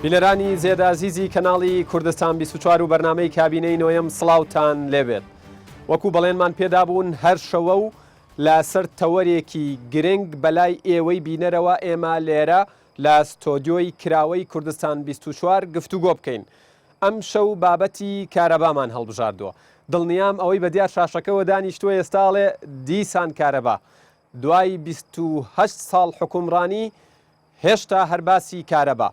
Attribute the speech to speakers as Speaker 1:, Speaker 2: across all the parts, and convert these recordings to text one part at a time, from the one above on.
Speaker 1: بینەرانی زێدازیزی کەناڵی کوردستان 24 و بەرنامەی کابینەی نۆیەم سڵاوتان لێبێت. وەکو بەڵێنمان پێدا بوون هەر شەوە و لەسەر تەوەرێکی گرنگ بەلای ئێوەی بینەرەوە ئێمە لێرە لە ستۆدیۆی کراوەی کوردستان 24 گفتوگۆ بکەین. ئەم شەو بابەتی کارەبامان هەڵبژاردووە. دڵنیام ئەوەی بە دیار شاشەکەەوە دانیشتووە ئێستاڵێ دیسان کارەبا. دوای 28 ساڵ حکومڕانی هێشتا هەرباسی کارەبا،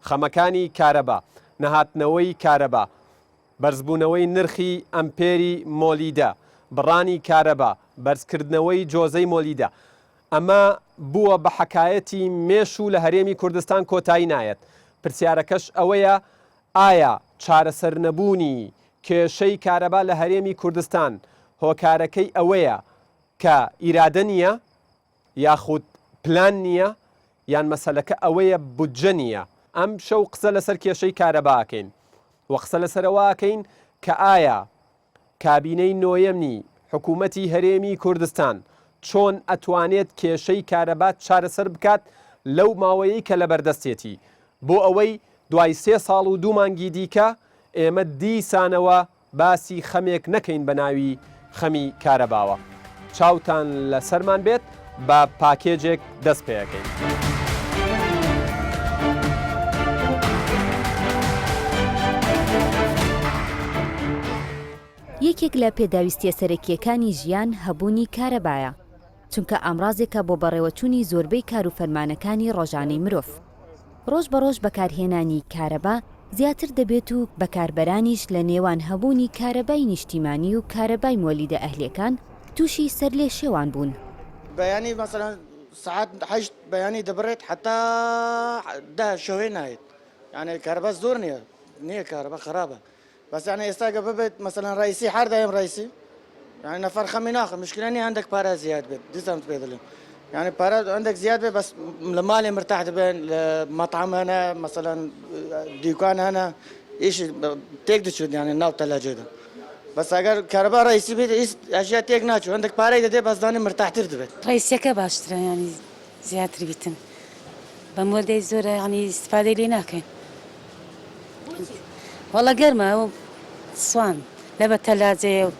Speaker 1: خەمەکانی کارەبا، نەهاتنەوەی کارەبا، بەرزبوونەوەی نرخی ئەمپێری مۆلیدە، بڕانی کارەبا، بەرزکردنەوەی جۆزەی مۆلیدە. ئەمە بووە بە حەکایەتی مێش و لە هەرێمی کوردستان کۆتایی نایەت. پرسیارەکەش ئەوەیە ئایا چارەسەر نەبوونی کێشەی کارەبا لە هەرێمی کوردستان هۆکارەکەی ئەوەیە کە ئیرادە نییە یاخود پلان نییە یان مەسەلەکە ئەوەیە بودجە نییە. ئەم شەو قسە لەسەر کێشەی کارەباکەین و قسە لەسەرەوەکەین کە ئایا کابینەی نۆیەمی حکوومەتی هەرێمی کوردستان چۆن ئەتوانێت کێشەی کارەبات چارەسەر بکات لەو ماوەیەی کە لە بەردەستێتی بۆ ئەوەی دوای 3 ساڵ و 2 مانگی دیکە ئێمە دیسانەوە باسی خەمێک نەکەین بە ناوی خەمی کارەباوە. چاوتان لە سەرمان بێت بە پاکێجێک دەست پێەکەین.
Speaker 2: یەکێک لە پێداویستیە سەرەکیەکانی ژیان هەبوونی کارەبایە، چونکە ئامڕازێکە بۆ بەڕێوەچوونی زۆربەی کار و فەرمانەکانی ڕۆژانەی مرۆڤ. ڕۆژ بەڕۆژ بەکارهێنانی کارەبا زیاتر دەبێت و بەکاربەرانیش لە نێوان هەبوونی کارەبای نیشتیمانی و کارەبای مۆلیدە ئەهلەکان تووشی سەر لێ شێوان بوون.
Speaker 3: بەیانی مثلا ساعت 8 بەیانی دەبڕێت حتا 10 شەوێ نایێت، یعنی کارەبا زۆر نییە کارەبا خراپە. بس يعني استاجا ببيت مثلا رئيسي حار دايم رئيسي يعني نفر خمي ناخذ مشكلة اني عندك بارا زياد بيت ديزمت بيدلم يعني بارا عندك زياد بيت بس لمالي مرتاح بين مطعم هنا مثلا ديكان هنا ايش تقدر تشوف يعني ناو ثلاجة بس اگر كهرباء رئيسي بيت اشياء تيك ناتشو عندك بارا يدي بس داني مرتاح ترتبت
Speaker 4: رئيسي كباشتر يعني زيادة بيتن بمودي زورة يعني استفادة لي ناكين والله قرمة صوان لبا الثلاجة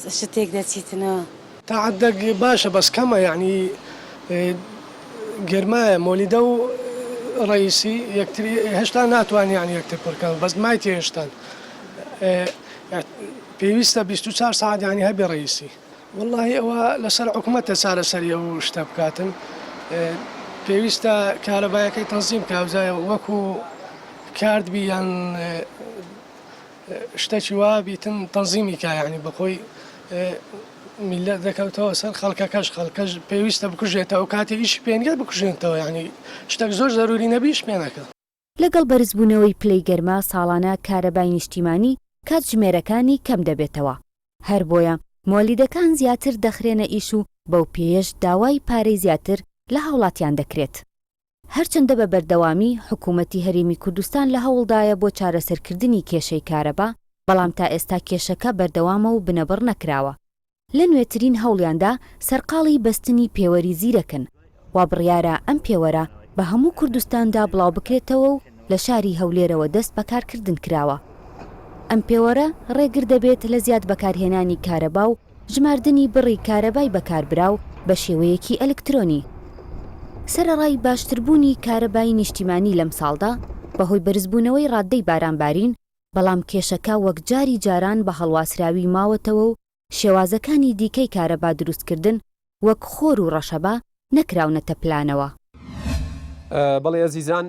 Speaker 4: شتيك داتيتنا
Speaker 5: تعدق باشا بس كما يعني قرمة مولدو رئيسي يكتري هشتان ناتوان يعني يكتب بركان بس ما يتي هشتان بيوستا 24 ساعة يعني هبي رئيسي والله هو لسر حكومته سارة سريع واشتبكاتن بيوستا كهرباء كي تنظيم كاوزاي وكو كارد بيان شتاچی وا بیتن تنظیمی که یعنی بخوی ملت ذکرتوا سر خلکش پیوسته بکوژێتەوە و کاتی ایش پێنگە بکوژێنەوە یعنی شتێک زۆر ضروری نەبیش پێنەکە.
Speaker 2: لەگەڵ بەرزبوونەوەی پلەی گەرما ساڵانە کارەبای نیشتیمانی کات ژمێرەکانی کەم دەبێتەوە. هەر بۆیە مۆلیدەکان زیاتر دەخرێنە ئیش و بەو پێش داوای پارەی زیاتر لە هاوڵاتیان دەکرێت. هەرچەندە بە بەردەوامی حکوومەتی هەرێمی کوردستان لە هەوڵدایە بۆ چارەسەرکردنی کێشەی کارەبا، بەڵام تا ئێستا کێشەکە بەردەوامە و بنەبڕ نەکراوە. لە نوێترین هەوڵیاندا سەرقاڵی بەستنی پێوەری زیرەکن، وا بڕیارە ئەم پێوەرە بە هەموو کوردستاندا بڵاو بکرێتەوە و لە شاری هەولێرەوە دەست بەکارکردن کراوە. ئەم پێوەرە ڕێگر دەبێت لە زیاد بەکارهێنانی کارەبا و ژماردنی بڕی کارەبای بەکاربراو بە شێوەیەکی ئەلکترۆنی. سەرەڕای باشتربوونی کارەبای نیشتیمانی لەم ساڵدا بەهۆی بەرزبوونەوەی ڕادەی بارانبارین، بەڵام کێشەکە وەک جاری جاران بە هەڵواسراوی ماوەتەوە و شێوازەکانی دیکەی کارەبا دروستکردن وەک خۆر و ڕەشەبا نەکراونەتە پلانەوە.
Speaker 1: بەڵێ ئەزیزان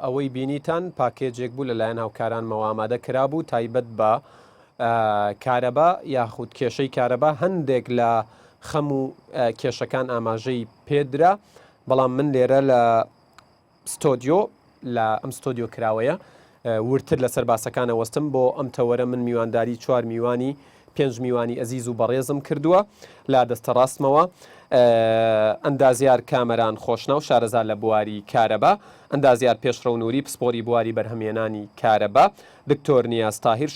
Speaker 1: ئەوەی بینیتان پاکێجێک بوو لەلایەن هاوکارانمەوە ئامادە کرابوو تایبەت بە کارەبا یاخود کێشەی کارەبا هەندێک لە خەم و کێشەکان ئاماژەی پێدرا، بەڵام من لێرە لە ستۆدیۆ لە ئەم ستۆدیۆ کراوەیە ورتر لەسەر باسەکانە وەستم بۆ ئەم تەوەرە من میوانداری 4 میوانی 5 میوانی ئەزیز و بەڕێزم کردووە لا دەستە ڕاستمەوە ئەندازیار کامەران خۆشنا و شارەزا لە بواری کارەبا، ئەندازیار پێشڕەونووری پسپۆری بواری بەرهەمێنانی کارەبا، دکتۆر نیاز تاهیر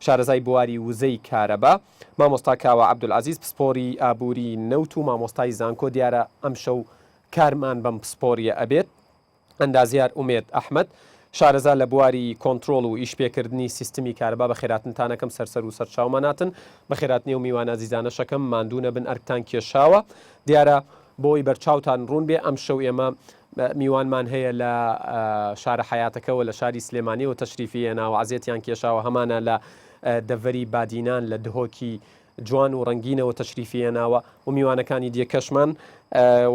Speaker 1: شارەزای بواری وزەی کارەبا، مامۆستا کاوە عەبدولعەزیز پسپۆری ئابووری نەوت و مامۆستای زانکۆ. دیارە ئەم شەو کارمان بەم پسپۆریە ئەبێت ئەندازیار ئومێد ئەحمەد شارەزا لە بواری کۆنتترۆل و ئیشپێکردنی سیستمی کارەبا بە خێراتنتانەکەم سەرسەر و سەرچاوماناتن بە خێراتنی و میوانە زیزانەشەکەم ماندوونە بن ئەرکتان کێشاوە دیارە بۆی بەرچاوتان ڕوون بێ ئەم شەو ئێمە میوانمان هەیە لە شارە حیاتەکەەوە لە شاری سلێمانی و تەشریفی ناو عزیێتیان کێشاوە هەمانە لە دەڤەری بادینان لە دهۆکی جوان و ڕنگینەوە تەشریفی ناوە و میوانەکانی دیەکەشمان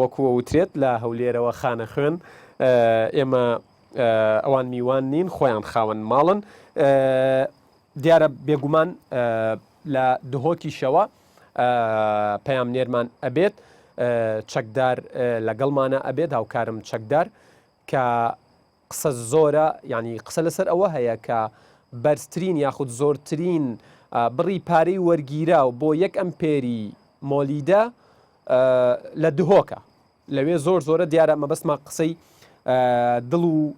Speaker 1: وەکووە وترێت لە هەولێرەوە خانە خوێن ئێمە ئەوان میوان نین خۆیان خاوەن ماڵن دیارە بێگومان لە دهۆکی شەوە پەیام نێرمان ئەبێت چەکدار لەگەڵمانە ئەبێت هاوکارم چەکدار کە قسە زۆرە ینی قسە لەسەر ئەوە هەیە کە بەرزترین یاخود زۆرترین بڕی پارەی وەرگیرا و بۆ یەک ئەمپێری مۆلیدە لە دهۆکە لەوێ زۆر زۆرە دیارە مەبەستمە قسەی دڵ و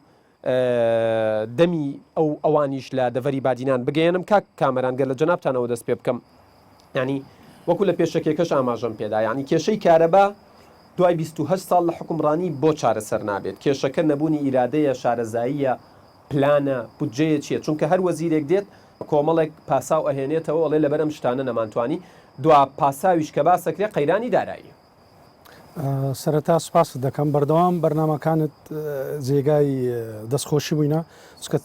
Speaker 1: دەمی ئەوانیش لە دەڤەری بادینان بگەێنم کاک کامەرانگەر لە جەنابتانەوە دەست پێ بکەم ینی وەکو لە پێشەکێکەش ئاماژەم پێدا ینی کێشەی کارەبا دوای 28 ساڵ لە حکومڕانی بۆ چارەسەر نابێت کێشەکە نەبوونی ئیرادەیە شارەزاییە پلانە بودجەیە چییە چونکە هەر وەزیرێک دێت کۆمەڵێک پاساو ئەهێنێتەوە ئەڵێ لەبەرم شتانە نەمانتوانی دوا پاساویش کە باسەکرێ قەیرانی دارایی
Speaker 6: سەرەتا سوپاس دەکەم بەردەوام بەرنامەکانت جێگای دەستخۆشی بووینە چکە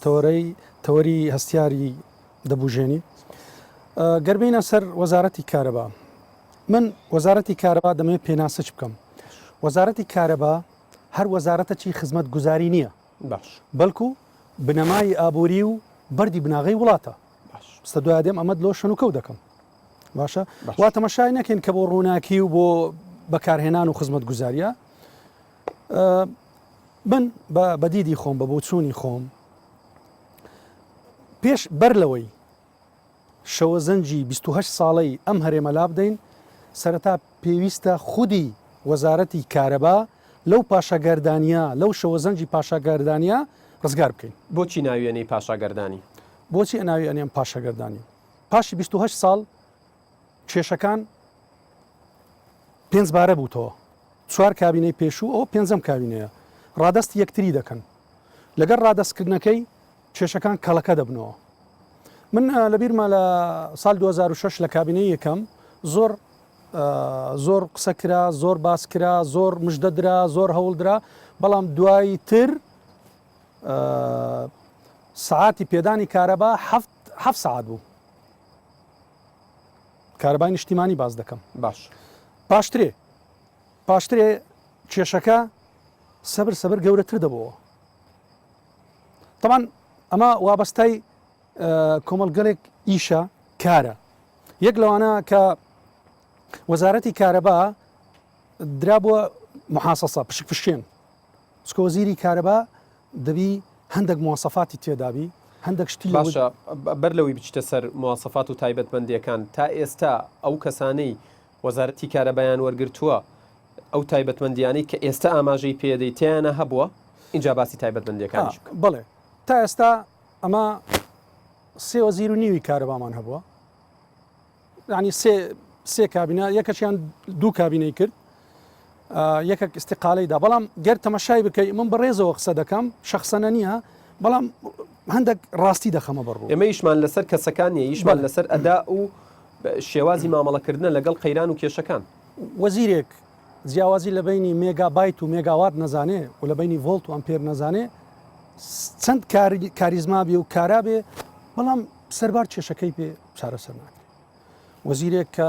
Speaker 6: تەوەری هەستیاری دەبوژێنی گەربینە سەر وەزارەتی کارەبا من وەزارەتی کارەبا دەمەوێت پێناسەچ بکەم وەزارەتی کارەبا هەر وەزارەتەکی خزمەت گوزاری نییە
Speaker 1: باش
Speaker 6: بەڵکو بنەمای ئابووری و بەردی بناغی وڵاتە ستە دوای دێم ئەمەد لۆ شەن و کەوت دەکەم باشە وا تەمەشای نەکەین کە بۆ ڕووناکی و بۆ بەکارهێنان و خزمەت گوزاریە من بەدیدی خۆم بە بۆچوونی خۆم پێش بەر لەوەی شەوە زەنجی 28 ساڵەی ئەم هەرێمە لا بدەین سەرەتا پێویستە خودی وەزارەتی کارەبا لەو پاشەگەردانیا لەو شەوە زەنجی پاشەگەردانیا ڕزگار بکەین
Speaker 1: بۆچی ناوێنەی پاشاگەردانی
Speaker 6: بۆچی ئەناوی ئەنێم پاشەگەردانی پاشی 28 ساڵ کێشەکان پێنج بارە بووتەوە 4 کابینەی پێشوو ئەو پێنجەم کابینەیە ڕادەست یەکتری دەکەن لەگەر ڕادەستکردنەکەی کێشەکان کەڵەکە دەبنەوە من لەبیرمە لە ساڵ 2006 لە کابینەی یەکەم زۆر قسە کرا زۆر باس کرا زۆر مژدەدرا زۆر هەوڵدرا بەڵام دوایی تر سعاتی پێدانی کارەبا 7 سعات بوو کارەبای نیشتیمانی باز دەکەم
Speaker 1: باش
Speaker 6: پاشترێ کێشەکە سەبر گەورەتر دەبەوە طبعاً ئەمە وابەستای کۆمەڵگەڵێک ئیشە کارە یەک لەوانە کە وەزارەتی کارەبا درا بووە محاسەسە پشکێن چکە وەزیری کارەبا دەبی هەندێک مواسەفاتی تێدابی هەندێک شتی
Speaker 1: باشە بەر لەوەی بچتە سەر مواسەفات و تایبەتمەندیەکان تا ئێستا ئەو کەسانەی وەزارەتی کارەبایان وەرگرتووە ئەو تایبەتمەندیانەی کە ئێستا ئاماژەی پێدەی تیانە هەبووە اینجا باسی تایبەتمەندیەکانیش بکەم
Speaker 6: بڵێ تا ئێستا ئەمە 3.5 کارەبامان هەبووە ینی سێ کابینە یەکەشیان 2 کابینەی کرد یەکێک استیقالەیدا بەڵام گەر تەمەشای بکەی من بەڕێزەوە قسە دەکەم شخصەنە نییە بەڵام هەندێک ڕاستی دەخەمە بەڕوو
Speaker 1: ئێمە ئیشمان لەسەر کەسەکانیە ئیشمان لەسەر ئەدا و شێوازی مامەڵەکردنە لەگەڵ قەیران و کێشەکان
Speaker 6: وەزیرێک جیاوازی لە بینی مێگابایت و مێگاوات نەزانێ و لە بینی ڤۆلت و ئەمپێر نەزانێ چەند کاریزما بێ و کارا بێ بەڵام سەربار کێشەکەی پێ چارەسەر ناکرێت وەزیرێک کە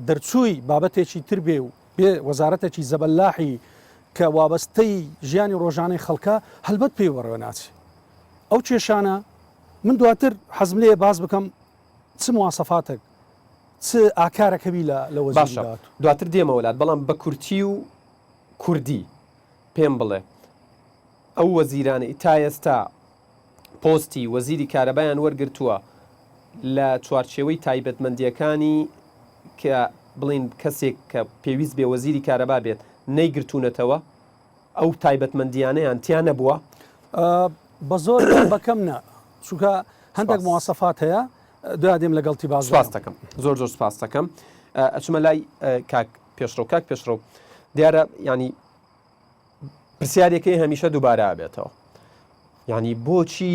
Speaker 6: دەرچووی بابەتێکی تر بێ و بێ وەزارەتێکی زەبەلاحی کە وابەستەی ژیانی ڕۆژانەی خەڵکە هەلبەت پێی وەڕێوە ناچێت ئەو کێشانە من دواتر حەزم لێ باز بکەم چ مواسەفاتێک چ ئاکارەکەوی لە وەزیرات
Speaker 1: دواتر دێمە وڵات بەڵام بە کورتی و کوردی پێم بڵێ ئەو وەزیرانە تا ئێستا پۆستی وەزیری کارەبایان وەرگرتووە لە چوارچێوەی تایبەتمەندیەکانی کە بڵین کەسێک کە پێویست بێ وەزیری کارەبا بێت نەیگرتوونەتەوە ئەو تایبەتمەندیانەیان تیان نەبووە
Speaker 6: بە زۆر بەکەم نە چونکە هەندێک مواسەفات هەیە دوای دێم لەگەڵتی باز
Speaker 1: دەکەم زۆر سپاس دەکەم ئەچمە لای کاک پێشڕۆ دیارە ینی پرسیارێکی هەمیشە دووبارە بێتەوە یعنی بۆچی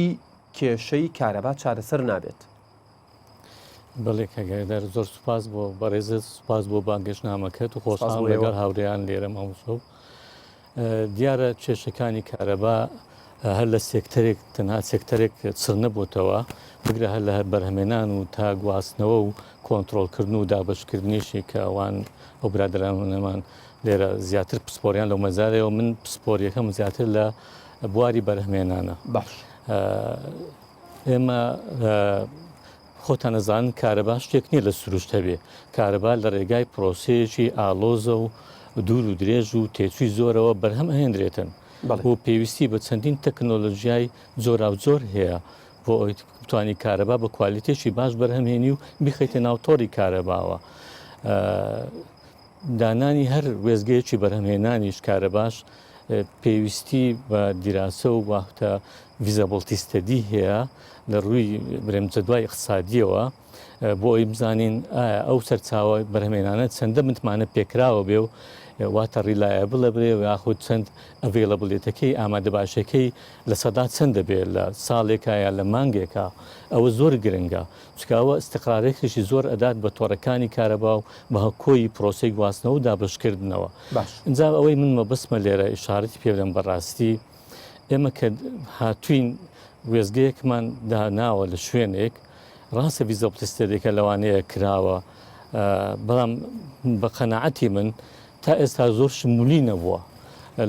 Speaker 1: کێشەی کارەبا چارەسەر نابێت
Speaker 7: بەڵێ کەگەردار زۆر سوپاس بۆ بەڕێزت سوپاس بۆ بانگەشتنامەکەت و خۆشحاڵم لەگەڵ هاوڕێیان لێرەم ئەوسۆ دیارە کێشەکانی کارەبا هەر لە سێکتەرێک تەنها سێکتەرێک چڕ نەبووتەوە بگرە هەر لە هەر بەرهەمێنان و تا گواستنەوە و کۆنتترۆلکردن و دابشکردنیشی کە ئەوان ئەو برادرانەمان لێرە زیاتر پسپۆریان لەو مەزارەوە من پسپۆریەکەم زیاتر لە بواری بەرهەمێنانە
Speaker 1: باش
Speaker 7: ئێمە خۆتان نەزانن کارەبا شتێک نییە لە سروشتە بێ کارەبا لە ڕێگای پرۆسەیەکی ئالۆزە و دوور و درێژ و تێچووی زۆرەوە بەرهەم ئەهێنرێتن و پێویستی بە چەندین تەکنۆلۆژیای زۆرا زۆر هەیە بۆ ئەوی بتوانی کارەبا بە کوالیتێکی باش بەرهەمهێنی و بیخەیتە ناوتۆڕی کارەباوە دانانی هەر وێزگەیەکی بەرهەمهێنانیش کارەباش پێویستی بە دیراسە و واختە ڤیزەبڵتیستەدی هەیە لە ڕووی برێمجەدوای اقتصادیەوە بۆ ئەوی بزانین ئایا ئەو سەرچاوە بەرهەمێنانە چەندە متمانە پێکراوە بێ و واتە ڕیلایەبڵە بێ و یاخود چەند ئەڤێڵەبڵێتەکەی ئامادە باشەکەی لە سەدا چەند دەبێت لە ساڵێکە یا لە مانگێکە ئەوە زۆر گرنگە چکاوە استقرارێکیشی زۆر ئەدات بە تۆڕەکانی کارەبا و بە هەکۆی پرۆسی گواستنەوە و دابشکردنەوە ئەنجا ئەوەی من مەبەسمە لێرە ئشارەتی پێ بدەم بەڕاستی ئێمە کە هاتوین وێزگەیەکمان داناوە لە شوێنێک ڕاستە ڤیزەبڵتیستەدێکە لەوانەیە کراوە بەڵام بە قەنەعەتی من تا ئێستا زۆر شمولی نەبووە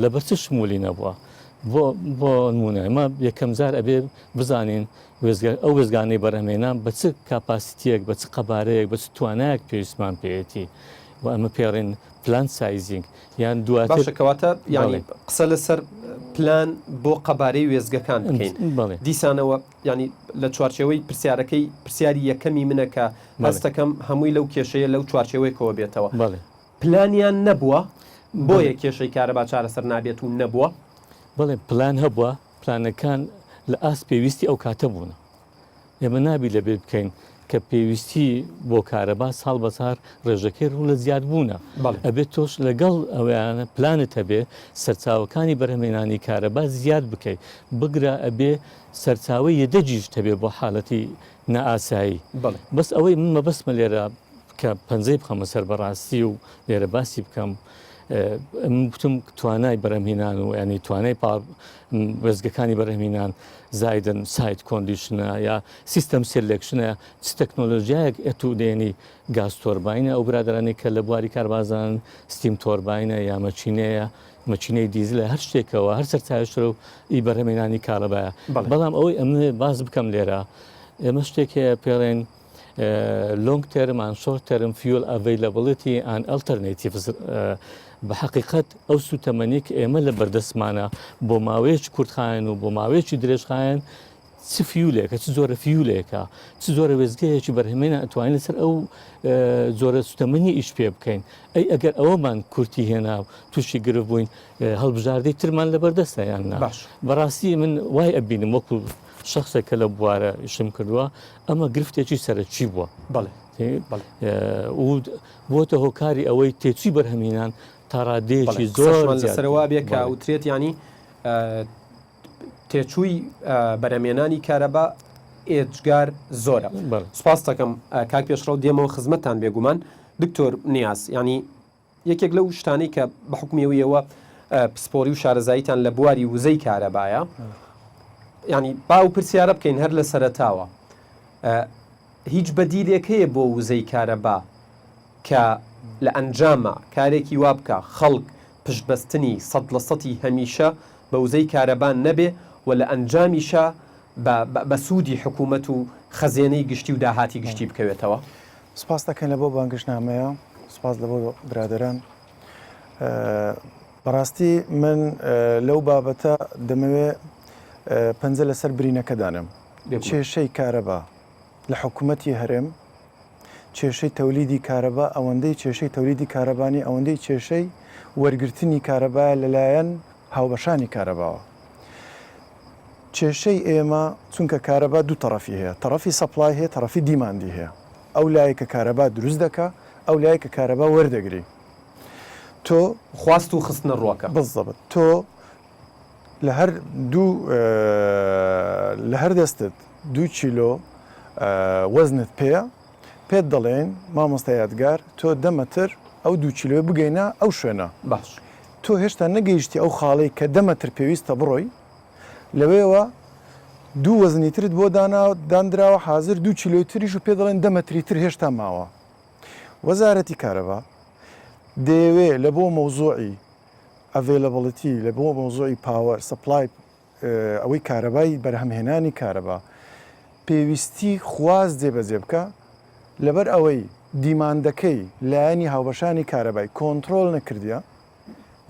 Speaker 7: لەبەر چ شمولی نەبووە بۆ نمونە ئەمە یەکەم جار ئەبێ بزانین ئەو وێزگانەی بەرهەمێنان بە چ کاپاسیتیەک بە چ قەبارەیەک بە چ توانایەک پێویستمان پێێتی و ئەمە پێڕێن پلان سایزینگ یان
Speaker 1: دواترکەواتە ینی قسە لەسەر پلان بۆ قەبارەی وێزگەکان بکەین دیسانەوە ینی لە چوارچەوەی پرسیارەکەی پرسیاری یەکەمی منەکە هەستەکەم هەمووی لەو کێشەیە لەو چوارچەوەیەکەوە بێتەوە پلانیان نەبووە بۆیە کێشەی کارەبا چارەسەر نابێت و نەبووە
Speaker 7: بڵێ پلان هەبووە پلانەکان لە ئاست پێویستی ئەو کاتە بوون ئێمە نابی لەبێ بکەین کە پێویستی بۆ کارەبا ساڵ بەسار ڕێژەکەی ڕوو لە زیاد بوونە ئەبێت تۆش لەگەڵ ئەویانە پلانت هەبێ سەرچاوەکانی بەرهەمێنانی کارەبا زیاد بکەیت بگرە ئەبێ سەرچاوی یەدەجیش هەبێ بۆ حاڵەتی نەئاسایی بەس ئەوەی من مەبەسمە لێرە کە پەنجەی بخەمە سەر بەڕاستی و لێرە باسی بکەم گوتم توانای بەرهەمهێنان و ینی توانای وێزگەکانی بەرهەمهێنان زایدن سایت کۆندیشنە یا سیستەم سێلێکشنە چ تەکنۆلۆژیایەک ئەتودێنی گاز تۆربینە ئەو برادرانی کە لە بواری کاربازان ستیم تۆربینە یا مەچینەیە مەچینەی دیزلە هەر شتێکەوە هەر سەرچاوشتر و ئی بەرهەمهێنانی کارەبایە بەڵام ئەوەی ئەمە باز بکەم لێرە ئێمە شتێکەیە پێڵێن long term and short term fuel availability and alternatives بە حقیقت ئەو سوتەمەنی کە ئێمە لە بەردەستمانە بۆ ماوەیەکی کورتخایەن و بۆ ماوەیەکی درێژخایەن چ فیولێکە چ زۆرە فیولێکە چ زۆرە وێزگەیەکی بەرهەمێنە ئەتوانین لەسەر ئەو زۆرە سوتەمەنی ئیش پێ بکەین ئەی ئەگەر ئەوەمان کورتی هێنا و تووشی گرف بووین هەڵبژاردەی ترمان لە بەردەستە یان بەڕاستی من وای ئەبینم وەکو شخصێکە لە بوارە ئیشم کردووە ئەمە گرفتێکی سەرچی بووە بۆتە هۆکاری ئەوەی تێچوی بەرهەمهێنان تا ڕادەیەکی زۆر
Speaker 1: لەسەرەوە بێ کە وترێت ینی تێچووی بەرهەمهێنانی کارەبا ئێجگار زۆرە سوپاس دەکەم کاک پێشڕەو دێمەوە خزمەتتان بێگومان دکتۆر نیاز ینی یەکێک لەو شتانەی کە بە حکومیەوەیەوە پسپۆری و شارەزاییتان لە بواری وزەی کارەبایە ینی باو پرسیارە بکەین هەر لە سەرەتاوە هیچ بەدیلێک هەیە بۆ وزەی کارەبا کە لە ئەنجامە کارێکی وا بکە خەڵک پشتبەستنی 100% هەمیشە بە وزەی کارەبان نەبێ و لە ئەنجامیشە بە سوودی حکوومەت و خەزێنەی گشتی و داهاتی گشتی بکەوێتەوە
Speaker 8: سپاس دەکەن لە بۆ بانگشتنامەیە سپاس لە بۆ برادران بەڕاستی من لەو بابەتە دەمەوێ پەنجە لەسەر برینەکە دانم کێشەی کارەبا لە حکوومەتی هەرێم کێشەی تەولیدی کارەبا ئەوەندەی کێشەی تەولیدی کارەبانی ئەوەندەی کێشەی وەرگرتنی کارەبا لەلایەن هاوبەشانی کارەباوە کێشەی ئێمە چونکە کارەبا دوو تەرەفی هەیە تەرەفی سەپلای هەیە تەرەفی دیماندی هەیە ئەو لایە کە کارەبا دروست دەکا ئەو لایە کە کارەبا وەردەگری تۆ
Speaker 1: خواست و خستنە ڕووەکە
Speaker 8: بزەبت تۆ لە هەر دەستت 2 چیلۆ وەزنت پێت دەڵێن مامۆستا یادگار تۆ 10 متر ئەو 2 چیلۆ بگەینە ئەو شوێنە
Speaker 1: باش
Speaker 8: تۆ هێشتا نەگەیشتی ئەو خاڵی کە 10 متر پێویستە بڕۆی لەوێەوە 2 وەزنی ترت بۆ دانراوە حاضر 2 چیلۆی تریش و پێ دەڵێن 10 متری تر هێشتا ماوە وەزارەتی کارەبا دەیەوێ لە بۆ مەوزوعی ئەڤێلەبڵەتی لە بۆ مۆزۆی پاوەر سپلای ئەوەی کارەبای بەرهەمهێنانی کارەبا پێویستی خواز جێبەجێ بکە لەبەر ئەوەی دیماندەکەی لایەنی هاوبەشانی کارەبای کۆنتترۆل نەکردیە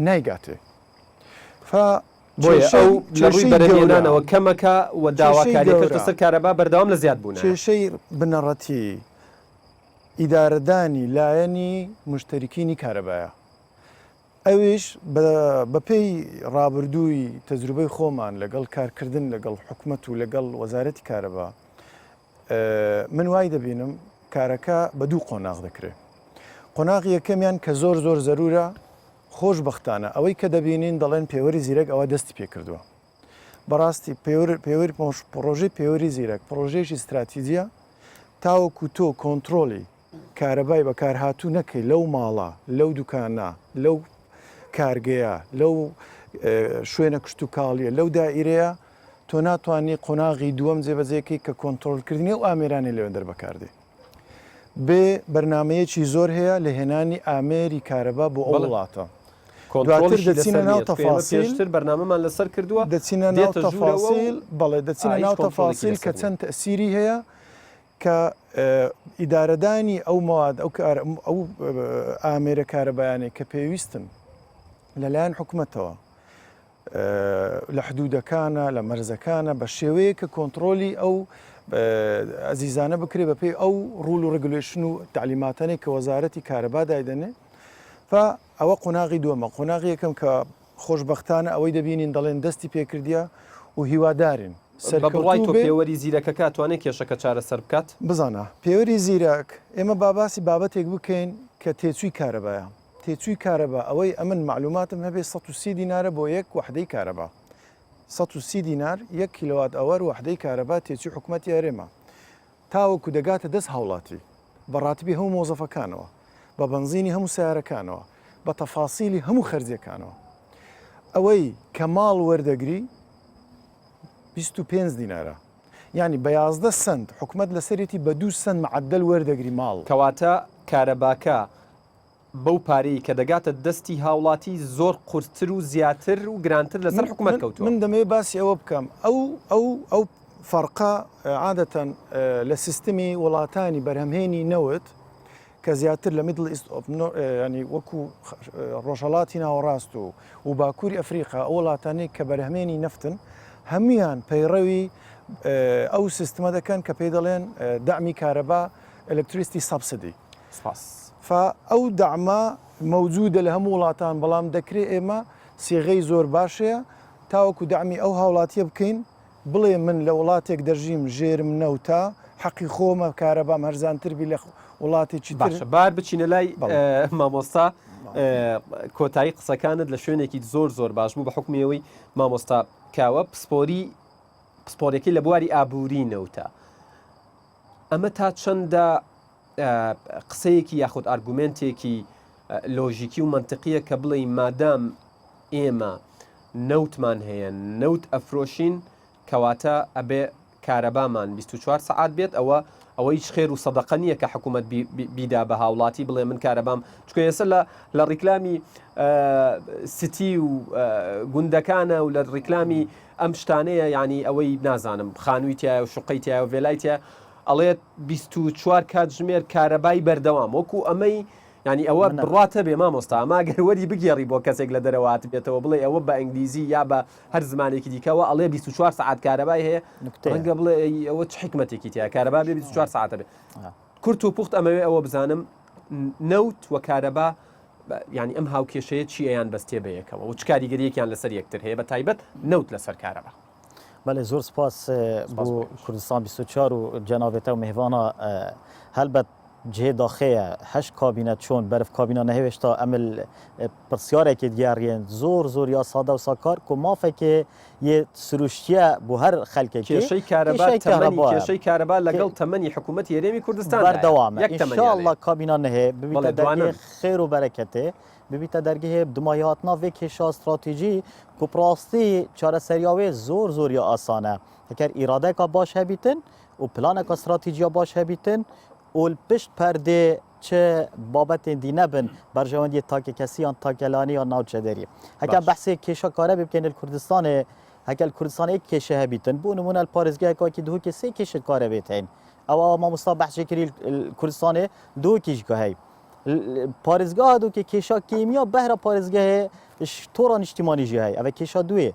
Speaker 8: نایگاتێ
Speaker 1: بۆیە ئەو لەڕووی بەرهێنانەوە کەمەکە و داواکاریەکە سەر کارەبا بەردەوام لە زیاد بوون
Speaker 8: کێشەی بنەڕەتی ئیدارەدانی لایەنی مشتریکینی کارەبایە ئەویش بەپێی ڕابردووی تەجروبەی خۆمان لەگەڵ کارکردن لەگەڵ حکومەت و لەگەڵ وەزارەتی کارەبا من وای دەبینم کارەکە بە 2 قۆناغ دەکرێت قۆناغی یەکەمیان کە زۆر زەرورە خۆشبەختانە ئەوەی کە دەبینین دەڵێن پێوەری زیرەک ئەوە دەستی پێکردووە بەڕاستی پێوەری پرۆژەی پێوەری زیرەک پرۆژێکی استراتیجیە تاوەکو تۆ کۆنتترۆلی کارەبای بەکارهاتوو نەکەی لەو ماڵە لەو دوکانە لەو کارگەیە لەو شوێنە کشت و کاڵیە لەو دائیرەیە تۆ ناتوانانی قۆناغی دووەم جێبەجێکی کە کۆنتترۆلکردنی و ئامێرانی لەوێن دەربەکاردێ بێ بەرنمەیەکی زۆر هەیە لە هێنانی ئامێری کارەبا بۆ ئەو وڵاتە دواتر دەچینە ناو تەفاسیل
Speaker 1: بەرنامەمان لەسەر کردووە
Speaker 8: دەچینە ناو تەفاسیل بەڵێ دەچینە ناو تەفاسیل کە چەند تەسیری هەیە کە ئیدارەدانی ئەو مواد ئەو ئامێرە کارەبایانێک کە پێویستن لەلایەن حکوومەتەوە لە حدودەکانە لە مەرزەکانە بە شێوەیە کە کۆنتترۆلی ئەو ئەزیزانە بکرێ بە پێی ئەو ڕول و ڕگولێشن و تعلیماتانەی کە وەزارەتی کارەبا دایدەنێ ئەوە قۆناغی دووەمە قۆناغی یەکەم کە خۆشببختانە ئەوەی دەبینین دەڵێن دەستی پێکردیا و هیوادارین
Speaker 1: بەڕای تۆ پێوەری زیرەکە کاتوانێت کێشەکە چارەسەر بکات
Speaker 8: بزانە پێوەری زیرەک ئێمە باباسی بابەتێک بکەین کە تێچووی کارەبایە تێچووی کارەبا ئەوەی ئەمن معلوماتم هەبێت 130 دینارە بۆ یەک وحدەی کارەبا 130 دینار 1 کیلووات ئەوەر وحدەی کارەبا تێچووی حکوومەتی هەرێمە تاوەکو دەگاتە دەست هاوڵاتی بەڕاتبی هەموو مۆزەفەکانەوە بە بنزینی هەموو سیارەکانەوە بە تەفاسیلی هەموو خەرجیەکانەوە ئەوەی کە ماڵ وەردەگری 25 دینارە ینی بە 11 سنت حکوومەت لەسەرێتی بە 2 سنت معدل وەردەگری ماڵ
Speaker 1: کەواتە کارەباکە بەو پارەی کە دەگاتە دەستی هاوڵاتی زۆر قورستر و زیاتر و گرانتر لەسەر حکوومەت کەوتووە
Speaker 8: من دەمەوێت باسی ئەوە بکەم ئەو فەرقا عادەتەن لە سیستمی وڵاتانی بەرهەمهێنی نەوت کە زیاتر لە میدل ئیست ینی وەکو ڕۆژهەڵاتی ناوەڕاست و باکووری ئەفریقا ئەو وڵاتانەی کە بەرهەمێنی نەفتن هەمویان پەیڕەوی ئەو سیستمە دەکەن کە پێی دەڵێن دامی کارەبا ئەلکتریستی سابسیدی ئەو داعمە مەوجودە لە هەموو وڵاتان بەڵام دەکرێت ئێمە سێغەی زۆر باشەیە تاوەکو دامی ئەو هاوڵاتیە بکەین بڵێ من لە وڵاتێک دەژیم ژێرم نەوتا حەقی خۆمە کارەبام هەرزانتربی لە وڵاتێکی
Speaker 1: باشە بار بچینە لای مامۆستا کۆتایی قسەکانت لە شوێنێکی زۆر باش بوو بە حکمیەوەی مامۆستا کاوە پسپۆرێکی لە بواری ئابووری نەوتە ئەمە تا چەندە قسەیەکی یاخود ئارگومنتێکی لۆژیکی و منطقیە کە بڵێ مادام ئێمە نەوتمان هەیە نەوت ئەفرۆشین کەواتە ئەبێ کارەبامان 24 سعات بێت ئەوە هیچ خێر و سەدەقە نییە کە حکوومەت بیدا بە هاوڵاتی بڵێ من کارەبام چکە ئێستا لە ڕیکلامی ستی و گوندەکانە و لە ڕیکلامی ئەم شتانەیە ینی ئەوەی نازانم خانوویتیە و شوقیتیە و وێلایتە ئەڵێت 24 کات ژمێر کارەبای بەردەوام وەکو ئەمەی ینی ئەوە بڕاتە بێ مامۆستا ئەماگەروەری بگێڕی بۆ کەسێک لە دەرەوەات بێتەوە بڵێ ئەوە بە ئەنگلیزی یا بە هەر زمانێکی دیکەەوە ئەڵێ 24 سعات کارەبای هەیە ڕەنگە بڵێ ئەوە چ حکمەتێکی تیا کارەبا بێ 24 سعاتە بێ کورت و پوخت ئەمەوێ ئەوە بزانم نەوت و کارەبا ینی ئەم هاوکێشەیە چی ئەیان بەستێ بەیەکەوە و چ کاریگەریەکیان لەسەر یەکتر هەیە بە تایبەت نەوت لەسەر کارەبا
Speaker 9: بله زۆر سپاس بۆ کوردستان 24 و جنابێتە و میهوانە هەلبەت جه داخل هش کابینت چون برف کابینا نهوشتا عمل پرسیاره که دیارین زور یا ساده و ساکار که ما فکر یه سروشتیه بو هر خلقه که
Speaker 1: کێشەی کارەبا تەمەنی کێشەی کارەبا لەگەڵ تەمەنی حکوومەتی هەرێمی کوردستان
Speaker 9: بردوامه انشاءالله کابینا نه ببیت درگه خیر و برکته ببیت درگه دمایاتنا و کشا استراتژی که پراستی چاره سریاوی زور یا آسانه اگر اراده که باش هبیتن و پلان که استراتژی باش هبیتن و پشت پرده چه بابت دینه بن برجواندی تاک کسی آن تاکلانی یا ناوچه داری اگر بحث کشا کاره بکنه کردستان اگر کردستان یک کشه هبیتن بو نمونه الپارزگاه که دو که سه کشه کاره بیتین او ما مصطبح شکری کردستان دو کشگاه هی پارزگاه دو که کشا کیمیا بهره پارزگاه توران اجتماعی جه هی او کشا دوی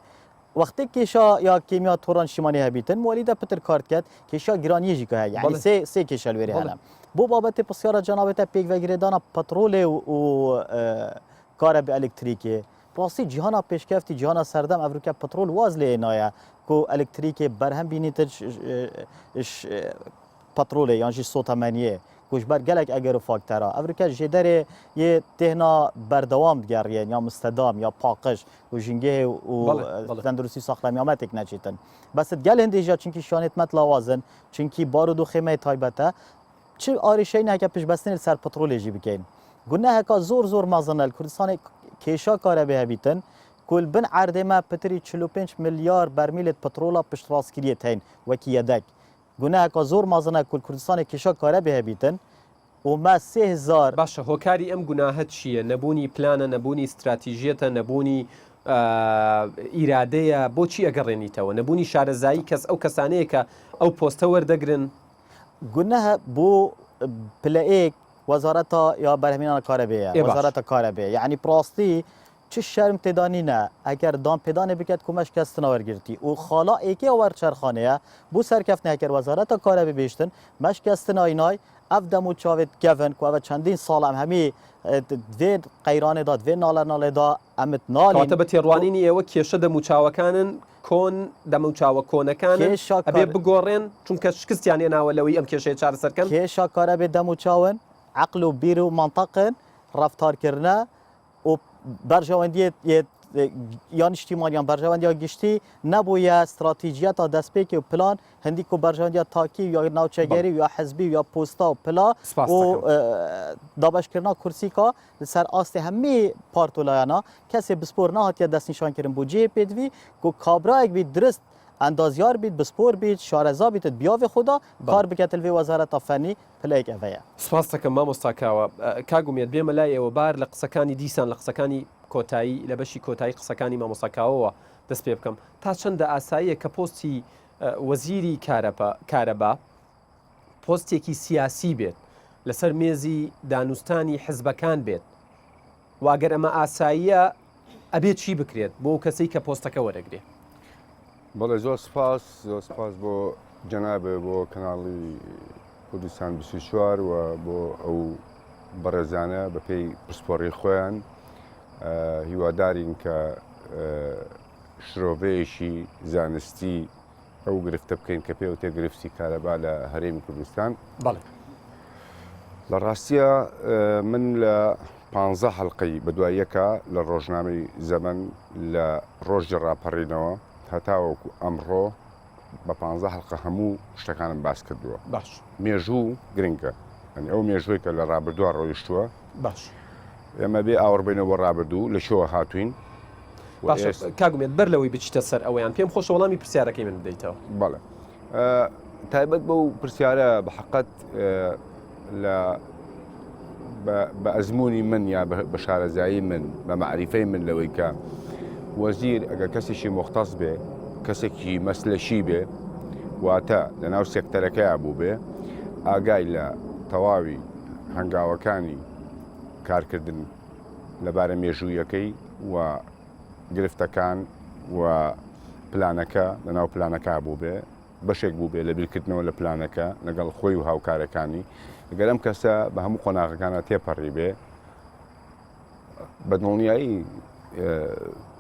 Speaker 9: وقتی کشا یا کیمیا توران اجتماعی هبیتن مولیده پتر کارت کرد کشا گرانی جه هی یعنی سه کشا الوری هلم بو بابت بسیار جنابت پیک و گریدان پترول و کار به الکتریکی راستی جهان پیشکفتی جهان سردم افریقا پترول واز لینایا کو الکتریک برهم بینیت پترول یعنی صوت منیه کوش بر گلک اگر فاکترا افریقا جدره یه تهنا بردوام دیگریه یا مستدام یا پاکش و جنگه و تندرستی ساختمیامتک نچیتن بس گل هندیجا چونکی شانت مت لوازن چونکی بارود و خیمه تایبته چه آریشی نه که پیش بستن سر پترول جی بکین گناه که زور مازن کردستان کیشا کاره به بیتن کل بن عرض ما پتری 45 میلیارد برمیل پترولا پشت راست کریه تین وکی یدک گناه که زور مازن کل کردستان کیشا کاره به بیتن و ما 3000
Speaker 1: باشه هۆکاری ئەم گوناهت چییە نەبوونی پلانە نەبوونی استراتیژیەتە نەبوونی ئیرادەیە بۆچی ئەگەڕێنیتەوە نەبوونی شارەزایی کەس ئەو کەسانەیە کە ئەو پۆستە وەردەگرن
Speaker 9: گناه بو پلئیک وزارت یا برهمینان کاربیه وزارت کاربیه یعنی پراستی چه شرم تدانی نه اگر دام پدانه بکد کمش کس نورگرتی و خالا ایکی اور چرخانه بو سرکفت نه وزارت کاربیه بیشتن مش کس ناینای افدمو چاوت گون کو و چندین سال هم همی دوی قیران داد دوی ناله دا امت نالی
Speaker 1: کاتە بە تێڕوانینی ئێوە کێشە دەموچاوەکانن کۆن دەموچاوە کۆنەکانن ئەبێ بگۆڕێن چونکە شکستیان هێناوە لەوەی ئەم کێشەیە چارەسەرکەن
Speaker 9: کێشا کارەبێ دەموچاون عقل و بیر و منطقن رفتارکردنه و برجواندی یا اجتماعیان برجواندی گشتی نبوید استراتژیات دست پیک و پلان هندی کو برجواندی تاکی یا ناوچه‌گری یا حزبی یا پستا و پلا و دابش کردن کرسی کا سر آست همه پارتولایانا کسی بسپور نه هات یا دست نشان کردن بودجه پیدوی کو کابرا یک بی درست اندازیار بید بسپور بید شارزا بید بیاو خدا کار بکتل وی وزارت فنی پلیک اویا
Speaker 1: سپاس دەکەم مامۆستاکاوە کاگومێت بێمە لای ئێوە بار لە قسەکانی دیسان لە قسەکانی کۆتایی لە بەشی کۆتایی قسەکانی مامۆستاکاوەوە دەست پێ بکەم تا چەندە ئاساییە کە پۆستی وەزیری کارەبا پۆستێکی سیاسی بێت لەسەر مێزی دانوستانی حزبەکان بێت واگەر ئەمە ئاساییە ئەبێت چی بکرێت بۆ کەسەی کە پۆستەکە وەرەگرێت
Speaker 10: بەڵێ زۆر سپاس بۆ جەنابێ بۆ کەناڵی کوردستان 24 و بۆ ئەو بەڕێزانە بە پێی پرسپۆڕی خۆیان هیوادارین کە شرۆڤەیەشی زانستی ئەو گرفتە بکەین کە پێ و تێگرفتی کارەبا لە هەرێمی کوردستان لە ڕاستیە من لە 15 حەڵقەی بەدواییەکە لە ڕۆژنامەی زەمن لە ڕۆژ ڕاپەڕینەوە هەتاوەکو ئەمڕۆ بە 15 حەڵقە هەموو شتەکانم باس کردووە
Speaker 1: باش
Speaker 10: مێژوو گرنگە ئەنی ئەو مێژووی کە لە ڕابردووە ڕۆیشتووە
Speaker 1: باش
Speaker 10: ئێمە بێ ئاوەڕبینەوە ڕابردوو لە شەوە هاتوین
Speaker 1: کاگومێت بەر لەوەی بچیتە سەر ئەویان پێم خۆش وەڵامی پرسیارەکەی من بدەیتەوە
Speaker 10: بەڵێ تایبەت بەو پرسیارە بە حەقەت بە ئەزمموی من یا بە شارەزایی من بە معریفەی من لەوەی کە وەزیر ئەگەر کەسێکی مختص بێ کەسێکی مەسلەشی بێ واتە لە ناو سێکتەرەکەیە بوو بێ ئاگای لە تەواوی هەنگاوەکانی کارکردن لەبارە مێژوویەکەی و گرفتەکان و پلانەکە لە ناو پلانەکە بوو بێ بەشێک بوو بێ لە بیرکردنەوە لە پلانەکە لەگەڵ خۆی و هاوکارەکانی ئەگەر ئەم کەسە بە هەموو قۆناغەکانە تێپەڕی بێ بەدڵنیایی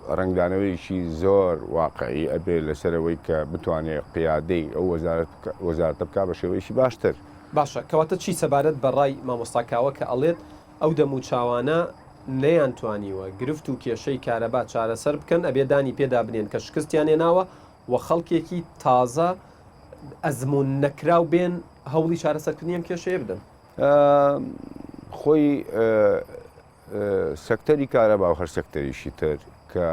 Speaker 10: ڕنگدانەوەیشی زۆر واقعی ئەبێ لەسەرەوەی کە بتوانێت قیادەی ئەو وەزارەتە بکات بە شێوەیەکی باشتر
Speaker 1: باشە کەواتە چی سەبارەت بە ڕای مامۆستاکاوە کە ئەڵێت ئەو دەموچاوانە نەیانتوانیوە گرفت و کێشەی کارەبا چارەسەر بکەن ئەبێدانی پێدا بنێن کە شکستیان هێناوە و خەڵکێکی تازە ئەزمون نەکراو بێن هەوڵی چارەسەرکردنیان کێشەیە بدەن
Speaker 10: خۆی سەکتەری کارەبا و هەر سەکتەریشی تر کە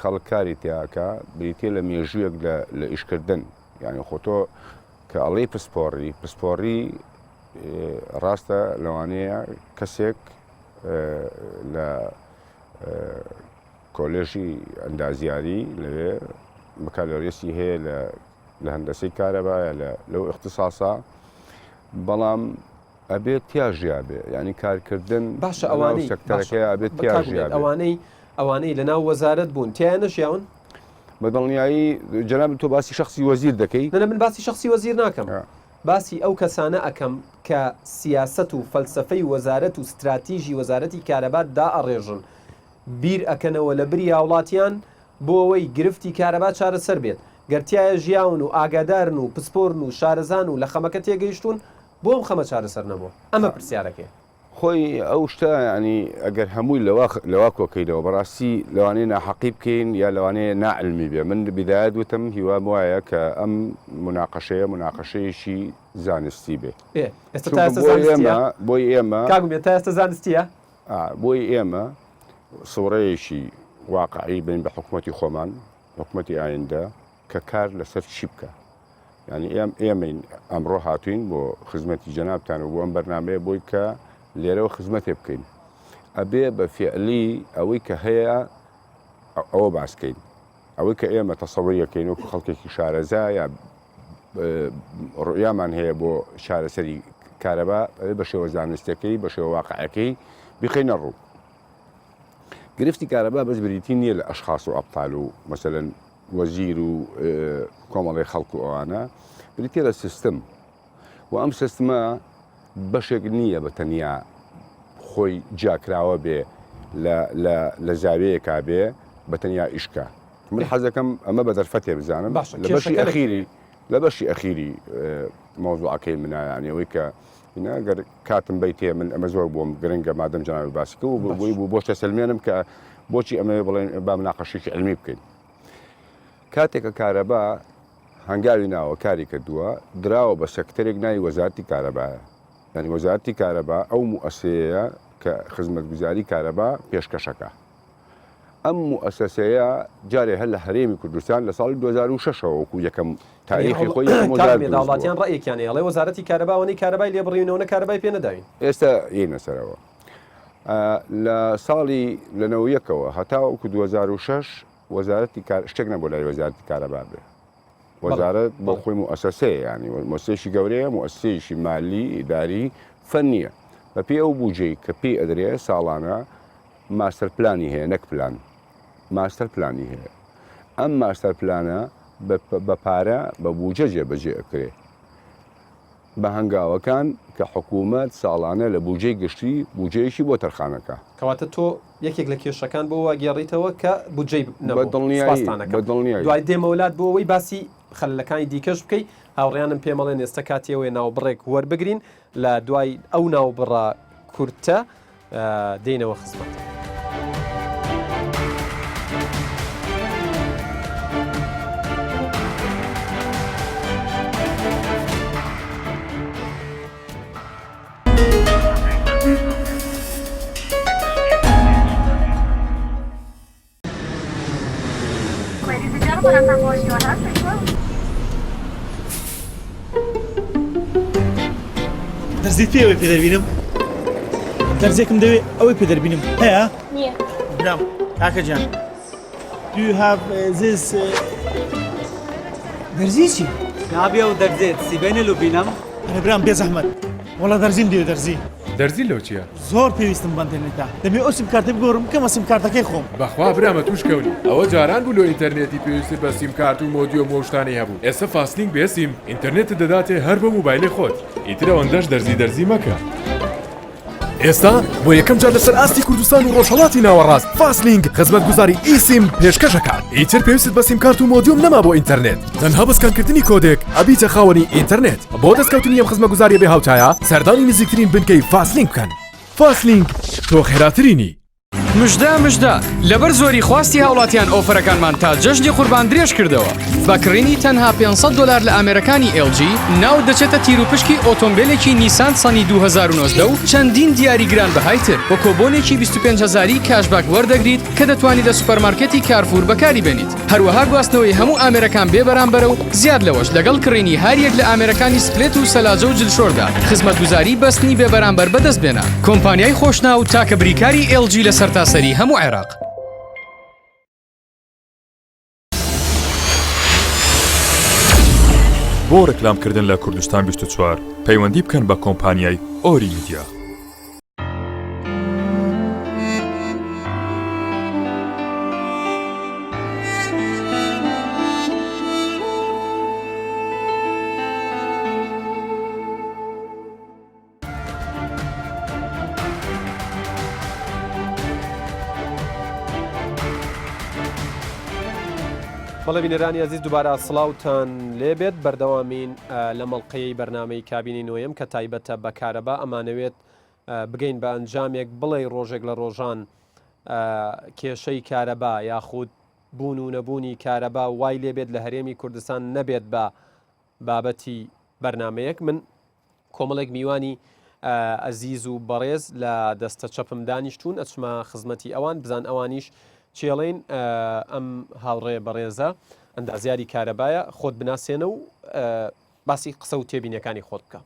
Speaker 10: خەڵکاری تیاکە بریتێ لە مێژوویەک لە ئیشکردن یعنی خۆتۆ کە ئەڵێ پسپۆڕی ڕاستە لەوانەیە کەسێک لە کۆلێژی ئەندازیاری لەوێ بەکالۆریسی هەیە لە هەندەسەی کارەبایە لەو اختصاسا بەڵام ئەبێت تیاژیا بێ ینی کارکردن
Speaker 1: باشە ئەوانەی
Speaker 10: سەکتەرەکەی ئەبێت تیاژیا
Speaker 1: ئەوانەی لەناو وەزارەت بوون تیان نەشیاون
Speaker 10: بەدڵنیایی جەناب تۆ باسی شخصی وەزیر دەکەی
Speaker 1: نە من باسی شخصی وەزیر ناکەم باسی ئەو کەسانە ئەەکەم کە سیاست و فەلسفەی وەزارەت و استراتیژی وەزارەتی کارەبات دائەڕێژن بیر ئەکەنەوە لە بری هاوڵاتیان بۆ ئەوەی گرفتی کارەبا چارەسەر بێت گەرتیایە ژیاون و ئاگادارن و پسپۆرن و شارەزان و لە خەمەکە تێگەیشتون بۆ ئەم خەمە چارەسەر نەبووە ئەمە پرسیارەکەی
Speaker 10: خۆی ئەو شتە ینی ئەگەر هەمووی لەوا کۆکەیتەوە بەڕاستی لەوانەیە ناحەقی بکەین یا لەوانەیە نائلمی بێ من بدایەت وتم هیوام وایە کە ئەم مناقەشەیەشی زانستی بێ بۆی ئێمە
Speaker 1: تا ئێستا زانستیە
Speaker 10: بۆی ئێمە سوڕەیەشی واقعی بین بە حکوومەتی خۆمان حکوومەتی ئایندە کە کار لەسەر چی بکە ینی ئێمە ئەمڕۆ هاتوین بۆ خزمەتی جەنابتان و بۆ ئەم بەرنامەیە بۆی کە لێرەوە خزمەتێ بکەین ئەبێ بە فعلی ئەوەی کە هەیە ئەوە باسکەین ئەوەی کە ئێمە تەسەووریەکەین وەکو خەڵکێکی شارەزا یا ڕویامان هەیە بۆ شارەسەری کارەبا بە شێوە زانستەکەی بە شێوە واقعەکەی بخەینە ڕوو گرفتی کارەبا بەس بریتی نییە لە ئەشخاص و ئەبطال و مەسەلەن وەزیر و کۆمەڵی خەڵک و ئەوانە بریتە لە سیستم و ئەم سیستمە بەشێک نییە بە تەنیا خۆی جاکراوە بێ لە زاوەیەکا بێ بە تەنیا ئیشکە من حەزەکەم ئەمە بە دەرفەتێ بزانم لە بەشی ئەخیری مۆزوعەکەی منایانەوەی کە گەر کاتم بیتێ من ئەمە زۆر بۆم گرنگە مادەم جناوی باسیکە و بۆی بوو بۆ سەلمێنم کە بۆچی ئەمە بڵێن با مناقەشێکی علمی بکەین کاتێکە کارەبا هەنگاوی ناوە کاری کردووە دراوە بە سەکتەرێک ناوی وەزارەتی کارەبایە ینی وەزارەتی کارەبا ئەو موئەسەیە کە خزمەتگوزاری کارەبا پێشکەشەکە ئەم موئەسەسەیە جارێ هەر لە هەرێمی کوردستان لە ساڵی 2006ەوە وەکو یەکەم تاریخی خۆی
Speaker 1: داوڵاتیان ڕێیەکیان ئەڵێ وەزارەتی کارەباوەی کارەبای لێبڕینەوە کارەبای پێ نەداوین
Speaker 10: ئێستا یەینە سەرەوە لە ساڵی لەنەوەیەکەوە هەتا وەکو 2006 وەزارەتی شتێک نەبوو لای وەزارەتی کارەبا بێ وەزارەت بۆ خۆی موئەسەسەیە ینی مؤسسەیەکی گەورەیە موئەسسەیەکی مالی ئیداری فەنیە بە پێی ئەو بوجەی کە پێی ئەدرێ ساڵانە ماستەر پلانی هەیە نەک پلان ماستەر پلانی هەیە ئەم ماستەر پلانە بە پارە بە بوجە جێبەجێ ئەکرێ بە هەنگاوەکان کە حکوومەت ساڵانە لە بوجەی گشتی بوجەیەکی بۆ تەرخانەکە
Speaker 1: کەواتە تۆ یەکێک لە کێشەکان بۆ واگەڕیتەوە کە بودجەی دوای دێمەولات بۆ ئەوەی باسی خەلەکانی دیکەش بکەی هاوڕیانم پێمەڵێن ئێستا کاتیەوەی ناوبڕێک وەربگرین لە دوای ئەو ناوبڕە کورتە دێنەوە خزمەت.
Speaker 11: دەرزیت پێ ئەوەی پێ دەبینم دەرزێکم دەوێت ئەوەی پێ دەبینم هەیە؟
Speaker 12: نییە.
Speaker 11: برام کاکە جان do you have this دەرزی چی؟
Speaker 13: نابێ و دەرزێت سیبێنە لە بینم؟
Speaker 11: برام بێ زەحمەت وەڵا دەرزیم دەوێت دەرزی
Speaker 14: دەرزی لەو چییە؟
Speaker 11: زۆر پێویستم بە ئینتەرنێتە دەبێت ئەو سیمکارتە بگۆڕم کەمە سیمکارتەکەی خۆم
Speaker 14: بەخوا برامە توش کەونی ئەوە جاران بوو لە ئینتەرنێتی پێویستت بە سیمکارت و مۆدی و مۆشتانی هەبوو ئێستا فاستینگ بێ سیم ئینتەرنێتت دەداتێ هەر بە موبایلێ خۆت ئیتر ئەوەندەش دەرزی مەکە ئێستا بۆ یەکەم جار لەسەر ئاستی کوردستان و ڕۆژهەڵاتی ناوەڕاست فاسلینگ خزمەتگوزاری ئیسیم پێشکەشەکات. ئیتر پێویستت بە سیمکارت و مۆدیوم نەما بۆ ئینتەرنێت، تەنها بەسکانکردنی کۆدێک ئەبیتە خاوەنی ئینتەرنێت. بۆ دەستکەوتنی ئەم خزمەتگوزاریە بێ هاوتایە سەردانی نزیکترین بنکەی فاسلینگ بکەن. فاسلینگ تۆ خێراترینی.
Speaker 12: مژدە لەبەر زۆری خواستی هاوڵاتیان ئۆفەرەکانمان تا جەژنی قوربان درێژ کردەوە. بەکڕینی تەنها $500 لە ئامێرەکانی LG ناو دەچێتە تیر و پشکی ئۆتۆمبیلێکی نیسان سەنی 2009 و چەندین دیاریگران بەهایتر بۆ کۆبۆنێکی 25,000 کاشباک وەردەگریت کە دەتوانیت لە سوپەرمارکەتی کارفور بەکاری بێنیت. هەروەها گواستنەوەی هەموو ئامێرەکان بێ بەرامبەرە و زیاد لەوەش لەگەڵ کڕینی هەریەک لە ئامێرەکانی سپلێت و سەلاجە و جلشۆردا خزمەتگوزاری بەستنی بێ بەرامبەر بەدەست بێنە. کۆمپانیای خۆشنا و تاکە بریکاری LG لە سەرتاسەری هەموو عێراق.
Speaker 15: بۆ ڕێکلامکردن لە کوردستان 24 پەیوەندی بکەن بە کۆمپانیای ئۆری میدیا.
Speaker 1: بەڵێ بینەرانی عزیز دووبارە سڵاوتان لێبێت بەردەوامین لە مەڵقەی بەرنامەی کابینی نوێیەم کە تایبەتە بە کارەبا ئەمانەوێت بگەین بە ئەنجامێک بڵێ ڕۆژێک لە ڕۆژان کێشەی کارەبا یاخود بوون و نەبوونی کارەبا وای لێبێت لە هەرێمی کوردستان نەبێت بە بابەتی بەرنمەیەک. من کۆمەڵێک میوانی ئەزیز و بەڕێز لە دەستە چەپم دانیشتون ئەچمە خزمەتی ئەوان بزان ئەوانیش چێڵین ئەم هاوڕێ بەڕێزە ئەندازیاری کارەبایە خۆت بناسێنە و باسی قسە و تێبینەکانی خۆت بکە.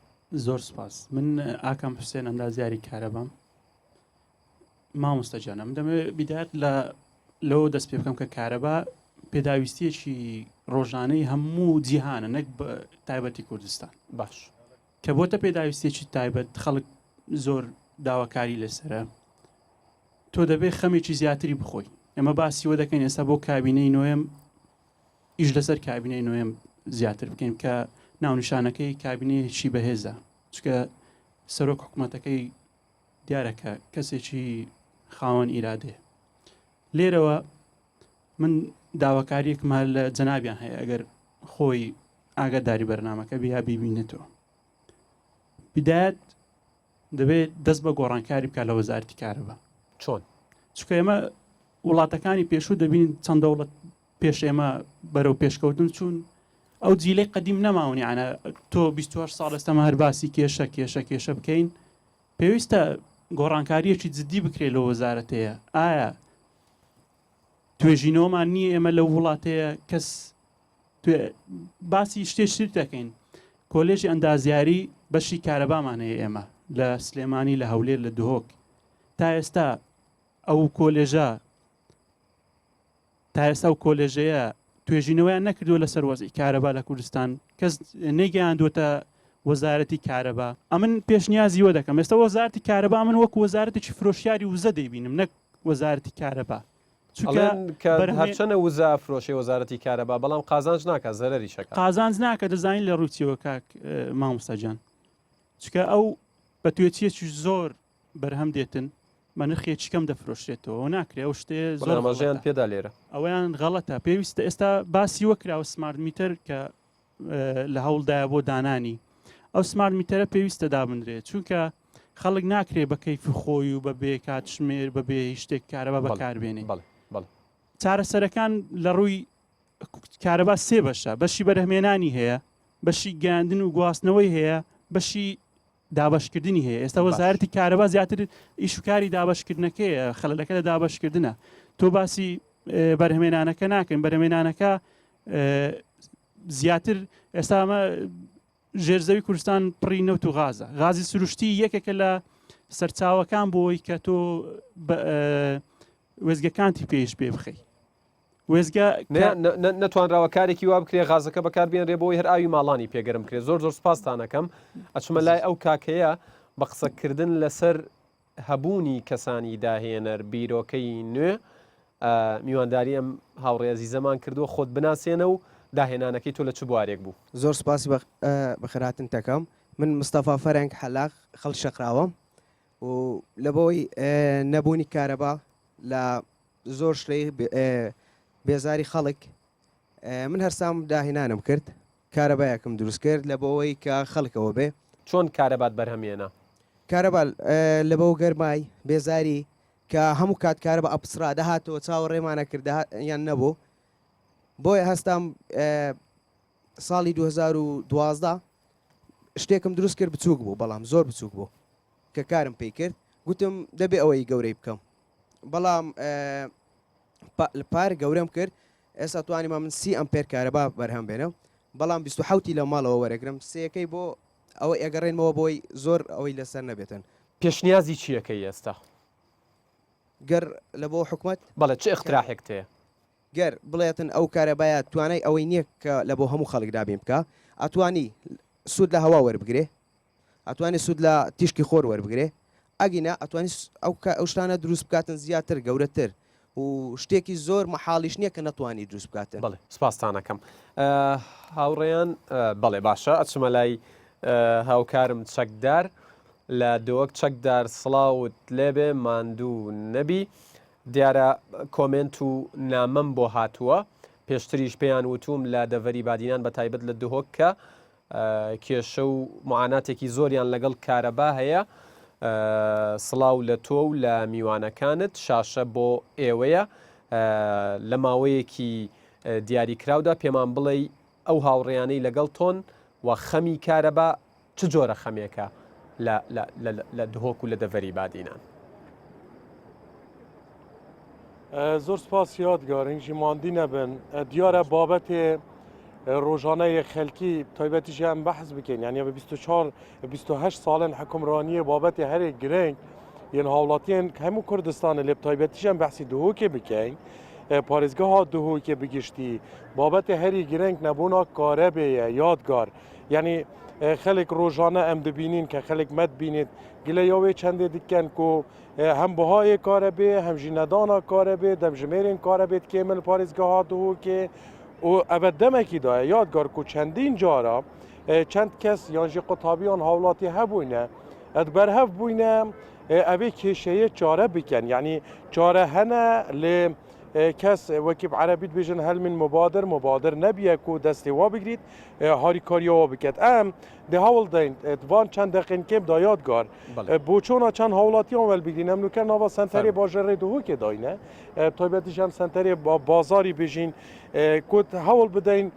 Speaker 16: زۆر سپاس. من ئاکام حوسێن ئەندازیاری کارەبام مامۆستاجانم دەمەوێت بیدات لەوە دەست پێ بکەم کە کارەبا پێداویستیەکی ڕۆژانەی هەموو جیهانە نەک تایبەتی کوردستان.
Speaker 1: باش
Speaker 16: کە بۆتە پێداویستێکی تایبەت خەڵک زۆر داواکاری لەسرە تۆ دەبێت خەمێکی زیاتری بخۆی. ئەمە باسیوە دەکەین ئێستا بۆ کابینەی نوێم ئیش لەسەر کابینەی نوێم زیاتر بکەین کە ناونیشانەکەی کابینەیەکی بەهێزە چکە سەرۆک حکوومەتەکەی دیارەکە کەسێکی خاوەن ئیرادێ. لێرەوە من داواکاریەکمان لە جەنابیان هەیە ئەگەر خۆی ئاگاداری بەرنامەکە بیا بیبینێتەوە. بدایەت دەبێت دەست بە گۆڕانکاری بکات لە وەزارەتی کارەبا.
Speaker 1: چۆن؟
Speaker 16: چکە ئێمە وڵاتەکانی پێشوو دەبین چەند دەوڵەت پێش ئێمە بەرەو پێشکەوتن چوون ئەو جیلەی قەدیم نەماونی عانە تۆ 28 ساڵ ئێستەمە هەر باسی کێشە بکەین. پێویستە گۆڕانکاریەکی جدی بکرێت لە وەزارەتەیە. ئایا توێژینەوەمان نییە ئێمە لەو وڵاتەیە کەس باسی شتێشتر دەکەین. کۆلێژی ئەندازیاری بەشی کارەبامان هەیە ئێمە لە سلێمانی لە هەولێر لە دهۆک تا ئێستا ئەو کۆلێژەیە توێژینەوەیان نەکردووە لەسەر وەزعی کارەبا لە کوردستان کەس نەیگەیاندوتە وەزارەتی کارەبا. ئەمن پێشنیازیوە دەکەم ئێستا وەزارەتی کارەبا من وەک وەزارەتێکی فرۆشیاری وزە دەیبینم نەک وەزارەتی کارەبا.
Speaker 1: هەرچەنە وزە فرۆشی وەزارەتی کارەبا بەڵام قازانج ناکە زەرری شەکە
Speaker 16: قازانج ناکە دەزانین لە ڕووتیەوە کاک مامۆستاجان چکە ئەو بە توێتیەکی زۆر بەرهەم دێتن بە نرخێکی کەم دەفرۆشێتەوە ناکرێ ئەو شتێ زۆر
Speaker 1: ئەمەژیان پێدا لێرە
Speaker 16: ئەویان غەڵەتە. پێویستە ئێستا باسی وەکراوە سمارت میتەر کە لە هەوڵدایە بۆ دانانی ئەو سمارت میتەرە پێویستە دابنرێت چونکە خەڵک ناکرێ بە کەیفی خۆی و بەبێ کاتژمێر بەبێ شتێک کارەبا بەکاربێنێ. چارەسەرەکان لە ڕووی کارەبا سێ بەشە بەشی بەرهمێنانی هەیە بەشی گەاندن و گواستنەوەی هەیە بەشی دابشکردنی هەیە. ئێستا وەزارەتی کارەبا زیاتر ئیشوکاری دابشکردنەکەیە خەلەکە لە دابشکردنە. تۆ باسی بەرهمێنانەکە ناکەین بەرهمێنانەکە زیاتر ئێستا ئەمە ژێرزەوی کوردستان پڕی نەوت و غازی سروشتی یەکێکە لە سەرچاوەکان بۆی کە تۆ وێزگەکانتی پێش پێ بخەی. وێزگە
Speaker 1: نەتوانراوە کارێکی وا بکرێ غازەکە بەکاربێنرێ بۆی هەر ئاوی ماڵانی پێگەرم کرێت. زۆر سوپاسانەکەم ئەچمە لای ئەو کاکەیە بە قسەکردن لەسەر هەبوونی کەسانی داهێنەر بیرۆکەی نوێ میوانداری ئەم هاوڕێزی زەمان کردووە خۆت بناسێنە و داهێنانەکەی تۆ لە چ بوارێک بوو.
Speaker 17: زۆر سپاسی بەخێراتن تەکەم. من مستەفا فەرەنگ حەلاق خەڵ شەقراوەم و لەبەوەی نەبوونی کارەبا لە زۆر شتەی بێزاری خەڵک من هەرسام داهێنانم کرد کارەبایەکم دروست کرد لەبەوەی کە خەڵکەوە بێ.
Speaker 1: چۆن کارەبات بەرهەمێنە؟
Speaker 17: کارەبا لەبەو گەرمای بێزاری کە هەموو کات کارەبا ئەپسرا دەهاتەوە چاوە ڕێمانە کرد یان نەبوو بۆیە هەستام ساڵی 2012 شتێکم دروست کرد بچووک بوو بەڵام زۆر بچووک بوو کە کارم پێی کرد گوتم دەبێ ئەوەی گەورەی بکەم بەڵام پار گەورەم کرد ئێستا توانیمە من 30 ئەمپێر کارەبا بەرهەم بێنم بەڵام 27 لە ماڵەوە وەرەگرم سێەکەی بۆ ئەوە ئەگەڕێنمەوە بۆی زۆر ئەوەی لەسەر نەبێتن.
Speaker 1: پێشنیازی چیەکەی ئێستا؟
Speaker 17: گەر لە بۆ حکوومەت
Speaker 1: بەڵێ چه اختراحێک تەیە؟
Speaker 17: گەر بڵێتن ئەو کارەبایە توانای ئەوەی نییە کە لە بۆ هەموو خەڵک دابین بکە ئەتوانی سوود لە هەوا وەربگرێ ئەتوانی سوود لە تیشکی خۆر وەربگرێ ئەگینا ئەتوانی ئەو شتانە دروست بکاتن زیاتر گەورەتر و شتێکی زۆر مەحاڵیش نییە کە نەتوانی دروست بکاتن.
Speaker 1: بڵێ سپاسانەکەم هاوڕێیان بەڵێ باشە ئەچمە لای هاوکارم چەکدار لە دۆک چەکدار سڵاوت لێبێ ماندوو نەبی دیارە کۆمنت و نامەم بۆ هاتووە پێشتریش پێیان وتوم لە دەڤەری بادینان بە تایبەت لە دهۆک کە کێشە و معاناتێکی زۆریان لەگەڵ کارەبا هەیە سڵاو لە تۆ و لە میوانەکانت شاشە بۆ ئێوەیە لە ماوەیەکی دیاریکراودا پێمان بڵێ ئەو هاوڕێیانەی لەگەڵ تۆن و خەمی کارەبا چ جۆرە خەمێکە لە دهۆک و لە دەڤەری بادینان؟
Speaker 18: زۆر سپاس یادگارینجی ماندی نەبن دیارە بابەتێ ڕۆژانەیە خەلکی تایبەتیشی ئەم بەحث بکەین یعنی بە 28 ساڵن حکمڕانیە بابەتێ هەرێک گرنگ یەن هاوڵاتیان هەموو کوردستانە لێ تایبەتیش ئەم بەحسی دهۆکێ بکەین پارێزگەها دهۆکێ بگشتی بابەتێ هەری گرنگ نەبوونا کارەبەیە یادگار یعنی خەلک ڕۆژانە ئەم دەبینین کە خەلک مەد بینێت گلە یاوێ چەندێ دیکەن و هەم بەهایە کارە بێ هەمژی نەدانا کارە بێ دەمژمێرین کارە بێت کێمل پارێزگەها دهۆکێ و ئەبە دەمێکی دایە یادگار و چەندین جارە چەند کەس یانژی قوتابیان هاوڵاتی هەبووینە ئەت بەرهەف بووینە ئەوێ کێشەیە چارە بکەن یعنی چارە هەنە لێ کەس وەکیب عەرەبیت بێژن هەل من مبادر نەبیە و دەستی وا بگریت هاریکاریەوە بکەت ئەم دێ هەوڵ دەین وان چەند دەقین کێم دا یادگار بۆ چۆنا چەند هاوڵاتیان وەل بگرین ئەمنوکە ناوە سنتەرێ باژەڕێ دهۆکێ داینە تایبەتیش ئەم سنتەرێ بازاری بێژین کوت هەوڵ بدەین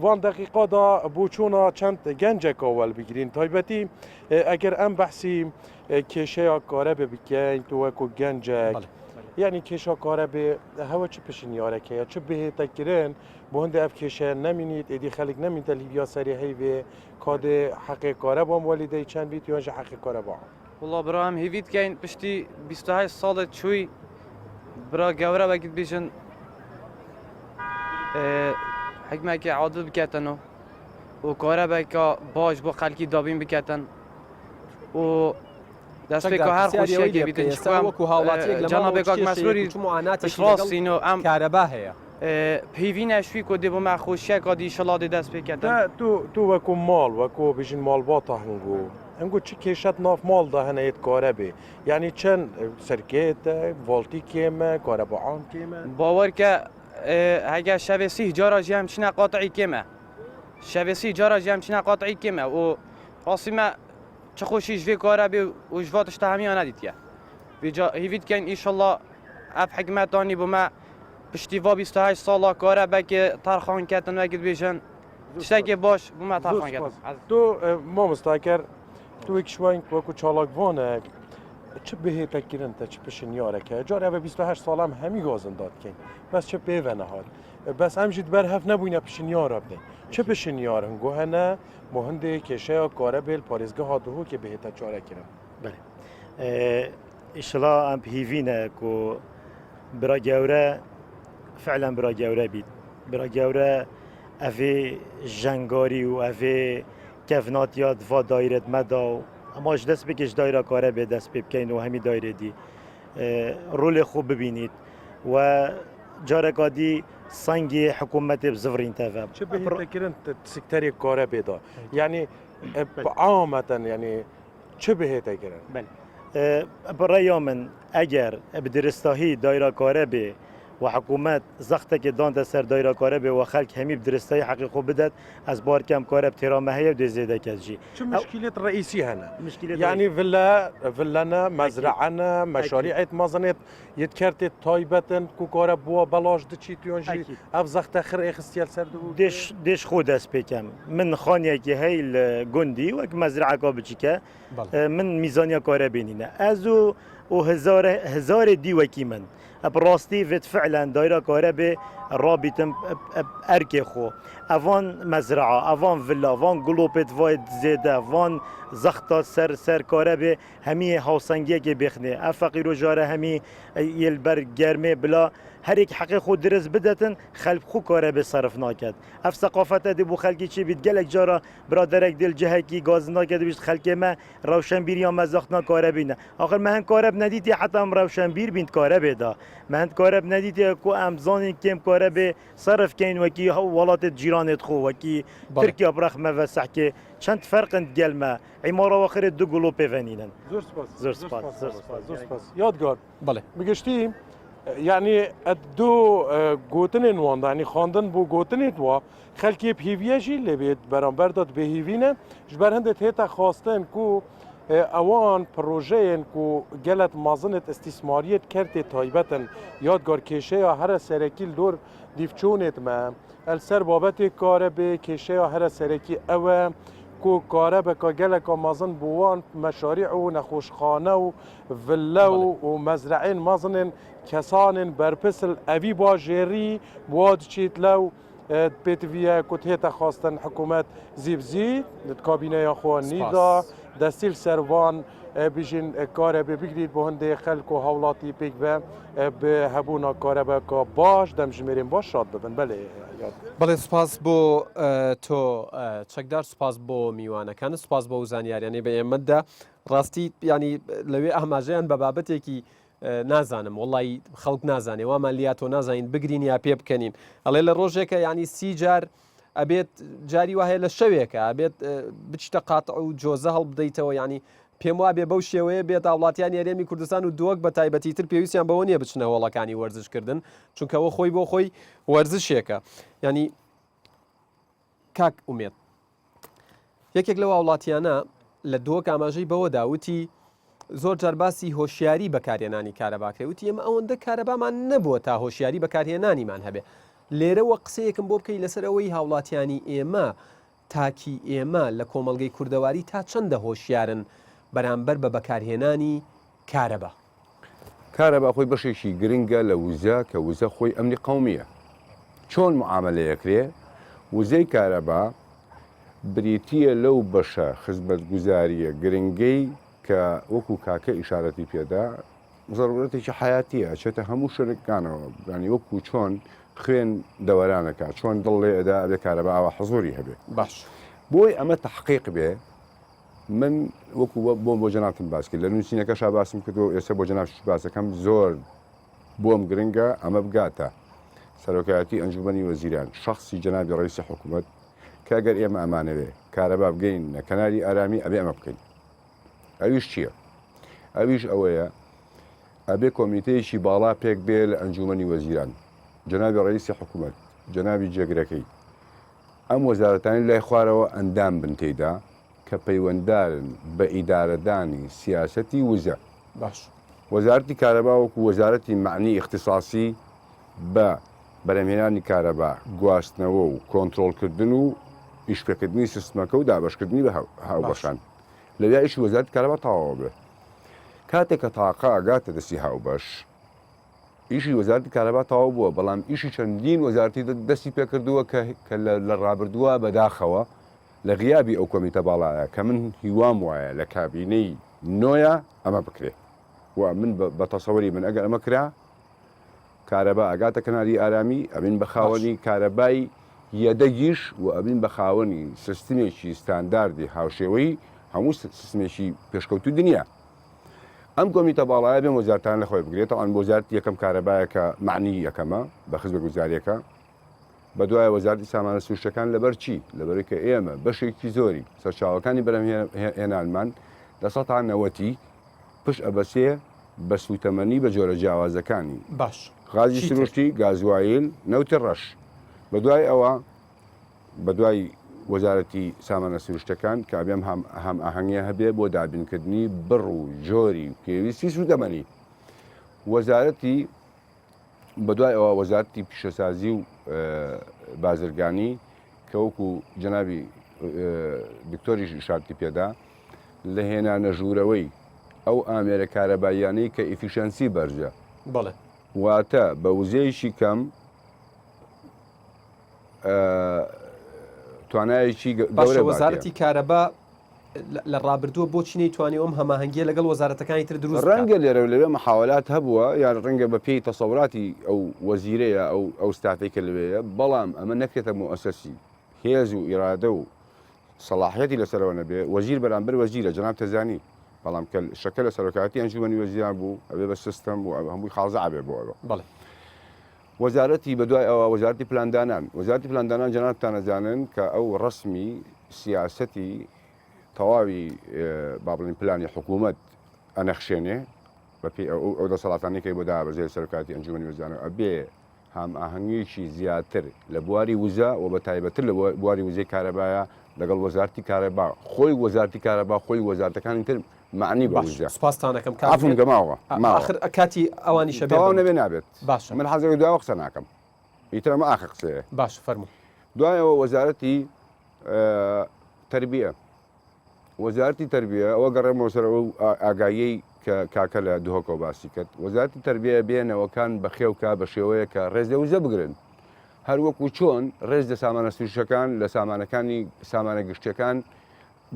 Speaker 18: وان دقیقادا بۆ چۆنا چەند گەنجێکە وەل بگرین تایبەتی ئەگەر ئەم بەحسی کێشەیە کارە بکەین تو وەکو گەنجێک یعنی کێشە کارە بێ هەوە چ پشنیارەکەیە چ بهێتەگرن بۆ هەندێک ئەف کێشە نەمینیت ئێدی خەلک نەمینتە لیبیا سەری هەیوێ کادێ حەقێ کارە بۆم وەلیدەی چەند بیت یۆنژە حەقی کارە بۆ
Speaker 19: وڵا براام هیویت کەین پشتی 28 ساڵت چووی برا گەورە بەگیت بێژن حکمێکی عادل بکەتەنەوە و کارە بەکە باش بۆ خەلکی دابین بکەتەن و دەستێکە هەر خۆشیەکێ بیتن وەکو هاوڵاتیەک لە جەنابێک مەسئولی ڕاستین و ئەم
Speaker 1: کارەبا هەیە
Speaker 19: پەیوینە شوی کۆ دێ بۆ مە خۆشیەکە دی شەڵاتی دەست پێکەتن
Speaker 18: تو وەکو ماڵ وەکو بژین ماڵباتە هەنگوو هەنگوو چ کێشەت ناف ماڵدا هەنەیەت کارە بێ یعنی چەند سەرکێتە ڤۆڵتی کێمە کارەبەعان کێمە
Speaker 19: باوەرکە هەگە شەوێسی جارە ژیام چینە قاتعی کێمە شەوێسی جارە ژیام چینە قاتعی کێمە و ڕاستیمە چه خۆشی ژێ کارە بێ و ژواتش تا هەمیان نەدیتە هیویت کەین ئیشەڵڵا ئەف حکمەتانی بۆمە پشتیوا 28 ساڵا کارە بەکێ تارخان کەتن وەگت بێژن شتێکی باش بۆمە تارخان کەتن
Speaker 18: تۆ مامۆستاکەر تو وەکیشوین وەکو چالاکوانێک چ بهێتەگرن تا چ پشنیارەکە جارە بە 28 ساڵام هەمی گازنداد کەین بەس چه پێوە نەهات بەس ئەمژیت بەرهەف نەبووینە پشنیارە بدەین چه پشنیار هەنگۆ هەنە بۆ هەندێک کێشەیە کارە بێل پارێزگەها دهۆکێ بهێتە چارەکردن
Speaker 9: بەێ ئیشڵا ئەم هیڤینە و برا گەورە فعلا برا گەورە بیت برا گەورە ئەvێ ژەنگاری و ئەvێ کەڤناتیا دوا دایرێت مەدا و ئەماش دەست بکەش دایرە کارە بێ دەست پێ بکەین و هەمی دایرێدی ڕۆلێ خوب ببینیت و جارێکادی سەنگی حکوومەتێ بزڤڕین تەڤە
Speaker 18: چ بهێتەگرن سکتەری کارە بێدا یعنی عامەتەن یعنی چ بهێتەگرن
Speaker 9: بڕێیا من ئەگەر بدرستاهی دایرەکارە بێ و حکوومەت زەختێکی دانتە سەر دایرەکارە بێ و خەلک هەمی بدرستایی حەقی خۆ بدات ئەس بارکەم کارە تێرامە هەیە و دێزێدە کەسجی
Speaker 18: شو مشكلة رئيسية هنا؟ يعني فيلانا مزرعنا مشاريع مازنت يتكرت تايبتن كوكارا بوا بلاش دشي تيونجي افزخ تاخر اخستيال سردو
Speaker 9: ديش خود اس بكم من خانيكي هاي الجندي وك مزرعه كابچيكا من ميزانيا كارا بينينا ازو و هزار دي وكي من براستي فت فعلا دايره كارا به رابطم اركي خو افان مزرعه افان فيلا افان جلوبت وايد زياده افان زختا سر كارا به همي هاوسنگي كي بخني افقيرو جاره همي يلبر گرمه بلا هر یک حق خود درست بدتن خلق خو کاره به صرف ناکد اف ثقافت دی بو خلقی چی بید گلک جارا برادرک دل جهکی گاز ناکد بیشت خلق ما روشنبیر یا مزاختنا کاره بینه آخر مهن کاره ندیدی حتی هم روشنبیر بیند کاره بدا مهن کاره ندیدی کو امزانی کم کاره به صرف کین وکی ولات جیرانت خو وکی ترکیه برخمه و سحکه چند فرق گلمه عماره آخر دو گلو پیونینن
Speaker 18: زور سپاس یادگار
Speaker 1: بله
Speaker 18: میگشتیم يعني الدو جوتنين وان يعني خاندن بو جوتنيت وا خلكي بهيفياجي اللي بيت برامبر دات بهيفينا جبر هندت هيتا خواستن كو اوان بروجين كو جلت مازنت استثماريت كرت تايبتن يادگار كيشيا هر سركيل دور ديفچونت ما السر بابت كارب كيشيا هر سركي او کو کاره به گلک مازن بوان مشاريع و نخوشخانه و ولا و مزرعين مازن کسان برپسل اوی با جری بواد چیت لو بيتفيا كنت هيتا خواستن حكومات زيبزي كابينه يا خوان نيدا دستيل سروان بيجين كاره بيجريد بهنده خلق و هولاتي بيك به هبونا كاره بكا باش دم جميرين باش شاد ببن بله
Speaker 1: بەڵێ سوپاس بۆ تۆ چەکدار سوپاس بۆ میوانەکان سوپاس بۆ زانیاریانی بە ئێمەدا ڕاستی ینی لەوێ ئەماژەیان بە بابەتێکی نازانم وڵی خەڵک نازانێ وامان لیا تۆ نازانین بگرین یا پێ بکەنین ئەڵێ لە ڕۆژێکە ینی 30 جار ئەبێت جاری وهەیە لە شەوێکە ئەبێت بچتە قاتع و جۆزە هەڵبدەیتەوە ینی پێم وابێ بەو شێوەیە بێت وڵاتیان یاریێمی کوردستان و دۆک بە تایبەتیتر پێویستیان بەوە نییە بچنە وەڵەکانی وەرزشکردن چونکەەوە خۆی بۆ خۆی وەرزشێکە ینی کاک ئومێت یەکێک لەو وڵاتیانە لە دۆک ئاماژەی بەوە داوتی زۆر جارباسی هۆشیاری بەکارهێنانی کارەباکرێ وتی ئێمە ئەوەندە کارەبامان نەبووە تا هۆشیاری بەکارهێنانیمان هەبێ لێرەوە قسەیەکم بۆ بکەی لەسەرەوەی هاوڵاتیانی ئێمە تاکی ئێمە لە کۆمەڵگەی کوردەواری تا چەندە هۆشیارن بەرامبەر بە بەکارهێنانی کارەبا
Speaker 10: کارەبا خۆی بەشێکی گرنگە لە وزە کە وزە خۆی ئەمنی قەومیە چۆن معاملەیەکرێ وزەی کارەبا بریتیە لەو بەشە خزمەتگوزاریە گرنگەی کە وەکو کاکە ئیشارەتی پێدا زەڕورەتێکی حیاتیە چێتە هەموو شەرکانەوە ینی وەکو چۆن خوێن دەوەرانەکە چۆن دڵێ ئەدا ئەبێ کارەبا ئەوە حەزۆری هەبێ
Speaker 1: باش
Speaker 10: بۆی ئەمە تەحقیق بێ من وەکو بۆ جەنابتم باس کرد لە نووسینەکەشا باسم کردو ئێستا بۆ جەناب باسەکەم زۆر بۆم گرنگە ئەمە بگاتە سەرۆکایەتی ئەنجومەنی وەزیران شخصی جەنابی ڕئیسی حکوومەت کە ئەگەر ئێمە ئەمانەوێ کارەبا بگەین لە کەناری ئارامی ئەبێ ئەمە بکەین ئەویش چییە؟ ئەویش ئەوەیە ئەبێ کۆمیتەیەکی باڵا پێک بێ لە ئەنجومەنی وەزیران جەنابی ڕئیسی حکوومەت جەنابی جێگرەکەی ئەم وەزارەتانی لای خوارەوە ئەندام بن تێیدا کە پەیوەنددارن بە ئیدارەدانی سیاسەتی وزە
Speaker 1: باش
Speaker 10: وەزارەتی کارەبا وەکو وەزارەتی معنی اختصاصی بە بەرەمهێنانی کارەبا گواستنەوە و کۆنتڕۆڵکردن و ئیشپێکردنی سیستمەکە و دابەشکردنی بە هاوبەشان لەوێ ئیشی وەزارەتی کارەبا تەواو بێ کاتێک کە تاقا ئاگاتە دەستی هاوبەش ئیشی وەزارەتی کارەبا تەواو بووە بەڵام ئیشی چەندین وەزارەتی دەستی پێکردووە کە لە ڕابردووە بەداخەوە لە غیابی ئەو کۆمیتە باڵایە کە من هیوام وایە لە کابینەی نۆیە ئەمە بکرێ و من بە تەسەوەری من ئەگەر ئەمە کرا کارەبا ئاگاتە کەناری ئارامی ئەبین بە خاوەنی کارەبای یەدەگیش و ئەبین بە خاوەنی سیستمێکی ستانداردی هاوشێوەی هەموو سیستمێکی پێشکەوتوی دنیا ئەم کۆمیتە باڵایە بێن وەزارەتان لەخۆی بگرێتەوە ئەم وەزارەتی یەکەم کارەبایەکە معنی یەکەمە بە خزمەتگوزاریەکە بە دوایە وەزارەتی سامانە سروشتەکان لەبەر چی لەبەرەوەی کە ئێمە بەشێکی زۆری سەرچاوەکانی بەرهەمهێنانمان لە سەد تا 90 پشت ئەبەسێ بە سوتەمەنی بە جۆرە جیاوازەکانی
Speaker 1: باش
Speaker 10: غازی سروشتی گازوایل نەوتی ڕەش بە دوای ئەوە بە دوای وەزارەتی سامانە سروشتەکان کابێم هەم ئاهەنگە هەبێ بۆ دابینکردنی بڕ و جۆری پێویستی سوتەمەنی وەزارەتی بە دوای ئەوە وەزارەتی پیشەسازی و بازرگانی کە وەکو جەنابی دکتۆریش شارتی پێدا لە هێنانە ژوورەوەی ئەو ئامێرە کارەباییانەی کە ئیفیشەنسی بەرجە
Speaker 1: بەڵێ
Speaker 10: واتە بە وزەیەکی کەم توانایەکی
Speaker 1: باشە وەزارەتی کارەبا لە ڕابردووە بۆچی نەیتوانی ئەم هەماهەنگیە لەگەڵ وەزارەتەکانی تر دروست
Speaker 10: ڕەنگە لێرە لەوێ محاولات هەبووە یان ڕەنگە بە پێی تەسەوراتی ئەو وەزیرەیە ئەو ستافێکە لەوەیە بەڵام ئەمە نەکرێتە مؤسەسی هێز و ئیرادە و سەلاحەتی لەسەرەوە نەبێ وەزیر بەرامبەر وەزیرە جەناب تەزانی بەڵام کە شەکە لە سەرۆکاتی ئەنجومەنی وەزیران بوو ئەبێ بە سیستەم و هەمووی خاڵزە ئابێ بۆ ئەوە
Speaker 1: بەڵێ
Speaker 10: وەزارەتی بەدوای ئەوە وەزارەتی پلاندانان جەنابتان ئەزانن کە ئەو ڕسمی سیاسەتی تەواوی با بڵین پلانی حکوومەت ئەنەخشێنێ بەپی ئەو دەسەڵاتانێکی بۆ دابەزێ سەرۆکاتی ئەنجومەنی وەزیران ئەبێ هەم ئاهەنگێکی زیاتر لە بواری وزە و بە تایبەتر لە بواری وزەی کارەبایە لەگەڵ وەزارەتی کارەبا خۆی وەزارەتی کارەبا خۆی وەزارەتەکانی تر معنی بە وزە
Speaker 1: سوپاستانەکەم
Speaker 10: ئافم گەماوە
Speaker 1: آخر کاتی ئەوانی شەبێ
Speaker 10: تەواو نەبێ نابێت
Speaker 1: باش
Speaker 10: من حەزەکەی دوای قسە ناکەم ئیتر ئەمە ئاخر قسەیە
Speaker 1: باش فەرموو
Speaker 10: دوایەوە وەزارەتی تەربیە وەزارەتی تەربیە ئەوە گەڕێمەوە سەر ئەو ئاگایەی کە کاکە لە دوهۆکەوە باسی کرد وەزارەتی تەربیە بێنەوەکان بەخێوکە بە شێوەیە کە ڕێزە وزە بگرن هەروەکو چۆن ڕێز لە سامانە سروشتەکان لە سامانەکانی سامانە گشتیەکان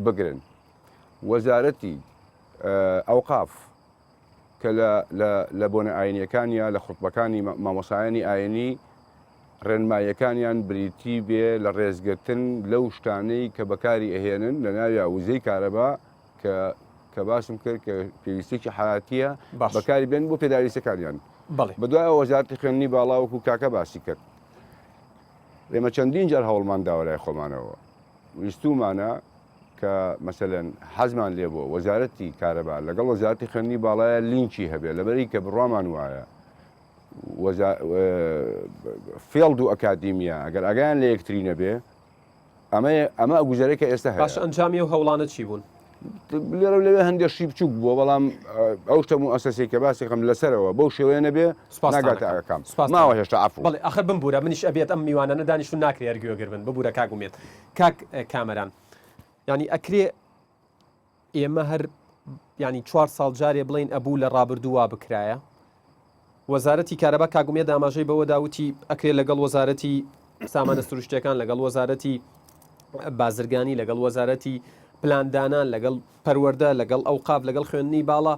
Speaker 10: بگرن وەزارەتی ئەوقاف کە لە بۆنە ئاینیەکانیە لە خوتبەکانی مامۆسایانی ئاینی ڕێنماییەکانیان بریتی بێ لە ڕێزگرتن لەو شتانەی کە بەکاری ئەهێنن لە ناوی وزەی کارەبا کە باسم کرد کە پێویستێکی حیاتیە بەکاری بێن بۆ پێداویستەکانیان بەدوای وەزارەتی خوێندنی باڵاوەکو کاکە باسی کرد ئێمە چەندین جار هەوڵمان داوەلای خۆمانەوە ویستومانە کە مەسەلەن حەزمان لێ بۆ وەزارەتی کارەبا لەگەڵ وەزارەتی خوێندنی باڵایە لینکی هەبێت لەبەری کە بڕوامان وایە فێڵد و ئەکادیمیا ئەگەر ئەگەیان لە یەکتری نەبێ ئەمە ئەگوزارێکە ئێستا هەیە
Speaker 1: باش ئەنجامی و هەوڵانە چی بوون
Speaker 10: لێرە لەوێ هەندێشی بچووک بووە بەڵام ئەو شتەم و ئەسەسێکە باسێکم لەسەرەوە بەو شێوەیە نەبێ ناگاتە ئەکەم ماوە هێشتا عفو
Speaker 1: بەڵێ ئەخر بمبورە منیش ئەبێت ئەم میوانانە دانیشتون ناکرێ یارگوێگر بن ببوورە کاگومێت کاک کامەران ینی ئەکرێ ئێمە هەر ینی 4 ساڵ جارێ بڵین ئەبوو لە ڕابردووا بکرایە وەزارەتی کارەبا کاگومێت ئاماژەی بەوە داوتی ئەکرێ لەگەڵ وەزارەتی سامانە سروشتیەکان لەگەڵ وەزارەتی بازرگانی لەگەڵ وەزارەتی پلاندانان لەگەڵ پەروەردە لەگەڵ ئەوقاف لەگەڵ خوێندنی باڵا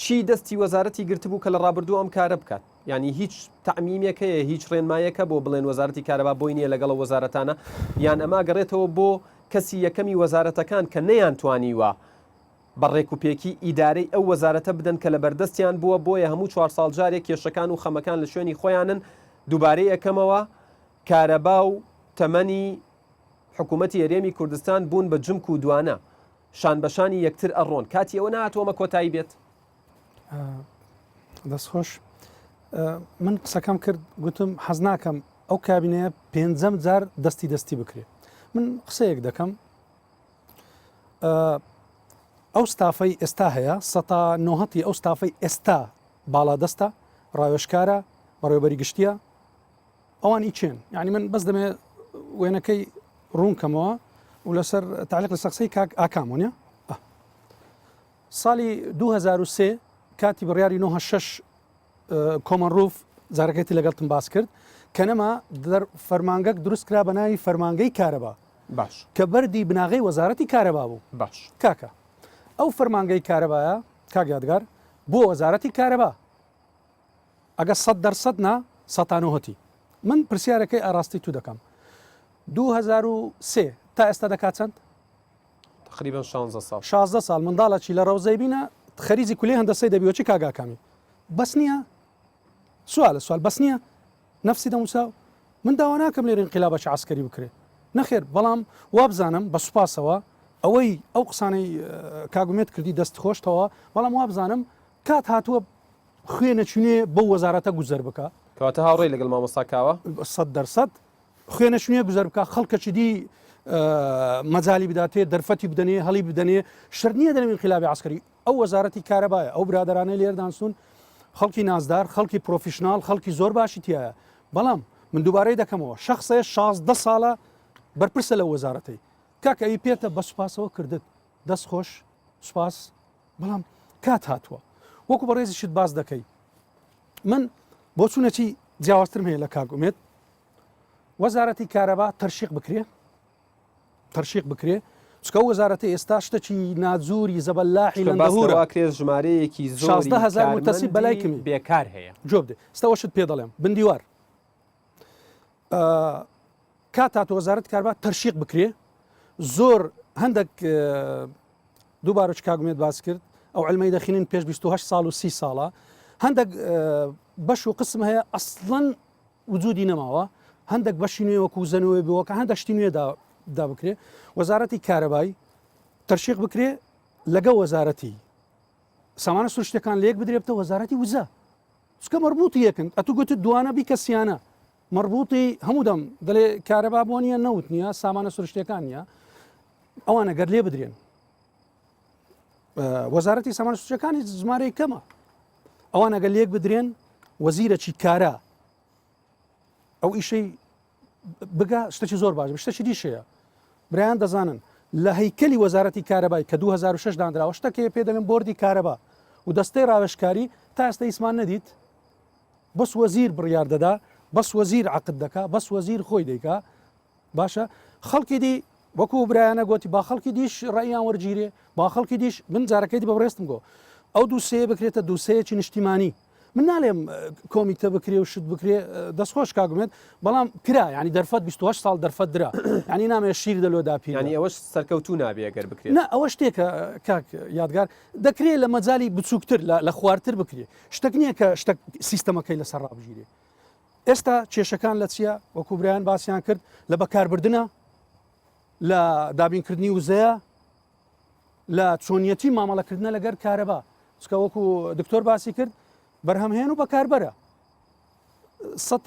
Speaker 1: چی دەستی وەزارەتی گرتبوو کە لە ڕابردوو ئەم کارە بکات ینی هیچ تەعمیمێکەیە هیچ ڕێنمایەکە بۆ بڵێن وەزارەتی کارەبا بۆی نییە لەگەڵ وەزارەتانە یان ئەما گەڕێتەوە بۆ کەسی یەکەمی وەزارەتەکان کە نەیانتوانیوە بەڕێکوپێکی ئیدارەی ئەو وەزارەتە بدەن کە لە بەردەستیان بووە بۆیە هەموو 4 ساڵ جارێک کێشەکان و خەمەکان لە شوێنی خۆیانن دووبارەی یەکەمەوە کارەبا و تەمەنی حکوومەتی هەرێمی کوردستان بوون بە جمک و دوانە شان بەشانی یەکتر ئەڕۆن کاتی ئەوە نهاتووەمە کۆتایی بێت
Speaker 6: دەستخۆش من قسەکەم کرد گوتم حەز ناکەم ئەو کابینەیە 5 جار دەستی بکرێت من قسەیەک دەکەم ئەو ستافەی ئێستا هەیە 90 ئەو ستافەی ئێستا باڵادەستە ڕاوێژکارە بەڕێوەبەری گشتیە ئەوان ئیچێن یعنی من بەس دەمێ وێنەکەی ڕوونکەمەوە و لەسەر تعلیق لە سەقسەی کاک ئاکامۆنیە ساڵی 2003 کاتی بڕیاری 96 کۆمەنڕوف جارەکەیتی لەگەڵتم باس کرد کە نەما فەرمانگەک دروست کرا بە ناوی فەرمانگەی کارەبا
Speaker 1: باش
Speaker 6: کە بەردی بناغی وەزارەتی کارەبا بوو
Speaker 1: باش
Speaker 6: کاکە ئەو فەرمانگەی کارەبایە کاک یادگار بۆ وەزارەتی کارەبا ئەگە 100% نا سەتانۆهەتی من پرسیارەکەی ئاڕاستی تو دەکەم 2003 تا ئێستا دەکات چەند؟
Speaker 1: تقریبا 16
Speaker 6: ساڵ منداڵەکی لە ڕەوزەی بینە خەریزی کولی هەندەسەی دەبیوەچی کاگاکامی بەس نییە سوال بەس نییە نفسی دەموساو من داوا ناکەم لێرە انقلابەکی عسکەری بکرێت نەخێر بەڵام وا بزانم بە سوپاسەوە ئەوەی ئەو قسانەی کاگومێت کردی دەست خۆشتەوە بەڵام وا بزانم کات هاتووە خوێنە چونێ بە وەزارەتە گوزەر بکە
Speaker 1: کەواتە هاوڕێی لەگەڵ مامۆستاکاوە
Speaker 6: 100% خوێنە چونێ گوزەر بکە خەڵکەچی دی مەجای بداتێ دەرفەتی بدەنێ هەڵی بدەنێ شەر نییە دەنێ انقلابی عسکری ئەو وەزارەتی کارەبایە ئەو برادرانەی لێردانسون خەڵکی نازدار خەڵکی پرۆفیشنال خەڵکی زۆر باشی تایە بەڵام من دووبارەی دەکەمەوە شخصێ 16 ساڵە بەرپرسە لە وەزارەتی کاکە ئەی پێتە بە سوپاسەوە کردت دەست خۆش سوپاس بەڵام کات هاتووە وەکو بە ڕێزی شت باز دەکەی من بۆ چوونەتی جیاوازترم هەیە لە کاگومێت وەزارەتی کارەبا تەرشیق بکرێ تەرشیق بکرێ چکە وەزارەتی ئێستا شتێکی ناجووری زەبەلاحی
Speaker 1: لەندەهورە ژمارەیەکی زۆر
Speaker 6: 16,000 متەسی بەلای کمی
Speaker 1: بێکار هەیە
Speaker 6: جۆ بدێ ستەوەشت پێ دەڵێم بندیوار کات هاتووە وەزارەتی کارەبا تەرشیق بکرێ زۆر هەندێک دووبارۆچ کاگومێت باس کرد ئەو علمەی دەخینن پێش 28 ساڵ و 30 ساڵە هەندێک بەش و قسم هەیە ئەسڵەن وجودی نەماوە هەندێک بەشی نوێ وەکو زەنەوەی بووەکە هەندێک شتی نوێ دا بکرێ وەزارەتی کارەبایی تەرشیق بکرێ لەگە وەزارەتی سامانە سروشتەکان لەیەک بدرێ بتە وەزارەتی وزە چکە مەربوطی یەکن ئەتو گوتت دوانە بیکەسیانە مەربوطی هەموو دەم دەڵێ کارەبا بۆ نیە نەوت نییە سامانە سروشتەکان نیە ئەوانە گەر لێ بدرێن وەزارەتی سامانە سروشتەکانی ژمارەی کەمە ئەوانە گەر لێک بدرێن وەزیرەکی کارە ئەو ئیشەی بگا شتێکی زۆر باش شتێکی دیشەیە برایان دەزانن لە هەیکەلی وەزارەتی کارەبای کە 2006 دانراوە شتێکی پێ دەڵێن بۆردی کارەبا و دەستەی ڕاوێژکاری تا ئێستا ئیسمان نەدیت بەس وەزیر بڕیار دەدا بەس وەزیر عقد دەکا بەس وەزیر خۆی دەیکا باشە خەڵکی دی وەکو برایانە گوتی با خەڵکی دیش ڕێیان وەرگیرێ با خەڵکی دیش من جارەکەی بە بڕێستم گۆ ئەو دووسەیە بکرێتە دووسەیەکی نیشتیمانی من نالێم کۆمیتە بکرێ و شت بکرێ دەستخۆش کاگومێت بەڵام کرا ینی دەرفەت 28 ساڵ دەرفەت درا ینی نامێ شیر دەلۆداپی
Speaker 1: ینی ئەوەش سەرکەوتو نابێ ئەگەر بکرێت
Speaker 6: نه ئەوە شتێکە کاک یادگار دەکرێت لە مەجای بچووکتر لە خواردتر بکرێ شتێک نییە کە شتێک سیستەمەکەی لەسەر ڕابژیرێ ئێستا کێشەکان لە چییە وەکو برایان باسییان کرد لە بەکاربردنە لە دابینکردنی وزەیە لە چۆنیەتی مامەڵەکردنە لەگەر کارەبا چکە وەکو دکتۆر باسی کرد بەرهەمهێن و بەکاربەرە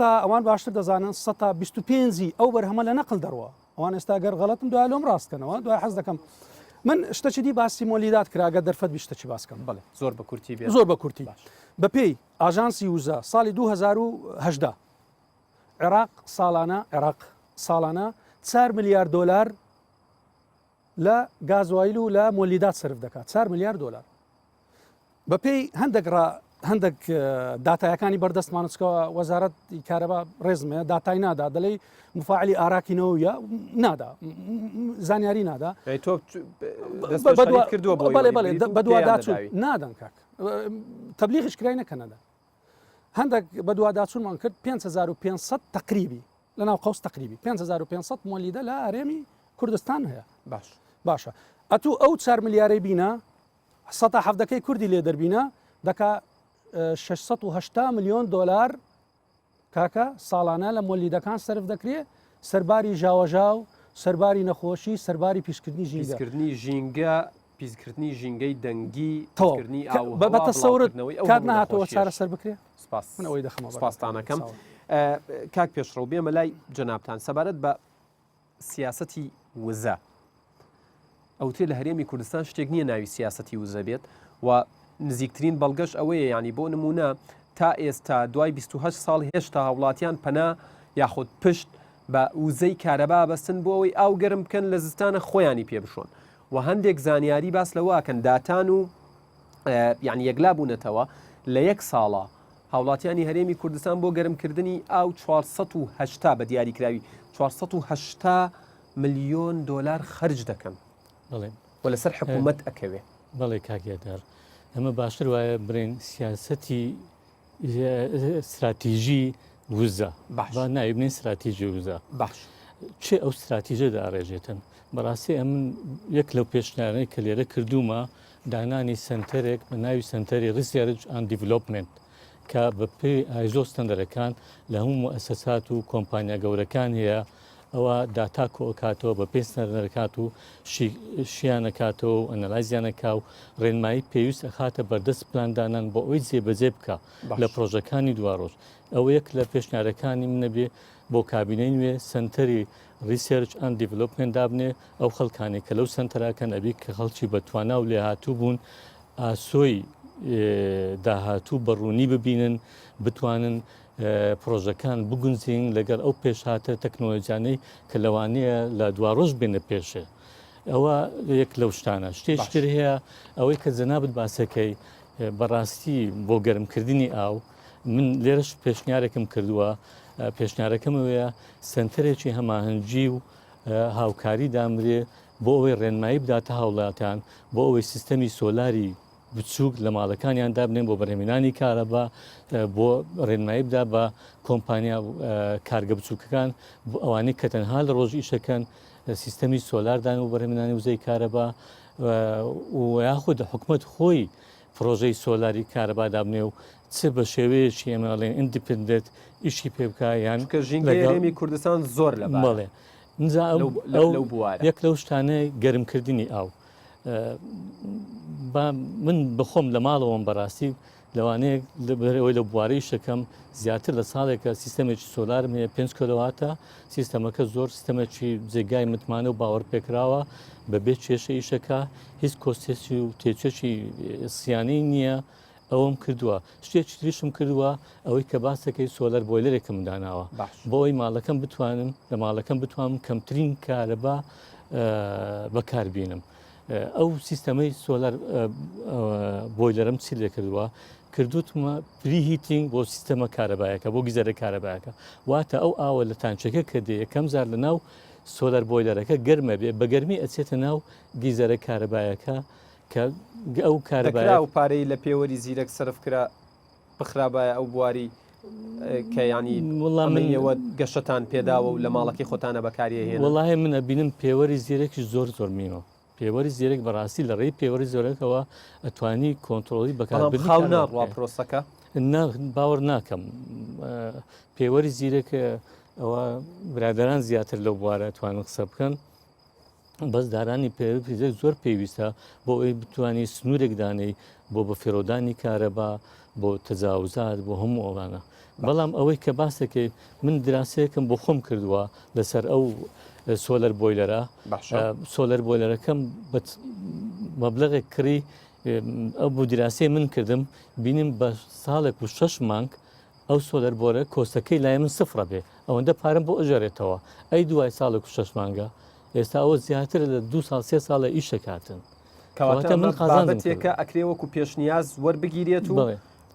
Speaker 6: ئەوان باشتر دەزانن 125 ئەو بەرهەمە لە نەقل دەڕوە ئەوان ئێستا گەر غەڵەتم دوای لۆم ڕاستکەنەوە دوای حەز دەکەم من شتەچی دی باسی مۆلیدات کراگە دەرفەت بیشتەچی باسکەم
Speaker 1: بڵێ زۆر بە کورتی بێ
Speaker 6: زۆر بە کورتی بەپێی ئاژانسی وزە ساڵی 2010 عێراق ساڵانە 4 میلیارد دلار لە گازوایل و لە مۆلیدات سرف دەکات 4 میلیارد دلار بەپێی هەندێک داتایەکانی بەردەستمانچکەوە وەزارەت کارەبا ڕێزمێ داتای نادا دەڵێ مفاعلی ئاراکینەوەیە نادا زانیاری نادا نادەن کاک تەبلیغش کرای نەکەنەدا هەندێک بە دوواداچوونمان کرد 5500 تقریبی لەناو قەوس تقریبی 5500 مۆلیدە لە ئارێمی کوردستان هەیە باشە ئەتوو ئەو 4 میلیارەی بینە 170ەکەی کوردی لێ دەربینە دەکا 680 میلیۆن دلار کاکە ساڵانە لە مۆلیدەکان سرف دەکرێت سەرباری ژاوەژاو سەرباری نەخۆشی سەرباری پیشکردنی
Speaker 1: ژینگە پیسکردنی ژینگەی دەنگی
Speaker 6: بەتەسەورت کات نهاتەوە چارە سەر بکرێ منەوەی دەخەمە
Speaker 1: سپاسانەکەم کاک پێشڕەو بێمە لای جەنابتان سەبارەت بە سیاسەتی وزە ئەوتێ لە هەرێمی کوردستان شتێک نییە ناوی سیاسەتی وزە بێت و نزیکترین بەڵگەش ئەوەیە ینی بۆ نمونە تا ئێستا دوای 28 ساڵ هێشتا هاوڵاتیان پەنا یاخود پشت بە وزەی کارەبا بەستن بۆ ئەوەی ئاو گەرم بکەن لە زستانە خۆیانی پێ بشۆن و هەندێک زانیاری باس لەواکەن داتان و یعنی یەکلا بوونەتەوە لە یەک ساڵە هاوڵاتیانی هەرێمی کوردستان بۆ گەرمکردنی ئاو 480 بە دیاریکراوی 480 میلیۆن دلار خرج دەکەن و لەسەر حکوومەت ئەکەوێ
Speaker 7: بەڵێ کاگێدار ئەمە باشتر وایە برین سیاسەتی استراتیژی وزە ناویبنین استراتیژی وزە
Speaker 1: باش
Speaker 7: چێ ئەو استراتیژە داڕێژێتن بەڕاستی ئەم یەک لەو پێشنیارانەی کە لێرە کردومە دانانی سنتەرێک بە ناوی سنتەری ریسێرچ ئەند دیڤلۆپمنت کە بە پێی ئایزۆ ستەندەرەکان لە هەموو مؤسسات و کۆمپانیا گەورەکان هەیە ئەوە داتا کۆکاتەوە بە پێ نەرکات و شیانەکاتەوە و ئەنەلایزیانەکا و ڕێنمایی پێویست ئەخاتە بەردەست پلاندانان بۆ ئەوی جێبەجێ بکە لە پرۆژەکانی دوڕۆژ ئەوە یەک لە پێشنیارەکانی منەبێ بۆ کابینەی نوێ سنتەری ریسرچ ئەند دیڤلۆپمنت دابنێ ئەو خەڵکانی کە لەو سنتەراکەن ئەبی کە خەڵکی بەتوانا و لێهاتوو بوون ئاسۆی داهاتوو بەڕوونی ببینن بتوانن پرۆژەکان بگونجین لەگەڵ ئەو پێشهاتە تەکنۆلۆژیانەی کە لەوانەیە لە دواڕۆژ بێنە پێشێ ئەوە یەک لەو شتانە شتێشتر هەیە ئەوەی کە جەنابەت باسەکەی بەڕاستی بۆ گەرمکردنی ئاو من لێرەش پێشنیارێکم کردووە پێشنیارەکەمەوەیە سنتەرێکی هەماهەنگی و هاوکاری دامرێ بۆ ئەوەی ڕێنمایی بداتە هاوڵاتیان بۆ ئەوەی سیستەمی سۆلاری بچووک لە ماڵەکانیان دابنێن بۆ بەرهێنانی کارەبا بۆ ڕێنمایی بدا بە کۆمپانیا کارگە بچووکەکان بۆ ئەوانەی کە تەنها لە ڕۆژ ئیشەکەن سیستەمی سۆلاردان و بەرهێنانی وزەی کارەبا و یاخود حکومت خۆی پرۆژەی سۆلاری کارەبا دابنێ و چ بە شێوەیەکی ئێمەڵێن ئیندیپندنت ئیشی پێ بکە یان
Speaker 1: ژینگەێمی کوردستان زۆر لە
Speaker 7: بڵێ یەک لەو شتانەی گەرمکردنی ئاو من بخۆم لە ماڵەوەم بەڕاستی لەوانەیە ئەوەی لە بوارەی شەکەم زیاتر لە ساڵێکە سیستەمێکی سۆلارم هەیە 5 کۆلەواتە سیستەمەکە زۆر سیستەمێکی جێگای متمانە و باوەڕ پێکراوە بەبێ کێشە ئیشەکە هیچ کۆستێکی و تێچێکی سیانی نییە ئەوم کردووە شتێکی تریشم کردووە ئەوەی کە باسەکەی سۆلەر بۆیلەرێکم داناوە بۆ ئەوی ماڵەکەم بتوانم لە ماڵەکەم بتوانم کەمترین کارەبا بەکاربیێنم ئەو سیستەمەی سۆلەر بۆیلەرم چی لێ کردووە کردوتمە پریهیتینگ بۆ سیستەمە کارەبایەکە بۆ گیزەرە کارەبایەکە واتە ئەو ئاوە لە تانچەکە کە دێ یەکەم زار لە ناو سۆلەر بۆیلەرەکە گەرمە بێ بە گەرمی ئەچێتە ناو گیزەرە کارەبایەکە کە ئەو کارەبای
Speaker 1: و پارەی لە پێوەری زیرەک سرف کرا بخرابایە ئەو بواری کە ینی وڵامەوە گەشتان پێداوە و لە ماڵەکەی خۆتانە بەکاریە هێن
Speaker 7: وڵای منە بینم پێوەری زیرەکی زۆر میوە پێوەری زیرێک بەڕاستی لە ڕێی پێوەری زۆرەکەەوە ئەتوانی کۆنتترۆلی بەکارخاو
Speaker 1: ناڕوا پرۆسەکە
Speaker 7: باوەڕ ناکەم پێوەری زیرەکە ئەوە برادران زیاتر لەو بوارە توانن قسە بکەن بەس دارانی پێویست زۆر پێویستە بۆ ئەوی بتوانانی سنوورێک دانەی بۆ بە فێرۆدانی کارەبا بۆ تەجاوزات بۆ هەموو ئەوانە بەڵام ئەوەی کە باسەکەی من دراسەیەکم بۆ خۆم کردووە لەسەر ئەو سۆلەر بۆیلەرە سۆلەر بۆیلەرەکەم مەبلغێک کڕی ئەو بوو دیراسی من کردم بینیم بە ساڵێک و 6 مانگ ئەو سۆلەر بۆرە کۆستەکەی لای من سفرە بێ ئەوەندە پارەم بۆ ئەژێڕێتەوە ئەی دوای ساڵێک و 6 مانگە ئێستا ئەوە زیاتر لە 2 ساڵ 3 ساڵە ئیشەکاتن
Speaker 1: کەواتە من خازانێکە ئەکرێوەکو پێشنیاز وەربگیرێت و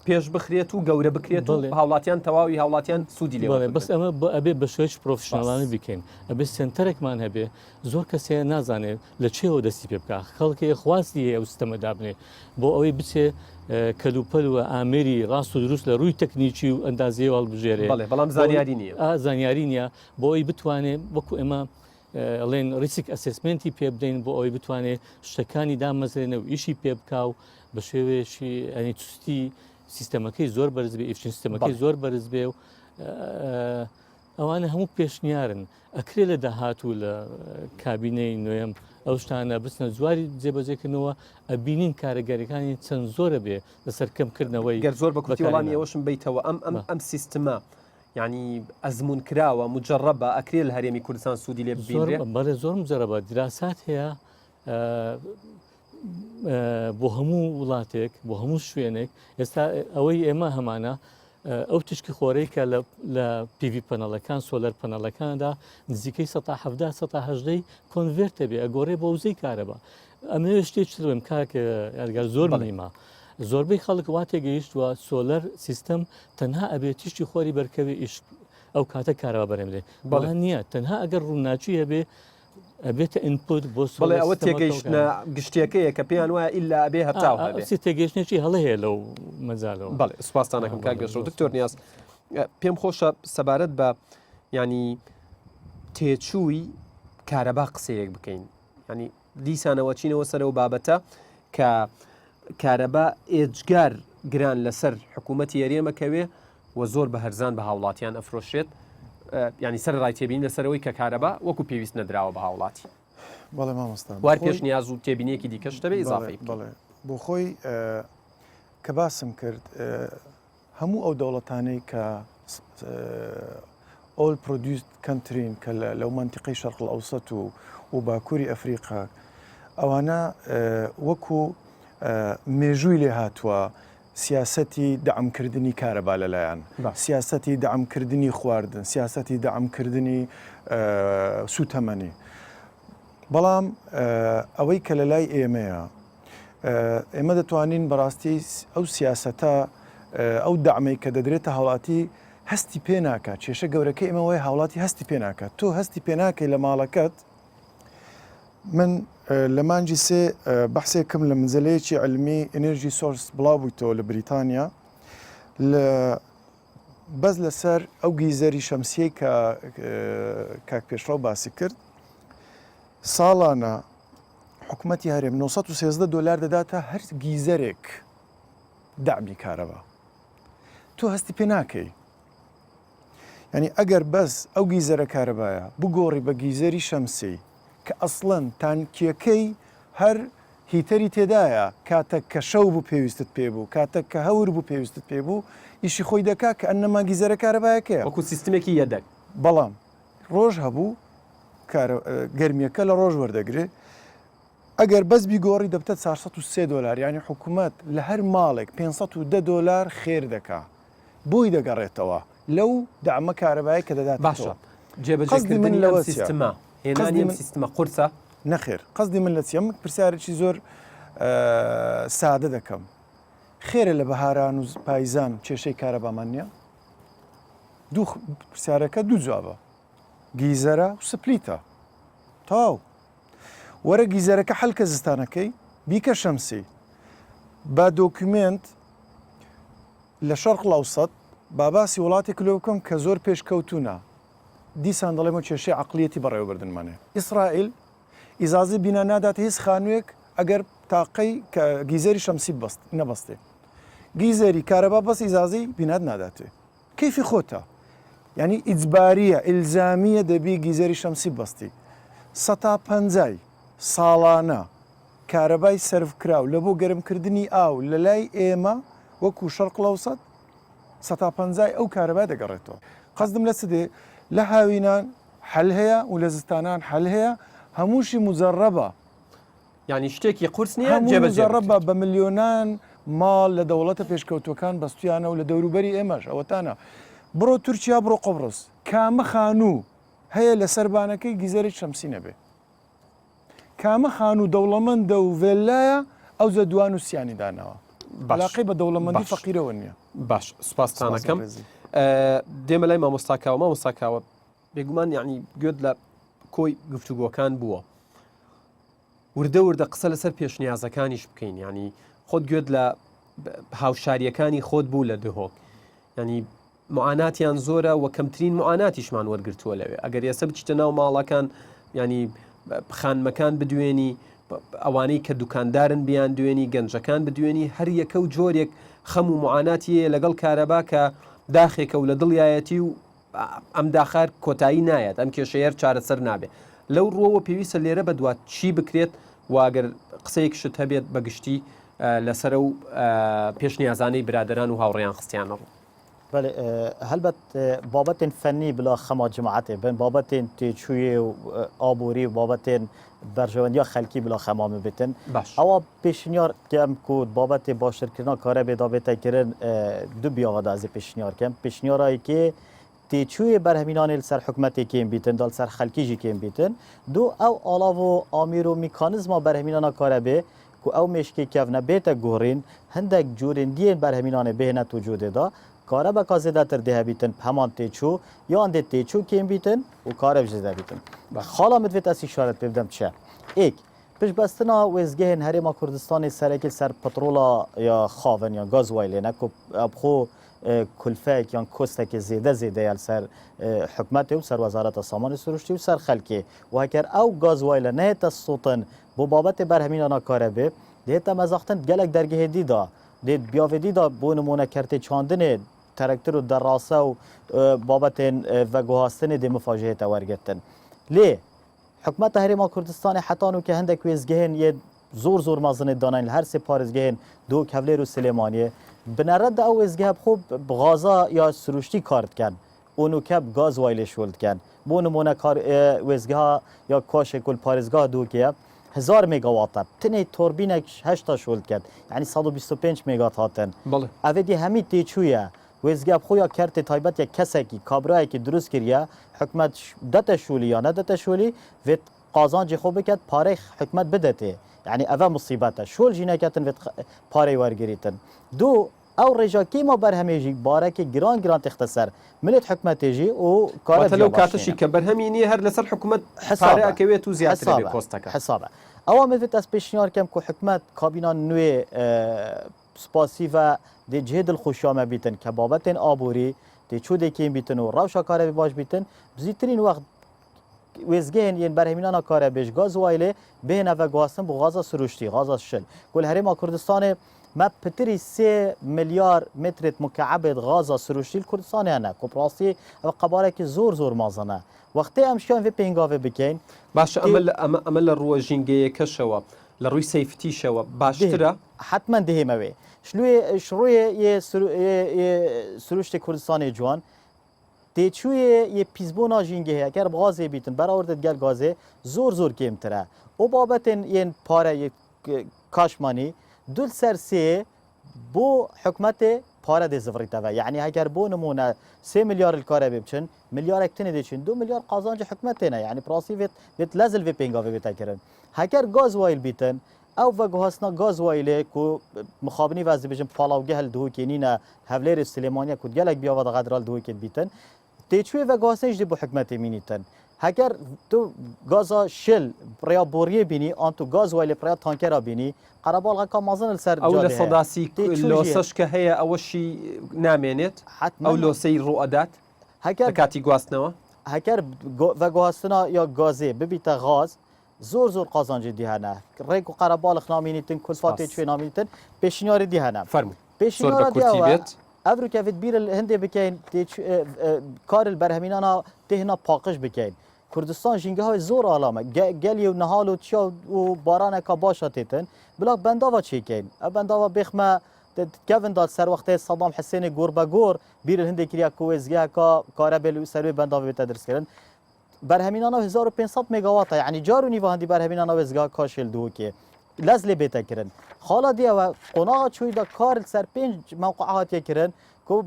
Speaker 1: پێش بخرێت و گەورە بکرێت و هاوڵاتیان تەواوی هاوڵاتیان سوودی لێ
Speaker 7: بەس ئەمە ئەبێ بە شوێش پرۆفشنەڵانی بکەین ئەبێ سنتەرێکمان هەبێ زۆر کەسێ نازانێت لە چێوە دەستی پێ بکە خەڵکی خواستی ئەو سیستەمە دابنێ بۆ ئەوەی بچێ کەلوپەل و ئامێری ڕاست و دروست لە ڕووی تەکنیکی و ئەندازیە هەڵبژێرێ
Speaker 1: بەڵام زانیاری نییە
Speaker 7: زانیاری نییە بۆ ئەوی بتوانێت وەکو ئێمە ئەڵێن ریسک ئەسسمنتی پێ بدەین بۆ ئەوەی بتوانێت شتەکانی دامەزرێنە و ئیشی پێ بکا و بە شێوەیەشی ئەنی چستی سیستەمەکەی زۆر بەرز بێ ئیفشین سیستەمەکەی زۆر بەرز بێ و ئەوانە هەموو پێشنیارن ئەکرێ لە داهاتوو لە کابینەی نوێم ئەو شتانە بچنە جواری جێبەجێکردنەوە ئەبینین کارەگەریەکانی چەند زۆرە بێ لەسەر کەمکردنەوەی
Speaker 1: گەر زۆر بەکوتی وەڵامی ئەوەشم بیتەوە ئەم سیستەمە ینی ئەزمون کراوە مجرڕەبە ئەکرێ لە هەرێمی کوردستان سوودی لێ ببینرێ
Speaker 7: بەڵێ زۆر مجرڕەبە دراسات هەیە بۆ هەموو وڵاتێک بۆ هەموو شوێنێک ئێستا ئەوەی ئێمە هەمانە ئەو تشکی خۆرەی کە لە پیV پەنەڵەکان سۆلەر پەنەڵەکاندا نزیکەی 1970 کۆنڤێرتە بێ ئەگۆڕێ بە وزەی کارەبە ئەمە شتێک چڵێم کاکە یارگار زۆر بڵیمە زۆربەی خەڵک وا تێگەیشتووە سۆلەر سیستەم تەنها ئەبێ تشتی خۆری بەرکەوێ ئیش ئەو کاتە کارەوە بەرەمێ بەڵام نییە تەنها ئەگەر ڕووناچی هەبێ ئەبێتە ئینپوت بۆ
Speaker 1: بڵێ ئەوە تێگەیشتە گشتەکەیە کە پێیان وایە ئیلا ئەبێ هەتاو
Speaker 7: تێگەیشتێکی هەڵە هەیە لەو مەزالەوە
Speaker 1: بەڵێ سوپاسانەکەم کاگەشت دکتۆر نیاز پێم خۆشە سەبارەت بە ینی تێچووی کارەبا قسەیەک بکەین ینی دیسانەوە چینەوە سەرەوە بابەتە کە کارەبا ئێجگار گران لەسەر حکوومەتی یاریێمەکەوێ و زۆر بە هەرزان بە هاوڵاتیان ئەفرۆشێت ینی سەر ڕایتێبین لەسەرەوەی کە کارەبا وەکو پێویست نەدراوە بە هاوڵاتی
Speaker 8: بەڵێ مامۆستا
Speaker 1: وار پێش نیاز و تێبینیەکی دیکەش دەبێت ئیزافی
Speaker 8: بڵێ بۆ خۆی کە باسم کرد هەموو ئەو دەوڵەتانەی کە ئۆل پرۆدیوست کەنترین کە لەو منتیقی شەرق ئەوسەت و باکووری ئەفریقا ئەوانە وەکو مێژووی لێ هاتووە سیاسەتی دەعمکردنی کارەبا لەلایەن سیاسەتی دەعمکردنی خواردن سیاسەتی دەعمکردنی سوتەمەنی بەڵام ئەوەی کە لە لای ئێمەیە ئێمە دەتوانین بەڕاستی ئەو سیاسەتە ئەو دەعمەی کە دەدرێتە هاوڵاتی هەستی پێ ناکات کێشە گەورەکەی ئێمەوەی هاوڵاتی هەستی پێ ناکات تۆ هەستی پێ ناکەی لە ماڵەکەت من لە مانجی سێ بەحسێکم لە منزلەیەکی علمی ئەنرژی سۆرس بڵاو بوویتەوە لە بریتانیا بەس لەسەر ئەو گیزەری شەمسیەی کە کاک پێشڕەو باسی کرد ساڵانە حکوومەتی هەرێم $913 دەداتە هەر گیزەرێک دامی کارەبا تۆ هەستی پێ ناکەی ینی ئەگەر بەس ئەو گیزەرە کارەبایە بگۆڕی بە گیزەری شەمسی کە ئەسڵەن تانکیەکەی هەر هیتەری تێدایە کاتە کە شەو بوو پێویستت پێ بوو کاتە کە هەور بوو پێویستت پێ بوو ئیشی خۆی دەکا کە ئەنەما گیزەرە کارەبایەکەیە
Speaker 1: وەکو سیستمێکی یەدەک
Speaker 8: بەڵام ڕۆژ هەبوو گەرمیەکە لە ڕۆژ وەردەگرێ ئەگەر بەس بیگۆڕی دەبتە $403 ینی حکوومەت لە هەر ماڵێک $510 خێر دەکا بۆی دەگەڕێتەوە لەو دامە کارەبایی کە دەدات
Speaker 1: باشە جێبەجێکردنی لەوە سیستمە هێنانی سیستمە قورسە
Speaker 8: نەخێر قەزدی من لە چیم پرسیارێکی زۆر سادە دەکەم خێرە لە بەهاران و پاییزان کێشەی کارەبامان نییە دوو پرسیارەکە دوو جوابە گیزەرە و سپلیتە تاو وەرە گیزەرەکە حەلکە زستانەکەی بیکە شەمسی با دۆکیومنت لە شەرق ئەوسەت باباسی وڵاتێک لێ بکەم کە زۆر پێشکەوتونە دیسان دەڵێمە کێشەی عەقلیەتی بەڕێوەبردنمانێ ئیسرائیل ئیزازی بینا نادات هیچ خانوویەک ئەگەر تاقەی کە گیزەری شەمسی نەبەستێ گیزەری کارەبا بەس ئیزازی بینات ناداتێ کەیفی خۆتە ینی ئیجباریە ئیلزامیە دەبی گیزەری شەمسی بەستی 150 ساڵانە کارەبای سەرفکراو لە بۆ گەرمکردنی ئاو لە لای ئێمە وەکو شەرق ئەوسەت 150 ئەو کارەبای دەگەڕێتەوە قەزدم لە سدێ لە هاوینان حەل هەیە و لە زستانان حەل هەیە هەمووشی مجەڕەبە
Speaker 1: ینی شتێکی قورس نییە
Speaker 8: مجەڕەبە بە ملیۆنان ماڵ لە دەوڵەتە پێشکەوتوەکان بەستویانە و لە دەوروبەری ئێمەش ئەوەتانە بڕۆ تورکیا بڕۆ قۆبرس کامە خانوو هەیە لە سەربانەکەی گیزەری شەمسی نەبێ کامە خانوو دەوڵەمەندە و ڤێلایە ئەو زە دوان و سیانی داناوە علاقەی بە دەوڵەمەندی فەقیرەوە نییە
Speaker 1: باش سوپاسستانەکەم دێمە لای مامۆستاکاوە بێگومان یعنی گوێت لە کۆی گفتوگۆکان بووە وردە قسە لەسەر پێشنیازەکانیش بکەین ینی خۆت گوێت لە هاوشاریەکانی خۆت بوو لە دهۆک ینی معاناتیان زۆرە و کەمترین معاناتیشمان وەرگرتووە لەوێ ئەگەر ئێستا بچیتە ناو ماڵەکان ینی خانمەکان بدوێنی ئەوانەی کە دوکاندارن بیان دوێنی گەنجەکان بدوێنی هەر یەکە و جۆرێک خەم و معاناتیە لەگەڵ کارەبا کە داخێکە و لە دڵیایەتی و ئەم داخار کۆتایی نایەت ئەم کێشەیەر چارەسەر نابێت لەو ڕۆوە پێویستە لێرە بەدوات چی بکرێت واگەر قسەیەک شت هەبێت بەگشتی لەسەر و پێشنیازانەی برادران و هاوڕێیان خستیانە ڕوو
Speaker 9: بله هەلبەت بابەتێن فەنی بلا خەما جماعەتێ بن بابەتێن تێچوویە و ئابووری و بابەتێن بەرژەوەندیا خەلکی بلا خەمامە بێتن ئەوە پێشنیار کەم کو بابەتێ باشترکردنا کارە بێدا بێتەکردن دوو بیاوەدازی پێشنیار کەم پێشنیارایی کێ تێچوویە بەرهەمینانێ لەسەر حکومەتێکێن بیتن دڵ سەر خەلکیژی کێن بیتن دوو ئەو ئاڵاو و ئامیر و میکانزما بەرهەمینانە کارە بێ کو ئەو مێشکێ کەڤنە بێتە گۆڕین هەندێک جورên دیên berhemînanê bêhne tûcudê da kareba zêdetir dê hebîtin heman têçû yan dê têçû kêm bîtin û karev jî debîtin. Xala min divêt ez îşaret pê bidim çi? Êk piştbestina wêzgehên Herêma Kurdistanê serekê ser petrola ya xavin ya gazwaylê ne ku xwe kulfek yan kostekê zêde ya ser hikûmetê û ser Wezareta Samanê Siruştî û ser xelkê û heker ew gazwayla nehête sotin bo babetê berhemînana karebê dihête mezaxtin gelek dergehê dî da dê biyavê dî da bo nimûne kertê çandinê ترکتر و دراسه و بابت و گوهاستن دی مفاجهه تورگتن لی حکومت هرما کردستان حتی نو که هندک ویزگهن یه زور مازن دانین هر سه پارزگهن دو کولر و سلیمانیه بنرد او ویزگه خوب غازا یا سروشتی کارت کن اونو کب گاز وایلش ولد کن بو نمونه کار ویزگه یا کاش کل پارزگاه دو که 1000 مگاوات تنه توربینک 8 شولد کرد یعنی 125 مگاوات هاتن
Speaker 1: بله
Speaker 9: اوی همین تیچویه ویزگه خویا کرت تایبت یک کسی که کابرای که درست کریه حکومت دت شولی یا نه دت شولی و قازانج خوب کرد پاره حکومت بدته يعني أفا مصيباته شو الجينا كاتن باري وارجريتن دو أو رجا كيما برهميجي بارك جران تختصر ملت حكمة تيجي وكارت
Speaker 1: لو كاتشي كبرهميني هر لسر حكومة باري أكويت وزيادة بكوستك
Speaker 9: حسابه أول ما فيت أسبيشنيار كم كو حكمة كابينا نوي سباسيفا دي جهد الخشامة بيتن كبابتن آبوري دي شو دي كيم بيتن وروشا كاره باش بيتن بزيترين وقت ویزگین ین برهمینانا کاره بیش گاز وایله بین و گواسن بو غازا سروشتی غازا شل کل هرما کردستان ما پتری 3 میلیارد متر مکعب غازا سروشتی کردستان نه کوپراسی و قباره که زور مازنه وقتی امشان و پینگاوه بکین
Speaker 1: باش عمل روجینگی کشوا لروی سیفتی شوا باشتره
Speaker 9: حتما دهیمه شروع یه سروشت کردستان جوان تیچوی یه پیزبونا جینگه اگر غازی بیتن برآورد گل غازه زور کمتره او بابتن این پاره کاشمانی دول سرسی بو حکمت پاره دی زفریته و یعنی اگر بو نمونه 3 میلیارد الکاره بچن میلیارد اکتنی دیچن 2 میلیارد قازانج حکمتینه یعنی پراسی ویت لازل وی پینگاوی بیتکرن اگر گاز وایل بیتن او و گوهاسنا گاز وایله کو مخابنی وازی بجن پالاوگه هل دو کینینا هولیر سلیمانیا کو گلک بیا و قدرال دو کین بیتن تیچوی و گازش دی بو حکمت مینیتن اگر تو گازا شل پریا بوریه بینی آن تو گاز وایل پریا تانکرا بینی قربال غکا مازن سر
Speaker 1: او لصداسي لوسش كهي اوشي نامينت او لوسي رؤدات
Speaker 9: هكر
Speaker 1: كاتي غواستنوا
Speaker 9: هكر و گواستنا یا گازه ببیت غاز زور قازانج دیهنه ریکو قربال خنامینیتن کلفات چوی نامینیتن پیشنیار دیهنه
Speaker 1: فرمو
Speaker 9: پیشنیار دیهنه افرو که بیر الهند بکین کار البرهمینانا تهنا پاقش بکین کردستان جنگه های زور علامه گلی و نهال و چیا و باران که باشه تیتن بلا بنداوا چی کین بنداوا بخمه کevin داد سر وقت صدام حسین گور به گور بیر الهند کریا کوزگه که کار بل سروی بنداوا تدرس کردن برهمینانا 1500 مگاوات یعنی جارو نیو هندی برهمینانا وزگاه کاشل دو که لازلی بیت کردن حالا دیا و قناع چوی دا کار سر 5 موقعات کردن کو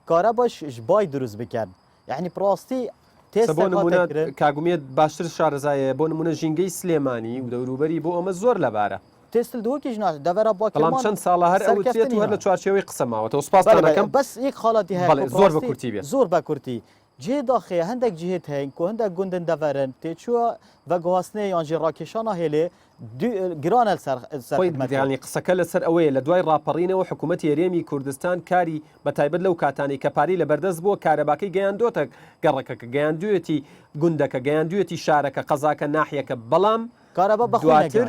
Speaker 9: کارا باش جبای دروز بکن یعنی پراستی
Speaker 1: بۆ نمونە کاگومێت باشتر شارەزایە بۆ نمونە ژینگەی سلێمانی و دەوروبەری بۆ ئەمە زۆر لەبارە
Speaker 9: تێستل دووەکیش ناش دەبەرە
Speaker 1: بەڵام چەند ساڵە هەر ئەوێت و هەر لە چوارچێوەی قسەماوەتەوە سوپاسدانەکەم
Speaker 9: بەس یەک خاڵاتی هەیە
Speaker 1: زۆر بە کورتی بێت
Speaker 9: زۆر بە کورتی جێ داخەیە هەندێک جهێت هەین کۆ هەندێک گوندن دەڤەرن تێچووە بە گوهاستنەی یانجی ڕاکێشانە هێلێ گرانە
Speaker 1: ینی قسەکە لەسەر ئەوەیە لە دوای ڕاپەڕینەوە حکوومەت هێرێمی کوردستان کاری بەتایبەت لەو کاتانی کە پاری لە بەردەست بووە کارەباکەی گەیاندۆتە گەڕەکەکە گەیاندوێتی گوندەکە گەیاندوێتی شارەکە قەزاکە ناحیەکە بەڵام
Speaker 9: کارەبا بەخواتر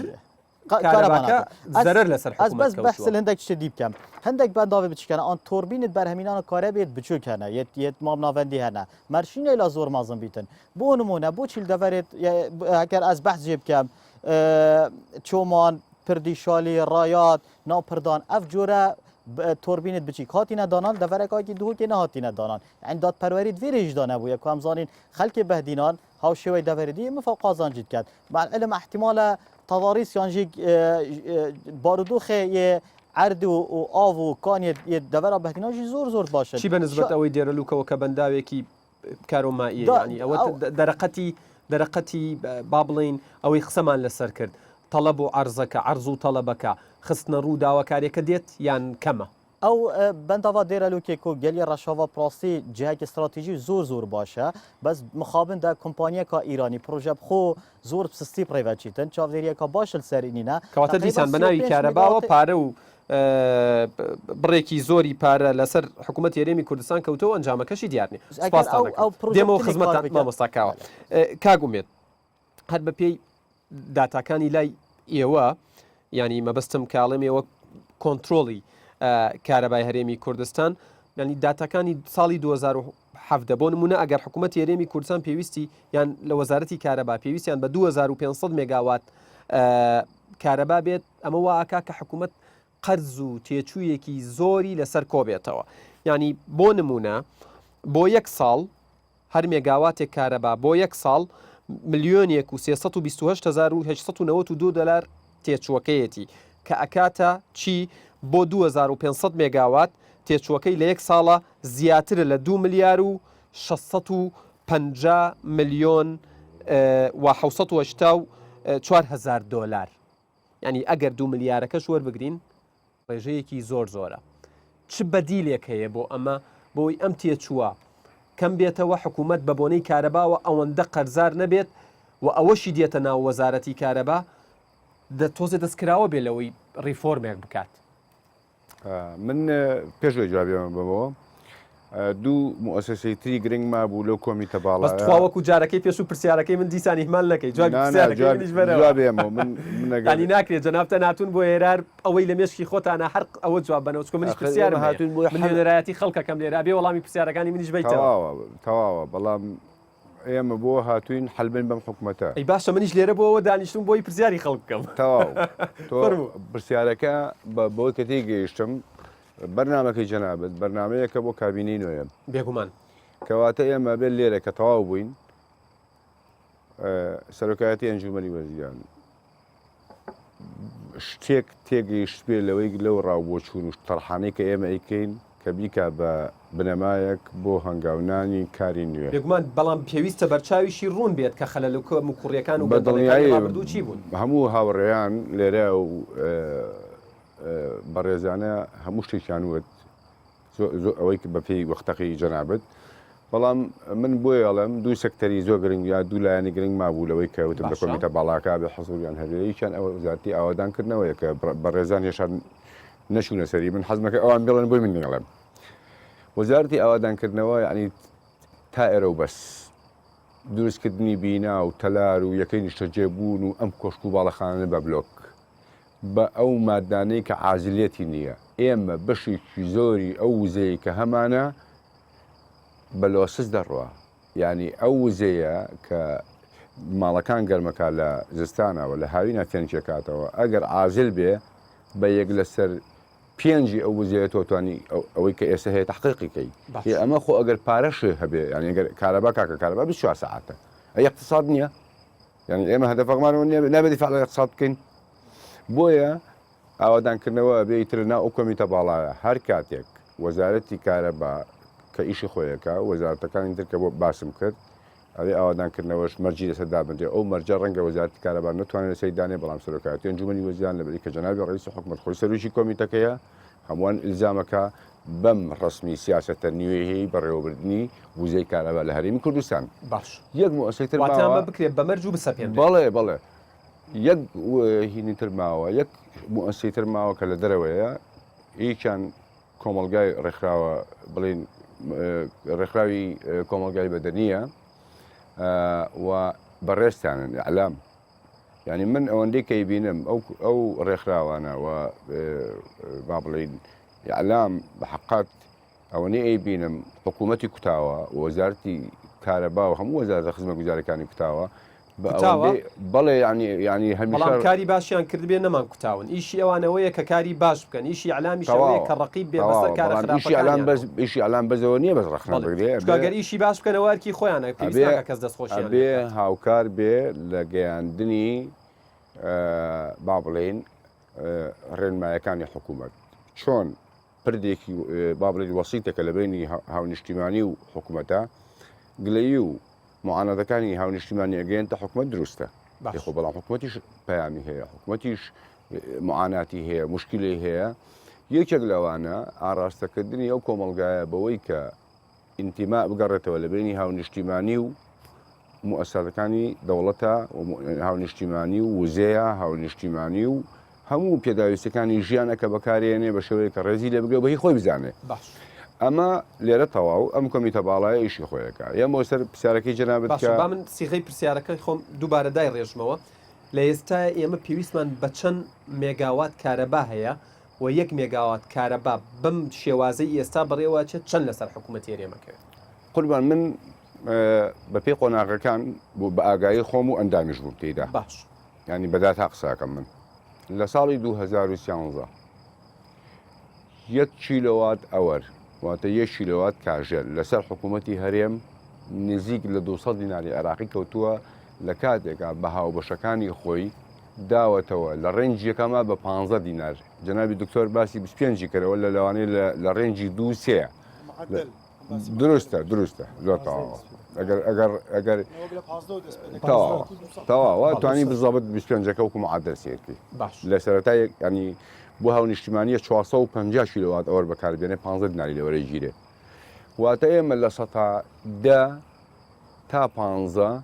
Speaker 1: زەرەر لەسەر
Speaker 9: از بس بحث هەندێک شتی بکەم هەندێک بەنداوێ بچکەنە ئەان تۆربینت بەرهەمینانە کارە بێت بچووکەنە یەت مام ناوەندی هەنە مەرشینە لا زۆر مازم بیتن بۆ نمونە بۆ چیل دەڤێت هەکەر ئەس بەحث جێ بکەم چۆمان پردی شالی ڕایات ناوپردان ئەف جۆرە تۆربینت بچیک هاتیە دانان دەڤەرەکەکی دووکێ نهاتیە دانان ئەین دادپەروەریت وێرێژدانە بووە کو ئەم زانین خەلکی بەهدینان هاو شێوەی دەڤەردی مفە قازانجیت کرد مع العلم احتمالە تضاريس يانجي بارودوخ عرض و آو و کان دەڤەرە بەهدیناژی زۆر باشە
Speaker 1: چی بەنسبەت ئەوەی دێرەلووکەوە کە بەنداوێکی کارۆمائیە ینی ئەوە دەرەقەتی با بڵین ئەوەی قسەمان لەسەر کرد تەڵەب و عەرزەکە عەرز و تەڵەبەکە خستنە ڕوو داواکاریەکە دێت یان کەمە
Speaker 9: ئەو بەنداوا دێرەلوکێک و گەلی ڕەشاوە پراستی جهێکی استراتیژی زۆر باشە بەس مخابن دا کۆمپانیەکە ئیرانی پرۆژە بخۆ زۆر سستی پڕێڤچیتن چاودێریەکە باشل سەرینینە
Speaker 1: کەواتە دیسان بەناوی کارەباوە پارە و بڕێکی زۆری پارە لەسەر حکوومەت هێرێمی کوردستان کەوتەوە ئەنجامەکەشی دیارنی دێمەوە خزمەتان مامۆستاکاوە کاگومێت هەر بە پێی داتاکانی لای ئێوە ینی مەبەستم کاڵێم ئێوە کۆنتترۆڵی کارەبای هەرێمی کوردستان ینی داتەکانی ساڵی 2017 بۆ نمونە ئەگەر حکوومەت هێرێمی کوردستان پێویستی یان لە وەزارەتی کارەبا پێویستیان بە 2500 مێگاوات کارەبا بێت ئەمە واکا کە حکوومەت قەرز و تێچوویەکی زۆری لەسەر کۆبێتەوە. ینی بۆ نمونە بۆ یەک ساڵ هەر مێگاواتێک کارەبا بۆ یەک ساڵ ملیۆنێک و 322,892 دلار تێچووەکەیەتی کە ئەکاتە چی بۆ 2500 مێگاوات تێچووەکەی لە یەک ساڵە زیاترە لە 2 ملیار و 650 ملیۆن و 4,000 دلار. ینی ئەگەر 2 ملیارەکەش وەربگرین ڕێژەیەکی زۆر زۆرە. چ بەدیلێک هەیە بۆ ئەمە بۆی ئەم تێچووە کەم بێتەوە حکوومەت بە بۆنەی کارەباوە ئەوەندە قەرزار نەبێت و ئەوەشی دێتە ناو وەزارەتی کارەبا تۆزێ دەستکراوە بێ لەوەی ڕیفۆرمێک بکات.
Speaker 10: من پێشوەی جوابێمە بەوە دوو مؤسسەی تری گرنگ ما بوو لەو کۆمیتە باڵا
Speaker 1: بەستواوەکو جارەکەی پێش و پرسیارەکەی من دیسانی هیمان نەکەی جوابێمەنی ناکرێت جەنابتە ناتون بۆ هێرار ئەوەی لە مێشکی خۆتانە هەر ئەوە جواب بنەوە منیش پرسیار هاتوون بۆ نێرایەتی خەڵکەکەم لێرا بێ وەڵامی پرسیارەکانی منیش بیتەوە
Speaker 10: تەواوە بەڵام ئێمە بۆ هاتوین حلبن بەم حکوومەتە
Speaker 1: ئەی باشە منیش لێرە بۆەوە دانیشتم بۆی پرسیاری خەڵک بکەم
Speaker 10: تەواو تۆ پرسیارەکە بۆ کە تێگەیشتم بەرنامەکەی جەنابەت بەرنمەیەکە بۆ کابینەی نوێیە
Speaker 1: بێگومان
Speaker 10: کەواتە ئێمە بێت لێرە کە تەواو بووین سەرۆکایەتی ئەنجومەنی وەزیران شتێک تێگەیشت بێ لەوەی لەو ڕاوبۆچوون و تەرحانەی کە ئێمە ئەیکەین کە بیکە بە بنەمایەک بۆ هەنگاونانی کاری نوێ
Speaker 1: بێگومان بەڵام پێویستە بەرچاویشی ڕوون بێت کە خەلەلوکەم و کوڕیەکان و بەدڵیایی چی بوون
Speaker 10: هەموو هاوڕێیان لێرە و بەڕێزانە هەموو شتێکیان وت ئەوەی بە پێی وەختەقی جەنابەت بەڵام من بۆی ئەڵم دوو سەکتەری زۆر گرنگ یا دوو لایەنی گرنگ مابوو لەوەی کەوتم لە کۆمیتە باڵاکە بە حەزوریان هەبێیان ئەوە وزارەتی ئاوادانکردنەوەیە کە بەڕێزان هێشان نەچوونە سەری من حەزمەکە ئەوان بڵێن بۆی من نێڵم وەزارەتی ئاوادانکردنەوە ینی تا ئێرە و بەس دروستکردنی بینا و تەلار و یەکەی نیشتەجێبوون و ئەم کۆشک و باڵەخانە بە بلۆک بە ئەو مادانەی کە عازلێتی نییە ئێمە بەشێکی زۆری ئەو وزەیە کە هەمانە بە لۆسس دەڕوە ینی ئەو وزەیە کە ماڵەکان گەرمەکە لە زستانەوە لە هاوینە فێنچێکاتەوە ئەگەر عازل بێ بە یەک لەسەر پێنجی ئەو وزەیە تۆتوانی ئەوەی کە ئێستا هەیە تحقیقیکەی ئەمە خۆ ئەگەر پارەش هەبێ ینی ئەگەر کارەبا کاکە کارەبا 24 ساعتە اقتصاد نییە ینی ئێمە هەدەفەکەمانەوە نابێت دیفاع لە اقتصاد بکەین بۆیە ئاوادانکردنەوە بێتر ناو ئەو کۆمیتە باڵایە هەر کاتێک وەزارەتی کارەبا کە ئیشی خۆیەکە وەزارەتەکانی تر کە بۆ باسم کرد ئەوێ ئاوادانکردنەوەش مەرجی لەسەر دابنجێ ئەو مەرجە ڕەنگە وەزارەتی کارەبا نتوانێت لەسەری دانێ بەڵام سەرۆکایەتی ئەنجومەنی وەزیران لەبەری کە جەنابی ڕئیس حکوومەت خۆی سەرۆکی کۆمیتەکەیە هەمووان ئیلزامەکە بەم ڕسمی سیاسەتە نوێهەیە بەڕێوەبردننی وزەی کارەبا لە هەرێمی کوردستان
Speaker 1: باش
Speaker 10: یەک مؤسسەی
Speaker 1: بکرێت بە مەرج و بسەپێن
Speaker 10: بەڵێ یەک هینی تر ماوە یەک مؤسسەی تر ماوە کە لە دەرەوەیە هیچیان کۆمەڵگای ڕێکخراوە بڵین ڕێکخراوی کۆمەڵگای بەدەنیە و بەڕێستانن ئەعلام ینی من ئەوەندەی کەی بینم ئەو ڕێکخراوانە و با بڵین ئەعلام بە حقات ئەوەنەی ئەی بینم حکوومەتی کوتاوە وەزارەتی کارەبا و هەموو وەزارەتە خزمەت گوزاریەکانی کوتاوە بەڵێ ینی هەمیشە
Speaker 1: کاری باشیان کردبێ نەمان کوتاون ئیشی ئەوانەوەیە کە کاری باش بکەن ئیشی ئەعلامی شەوەیە کە ڕقیب بێ بەسەر کارە
Speaker 10: ئیشی ئەعلام بەزەوە نییە بەس ڕەخنە بگرێ
Speaker 1: گەر ئیشی باش بکەنەوەکی خۆیانە کەس دەستخۆشیان
Speaker 10: بێ هاوکار بێ لە گەیاندنی با بڵێن ڕێنمایەکانی حکوومەت چۆن پردێکی با بڵێن وەسیتەکە لە بینی هاونیشتیمانی و حکوومەتە گلەیی و معانەتەکانی هاونیشتیمانی ئەگەێنتە حکوومەت دروستە خۆ بەڵام حکوومەتیش پەیامی هەیە حکوومەتیش معاناتی هەیە مشکلی هەیە یەکێک لەوانە ئاراستەکردنی ئەو کۆمەڵگایە بەوەی کە ئینتیما بگەڕێتەوە لە بینی هاونیشتیمانی و مؤسساتەکانی دەوڵەتە هاونیشتیمانی و وزەیە هاونیشتیمانی و هەموو پێداویستەکانی ژیانە کە بەکارێنێ بە شێوەیە کە ڕێزی لێ بگرێ بەهی خۆی بزانێ ئەمە لێرە تەواو ئەم کۆمیتە باڵایە ئیشی خۆیەکە یان بۆ سەر پرسیارەکەی جەنابەت
Speaker 1: با من سیغەی پرسیارەکەی خۆم دووبارە دای ڕێژمەوە لە ئێستا ئێمە پێویستمان بە چەند مێگاوات کارەبا هەیە و 1 مێگاوات کارەبا بم شێوازەی ئێستا بڕێوەچێت چەند لەسەر حکوومەتی هەرێمەکەوێت؟
Speaker 10: قوربان من بە پێی قۆناغەکان بوو بە ئاگایی خۆم و ئەندامیش بوو تێدا
Speaker 1: باش
Speaker 10: ینی بەدا تا قساکەم من لە ساڵی 2013 1 کیلۆوات ئەوەر واتە 1 کیلۆوات کاژێر لەسەر حکوومەتی هەرێم نزیک لە 200 دیناری عراقی کەوتووە لە کاتێکا بە هاوبەشەکانی خۆی داوەتەوە لە ڕێنجی یەکەمە بە 15 دینار جەنابی دکتۆر باسی 25 کەرەوە لە لەوانەیە لە ڕێنجی 2 دروستە ئەگەر تەواوە توانی بزەبت 25ەکە وکو معادل سێتی لە سەرەتای ینی بۆ هاو نیشتیمانیە 450 کیلۆوات ئەوەر بەکاربێنێ 15 دیناری لەوەرەی ژیرێ واتە ئێمە لە 10 تا 15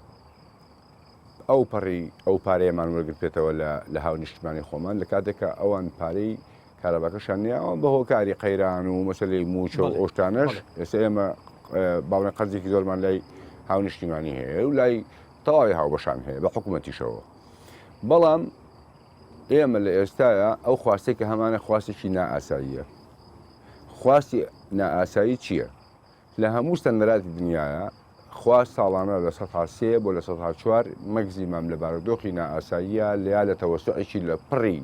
Speaker 10: ئەو پارەیەمان وەرگرتێتەوە لە هاو نیشتیمانی خۆمان لە کاتێکە ئەوان پارەی کارەباکەشان نییەوە بە هۆکاری قەیران و مەسلەی موچە و ئۆشتانەش ئێستا ئێمە باونە قەرزێکی زۆرمان لای هاو نیشتیمانی هەیە و لای تەواوی هاوبەشان هەیە بە حکوومەتیشەوە بەڵام ئێمە لە ئێستاە ئەو خواستێک کە هەمانە خواستێکی نائاساییە خواستی نائاسایی چییە؟ لە هەموو ستەندەراتی دنیاە خواست ساڵانە لە 3 بۆ لە 4 مەگزیمەم لە بارودۆخی نائاساییە لیا لە تەوەسعێکی لە پڕی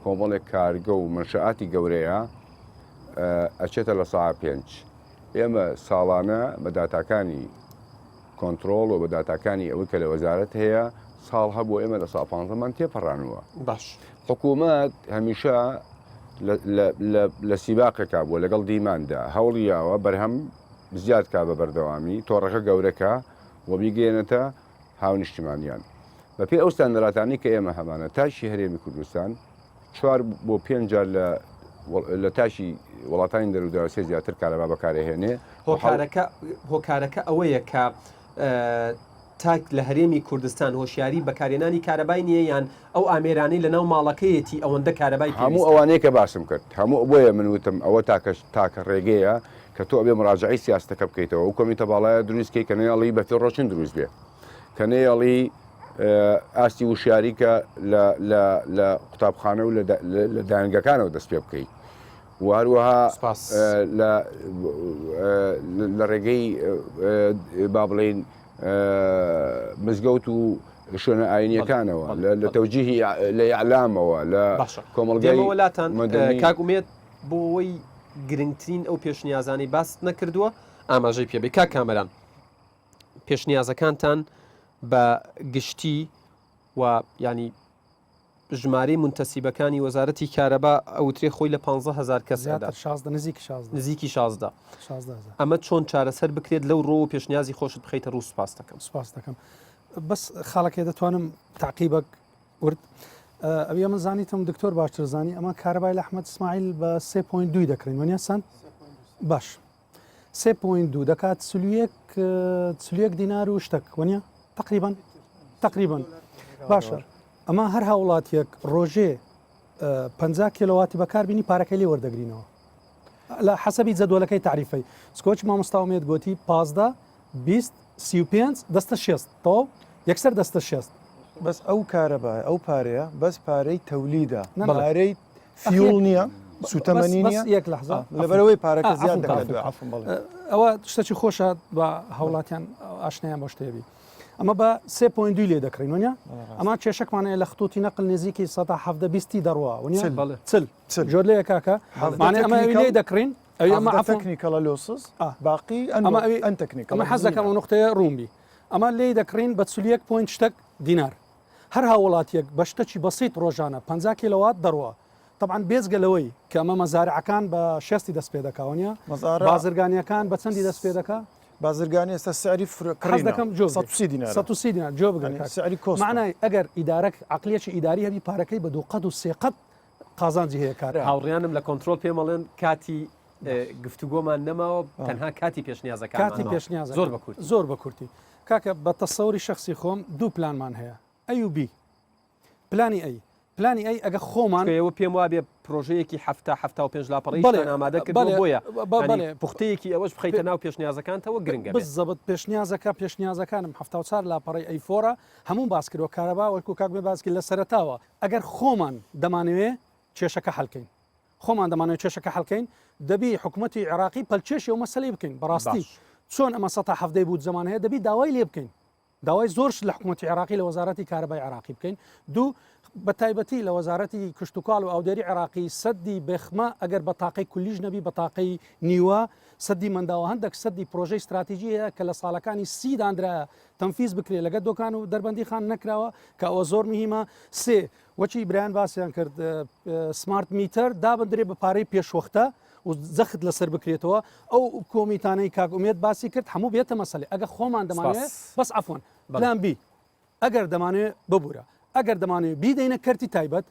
Speaker 10: کۆمەڵێک کارگە و منشعاتی گەورەیە ئەچێتە لە 5 ئێمە ساڵانە بە داتاکانی کۆنتترۆل و بە داتاکانی ئەوەی کە لە وەزارەت هەیە ساڵ هەبوو ئێمە لە 15مان تێپەڕانەوە
Speaker 1: باش
Speaker 10: حکوومەت هەمیشە لە سیباقێکا بووە لەگەڵ دیماندا هەوڵیاوە بەرهەم زیاد کا بە بەردەوامی تۆڕەکە گەورەکە و بیگەێنێتە هاو نیشتیمانیان بەپێی ئەو ستاندەراتانی کە ئێمە هەمانە تاشی هەرێمی کوردستان 4 بۆ 5 جار لە تاشی وڵاتانی دەرودراوسێ زیاتر کارەبا بەکارهێنێ
Speaker 1: هۆکارەکە ئەوەیە کە تاک لە هەرێمی کوردستان هۆشیاری بەکارێنانی کارەبای نییە یان ئەو ئامێرانەی لە ناو ماڵەکەیەتی ئەوەندە کارەبای
Speaker 10: هەموو ئەوانەیە کە باسم کرد هەموو بۆیە من وتم ئەوە تاکە ڕێگەیە کە تۆ ئەبێ مراجعی سیاستەکە بکەیتەوە و کۆمیتە باڵایە دروستکەی کە نێڵی بەفی ڕۆچن دروست بێ کە نێڵی ئاستی وشیاریکە لە قوتابخانە و لە دانگەکانەوە دەست پێ بکەیت وهروەها لە ڕێگەی با بڵێن مزگەوت و شوێنە ئاینیەکانەوە لە تەوجیهی لە ئیعلامەوە لە کۆمەڵگەی
Speaker 1: وڵاتان کاکومێت بۆەوەی گرنگترین ئەو پێشنیازانی باست نەکردووە ئاماژەی پێبێ کا کامەران پێشنیازەکانتان بە گشتی و ینی ژمارەی منتەسیبەکانی وەزارەتی کارەبا ئەوترێ خۆی لە 15,000 کەسدا نزیکی 16 ئەمە چۆن چارەسەر بکرێت لەو ڕۆ و پێشنیازی خۆشت بخەیتە ڕوو سپاس
Speaker 6: دەکەم بەس خاڵەکێ دەتوانم تعقیبەک ورد ئەوە من زانیتم دکتۆر باشتر زانی ئەمە کارەبای لە ئەحمەد ئیسماعیل بە 3.2 دەکرێن وانە سند باش 3.2 دەکات 41 دینار و شتێک وانە تقریبان باشە ئەمە هەر هاوڵاتیەک ڕۆژێ 50 کیلۆواتی بەکاربیینی پارەکەی لێ وەردەگرینەوە لە حەسەبی جەدوەلەکەی تعریفەی سکۆچ مامۆستاومێت گوتی 15 20 35 دەستە 6 تەواو یەکسەر دەستە 6
Speaker 8: بەس ئەو کارەبای ئەو پارەیە بەس پارەی تەولیدا پارەی فیول نییە سوتەمەنی نییە
Speaker 6: یەک لەحظە
Speaker 8: لەبەرەوەی پارەکە زیاد دەکات
Speaker 6: ئەوە شتێکی خۆشە بە هاوڵاتیان ئاشنیان بۆ شتێبی ئەمە بە 3.2 لێ دەکڕین وانە ئەمە کێشەکمانەیە لە خطوتی نەقل نزیکی 170 دەڕوە جۆر لێ کاکە ئەمە لێ دەکڕین ئەمە
Speaker 8: تەکنیکەڵە لۆسس باقی ئەن تەکنیک
Speaker 6: ئەمە حەز دەکەم ئەو نقطەیە ڕوومبی ئەمە لێ دەکڕین بە 41 پوینت شتێک دینار هەر هاوڵاتیەک بە شتێکی بەسیط ڕۆژانە 50 کیلۆوات دەڕوە طبعاً بێزگەلەوەی کە ئەمە مەزارعەکان بە 6 دەست پێ دەکاونیە بازرگانیەکان بە چەندی دەست پێ دەکا
Speaker 8: بازرگانی ئێستا سعری
Speaker 6: دەکەم 130 دینار جۆ بگەن
Speaker 8: سعری کۆست
Speaker 6: معنای ئەگەر ئیدارەك عقلێکی ئیداری هەبی پارەکەی بە 2 و 3 قازانجی هەیە کار
Speaker 1: هاوڕیانم لە کۆنتترۆل پێمەڵێن کاتی گفتوگۆمان نەماوە تەنها کاتی پێشنیازەکە
Speaker 6: زۆر بە کورتی کاکە بە تەسەوری شخصی خۆم دوو پلانمان هەیە ئەیوبی پلانی ئەی ئەگە خۆمان
Speaker 1: ئەوە پێم وابێ پرۆژەیەکی هەفتا و پێنج لاپەڕی ئامادە کردەوە بۆیە پوختەیەکی ئەوەش بخەیتە ناو پێشنیازەکانتەوە گرنگە
Speaker 6: بزەبت پێشنیازەکانم 4 لاپەڕی ئەیفۆرە هەموو باس کردەوە کارەبا وەکو کاک بێ باسکی لە سەرتاوە ئەگەر خۆمان دەمانەوێ کێشەکە هەڵکەین خۆمان دەمانێت کێشەکە حەڵکەین دەبی حکوومەتی عێراقی پەلچێشی ئەو مەسلەی بکەین بەڕاستی چۆن ئەمە 1970 بوو زمان هەیە دەبی داوای لێ بکەین داوای زۆرش لە حکوومەتی عێراقی لە وەزارەتی کارەبای عێراقی بکەین دوو بە تایبەتی لە وەزارەتی کشتتوکاڵ و ئەودێری عێراقی سەدی بێخمە ئەگەر بەتاقی کولیژ نەبی بەتاقی نیوە سەدی منداوە هەندێک سەدی پرۆژەی استراتیژیە کە لە ساڵەکانی سیدانرا تەنفیز بکرێت لەگە دۆکان و دەربەندی خان نەکراوە کە ئەوە زۆر مهمە سێ وەچی برایان باسییان کرد سمارت میتر دابدرێ بە پارەی پێشوەختە و زەخت لەسەر بکرێتەوە ئەو کۆمیتانەی کاکومێت باسی کرد هەموو بێتە مەسلێ ئەگە خۆمان دەمانێت بەس ئەفۆن پلان بی ئەگەر دەمانێت ببوورە ئەگەر دەمانێت بیدەینە کەرتی تایبەت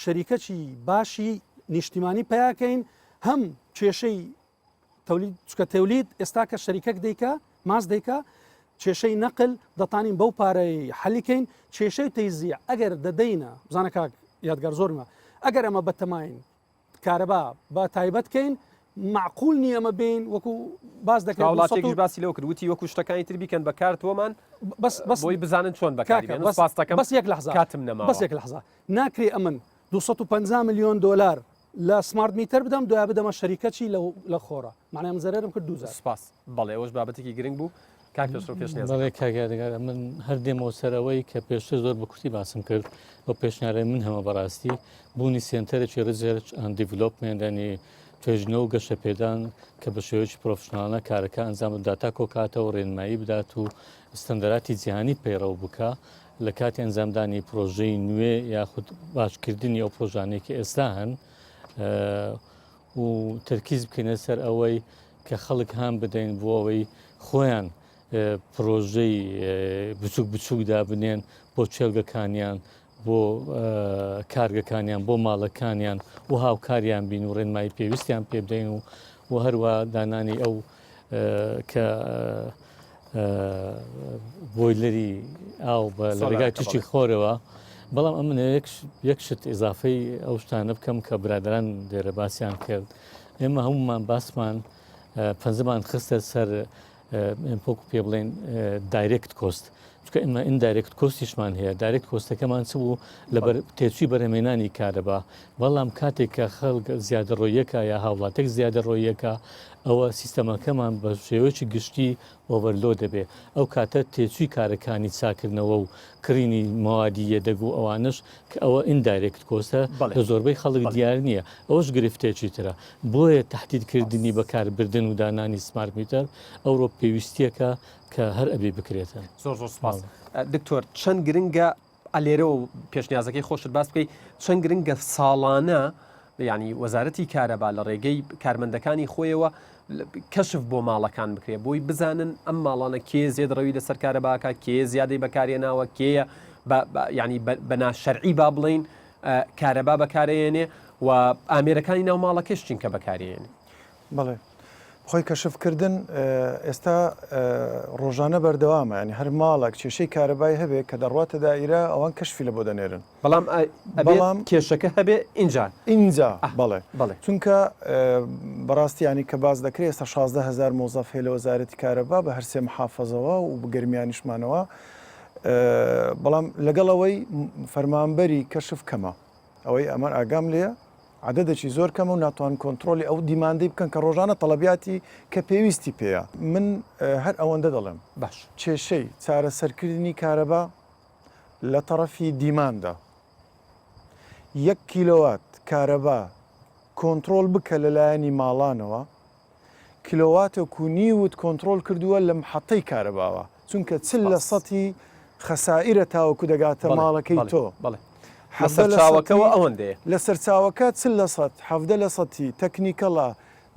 Speaker 6: شەریکەکی باشی نیشتیمانی پیاکەین هەم کێشەی چکە تەولید ئێستا کە شەریکەک دەیکە ماز دەیکە کێشەی نەقل دەتانین بەو پارەی حەلیکەین کێشەی تەیزیە ئەگەر دەدەینە بزانە کاک یادگار زۆرمە ئەگەر ئەمە بەتەماین کارەبا بە تایبەتکەین معقول نیە ئەمە بین وەکو باز دەکەین
Speaker 1: وڵاتێکیش باسی لەو کردوتی وەکو شتەکانی تر بیکەن بەکار تۆمان بۆی بزانن چۆن بەکاربێن
Speaker 6: بەس یەک لەحظە
Speaker 1: کاتم نەما
Speaker 6: بەس یەک لەحظە ناکرێ ئەمن 250 میلیۆن دلار لە سمارت میتر بدەم دوای بدەمە شەریکەچی لە خۆرە معنای من زەرێرم کرد 2000
Speaker 1: سپاس بەڵێ ئەوش بابەتێکی گرنگ بوو کاک پێشنیاز
Speaker 7: بەڵێ کاگادەگار من هەردێمەوە سەرەوەی کە پێشتر زۆر بە کورتی باسم کرد بۆ پێشنیارەی من هەمە بەڕاستی بوونی سێنتەرێکی ریسێرچ ئەند دیڤلۆپمنت توێژنەوە و گەشە پێدان کە بە شێوەیەکی پرۆفشنالانە کارەکە ئەنجام داتا کۆکاتەوە ڕێنمایی بدات و ستەندەراتی جیهانی پەیڕەو بکە لە کاتی ئەنجامدانی پرۆژەی نوێ یاخود باشکردنی ئەو پرۆژانێکی ئێستا هەن و تەرکیز بکەینە سەر ئەوەی کە خەڵک هەم بدەین بۆ ئەوەی خۆیان پرۆژەی بچوک بچووکدا بنێن بۆ چێلگەکانیان بۆ کارگەکانیان بۆ ماڵەکانیان و هاوکاریان بین و ڕێنمایی پێویستیان پێ بدەین و هەروە دانانی ئەو کە بۆیلەری ئاو بە لە ڕێگای تووشی خۆرەوە بەڵام ئەمن یەک شت ئضافەی ئەو شتانە بکەم کە برادران لێرە باسییان کرد ئێمە هەمومان باسمان پەنجەمان خستە سەر پۆک پێ بڵێن دایرکت کۆست چکە ئێمە ئیندایرکت کۆستیشمان هەیە دایرکت کۆستەکەمان چ بوو لە تێچووی بەرهەمێنانی کارەبا بەڵام کاتێک کە خەڵک زیادە ڕۆیەکە یا هاوڵاتێک زیادە ڕۆیەکە ئەوە سیستەمەکەمان بە شێوەیەکی گشتی ئۆڤەرلۆ دەبێ ئەو کاتە تێچووی کارەکانی چاکردنەوە و کڕینی موادی یەدەگو ئەوانش کە ئەوە ئیندایرکت کۆستە لە زۆربەی خەڵک دیار نییە ئەوش گرفتێکی ترە بۆیە تهدیدکردنی بەکاربردن و دانانی سمارت میتر ئەوڕۆ پێویستیەکە کە هەر ئەبێ بکرێتن
Speaker 1: زۆر سپاس دکتۆر چەند گرنگە ئەلێرە و پێشنیازەکەی خۆشت باس بکەیت چەند گرنگە ساڵانە ینی وەزارەتی کارەبا لە ڕێگەی کارمەندەکانی خۆیەوە کەشف بۆ ماڵەکان بکرێت بۆی بزانن ئەم ماڵانە کێ زێدڕەوی لەسەر کارەباکە کێ زیادەی بەکارێناوە کێیە ینی بەنا شەرعی با بڵین کارەبا بەکارێنێ و ئامێرەکانی ناو ماڵەکەش چینکە بەکارێنێ
Speaker 8: بەڵێ خۆی کەشفکردن ئێستا ڕۆژانە بەردەوامە ینی هەر ماڵک کێشەی کارەبای هەبێت کە دەڕواتە دائیرە ئەوان کەشفی لە بۆ دەنێرن
Speaker 1: بەڵام کێشەکە هەبێ اینجا
Speaker 8: بەڵێ چونکە بەڕاستی ینی کە باز دەکرێت ئێستا 16,000 مۆزەف هەیە لە وەزارەتی کارەبا بە هەرسێ محافەزەوە و بگەرمیانیشمانەوە بەڵام لەگەڵەوەی فەرمانبەری کەشف کەمە ئەوەی ئەمە ئاگام لێە عددێکی زۆر کەمە و ناتوان کۆنتترۆلی ئەو دیماندەی بکەن کە ڕۆژانە تەڵەبیاتی کە پێویستی پێەیە من هەر ئەوەندە دەڵێم
Speaker 1: باش
Speaker 8: کێشەی چارەسەرکردنی کارەبا لە تەڕەفی دیماندا 1 کیلۆوات کارەبا کۆنتترۆل بکە لەلایەنی ماڵانەوە کیلۆواتێک و نیوت کۆنتترۆل کردووە لە محەتەی کارەباوە چونکە چل لە سەتی خەسائرە تاوەکو دەگاتە ماڵەکەی تۆ
Speaker 1: چاوەکەەوە ئەوەندێ
Speaker 8: لە سەرچاوەکە چل لە سەد حەفدە لە سەتی تەکنیکەڵە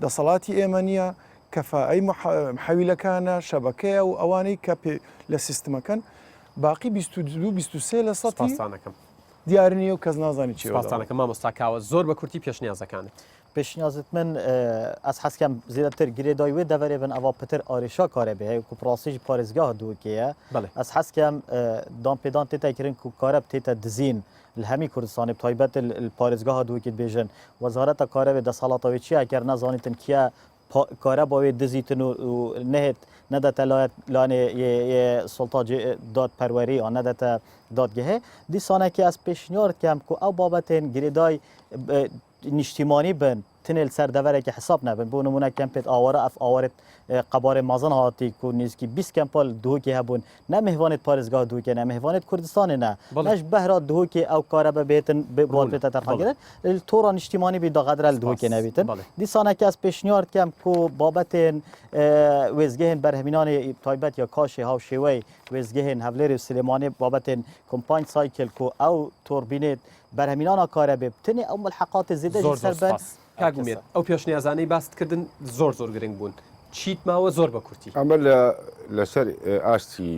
Speaker 8: دەسەڵاتی ئێمە نییە کەفائی حەویلەکانە شەبەکەیە و ئەوانەی کە لە سیستمەکەن باقی 22 لە سەتی دیار نیە و کەس نازانی
Speaker 1: چیستانەکە مامۆستاکاوە زۆر بە کورتی پێشنیازەکانت
Speaker 9: پێشنیازت من ئەس حەسکەم زیاتر گرێدای وێ دەوەرێ بن ئەوە پتر ئارێشا کارێ بێ و پرۆسیژ پارێزگاه دووکەیە ئەس حەسکەم دامپێدان تێتەکردن و کارە تێتە دزین الهەمی کوردستانی تایبەت پارێزگاه دووکیت بێژن وەزارەتە کارە بێ دەسەڵاتەوەی چیە گەر نەزانیتن کیە کارە باوێ دزیتن و نهێت نەدەتە لاانێ سڵتا داد پەروەری ئەو نەدەتە دادگەهێ دیسانێکی ئەس پێشنیار کەم و ئەو بابەتێن گرێدای نیشتیمانی بن تنل سردوره که حساب نبن بو نمونه کمپت آواره اف آوارت قبار مازن هاتی کو نیسکی 20 کمپال دو که هبون نه مهوانت پارزگاه دو که نه مهوانت کردستان نه نش بهرا دو که او کارا بهتن به بالبت طرفا گرن التورا نیشتیمانی بی دغدر دو که نبیتن دی سانه که از پیشنهاد کم کو بابت وزگهن برهمینان تایبت یا کاشه ها شوی وزگهن هولر سلیمانی بابت کمپاین سایکل کو او توربینت برهمینان کارا بتنی او ملحقات زیاده سر بن
Speaker 1: کاگومێت ئەو پێشنیازانەی باستکردن زۆر گرنگ بوون چیت ماوە زۆر بە کورتی
Speaker 10: ئەمە لەسەر ئاستی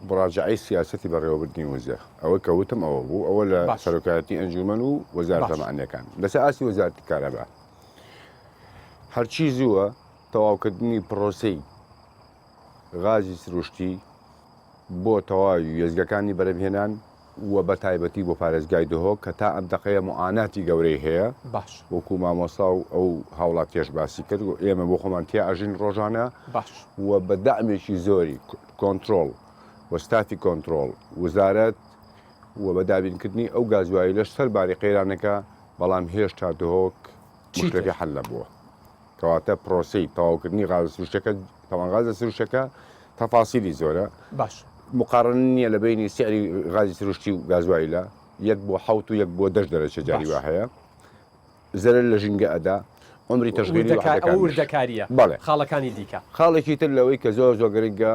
Speaker 10: بڕاجعی سیاسەتی بەڕێوەبردنی وزە ئەوە کەوتم ئەوە بوو ئەوە لە سەرۆکایەتی ئەنجومەن و وەزارەتە مەعانیەکان لەسەر ئاستی وەزارەتی کارەبا هەرچی زووە تەواوکردنی پرۆسەی غازی سروشتی بۆ تەواوی وێزگەکانی بەرەمهێنان و بە تایبەتی بۆ پارێزگای دهۆک کە تا ئەم دەقەیە معاناتی گەورەی هەیە
Speaker 1: باش
Speaker 10: وەکو مامۆستا و ئەو هاوڵاتیەش باسی کرد و ئێمە بۆ خۆمان تیا ئاژین ڕۆژانە
Speaker 1: باش
Speaker 10: و بە دامێکی زۆری کۆنتترۆل وەستافی کۆنتترۆل وزارەت و بە دابینکردنی ئەو گازوایی لەش سەرباری قەیرانەکە بەڵام هێشتا دهۆک مشکلەکە حەل نەبووە کەواتە پرۆسەی تەواوکردنی غاز سروشتەکە تەوان غازە سروشتەکە تەفاسیلی زۆرە
Speaker 1: باش
Speaker 10: مقارن نییە لە بینی سعری غازی سروشتی و گازوایلە یەک بۆ حوت و یەک بۆ 10 دەرەجە جاری وا هەیە زەرر لە ژینگە ئەدا عمری تەشغیلی
Speaker 1: وردەکاریە
Speaker 10: بەڵێ
Speaker 1: خاڵەکانی دیکە
Speaker 10: خاڵێکی تر لەوەی کە زۆر گرنگە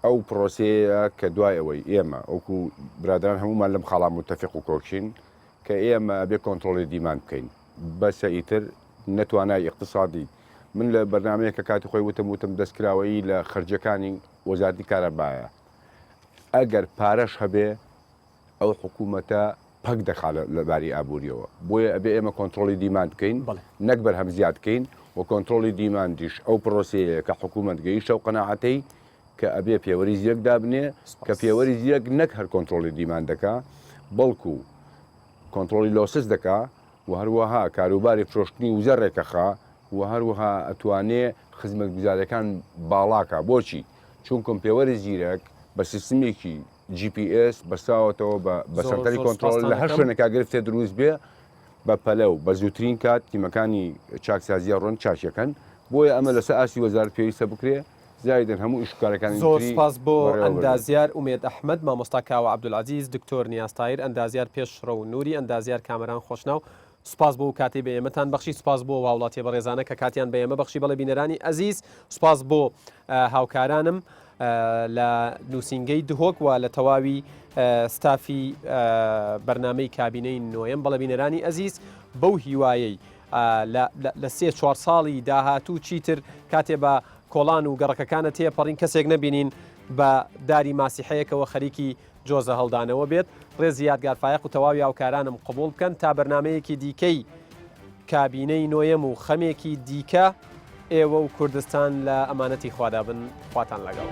Speaker 10: ئەو پرۆسەیە کە دوای ئەوەی ئێمە ئەوکو برادران هەمومان لەم خاڵام متفق و کۆکشین کە ئێمە بێ کۆنتترۆلی دیمان بکەین بەسە ئیتر نەتوانای اقتصادی من لە بەرنمەیە کە کاتی خۆی وتم دەستکراوەیی لە خەرجەکانی وەزارەتی کارەبایە ئەگەر پارەش هەبێ ئەو حکوومەتە پەک دەخا لەباری ئابوووریەوە بۆیە ئەبێ ئێمە کۆنتترۆلی دیمان بکەین نەک بەرهەم زیاد بکەین و کۆنتترۆلی دیماندیش ئەو پرۆسەیە کە حکوومەت گەیشتە و قەناعەتەی کە ئەبێ پێوەری زیەک دابنێ کە پێوەری زیەک نەک هەر کۆنتترۆلی دیمان دەکا بەڵکو کۆنتترۆلی لۆسس دەکا و هەروەها کاروباری فرۆشتنی وزە ڕێکەخا و هەروەها ئەتوانێ خزمەت گوزارەکان باڵاکە بۆچی چونکم پێوەری زیرەک بە سیستمێکی GPS بەساوەتەوە بە سەنتەری کۆنتترۆل لە هەر شوێنێکا گرفتێ دروست بێ بە پەلە و بە زووترین کات تیمەکانی چاکسازیە ڕۆن چاکیەکەن بۆیە ئەمە لەسەر ئاسی وەزارەت پێویستە بکرێ زایدن هەموو ئیشکارەکانی
Speaker 1: زۆر سپاس بۆ ئەندازیار ئومێد ئەحمەد مامۆستا کاوە عەبدولعەزیز دکتۆر نیازتایر ئەندازیار پێشڕە و نووری ئەندازیار کامەران خۆشناو سپاس بۆ کاتی بە ئێمەتان بەخشی سپاس بۆ وڵاتی بەڕێزانە کە کاتیان بە ئێمە بەخشی بەڵێ بینەرانی ئەزیز سپاس بۆ هاوکارانم لە نووسنگەی دهۆک و لە تەواوی ستافی بەرنامەی کابینەی نۆیەم بەڵێ بینەرانی ئەزیز بەو هیوایەی لە 3-4 ساڵی داهاتوو چیتر کاتێ بە کۆڵان و گەڕەکەکانە تێپەڕین کەسێک نەبینین بە داری ماسیحەیەکەوە خەریکی جۆزە هەڵدانەوە بێت ڕێزی یادگارفایق و تەواوی هاوکارانم قبول بکەن تا بەرنمەیەکی دیکەی کابینەی نۆیەم و خەمێکی دیکە ئێوە و کوردستان لە ئەمانەتی خوادابن خواتان لەگەڵ.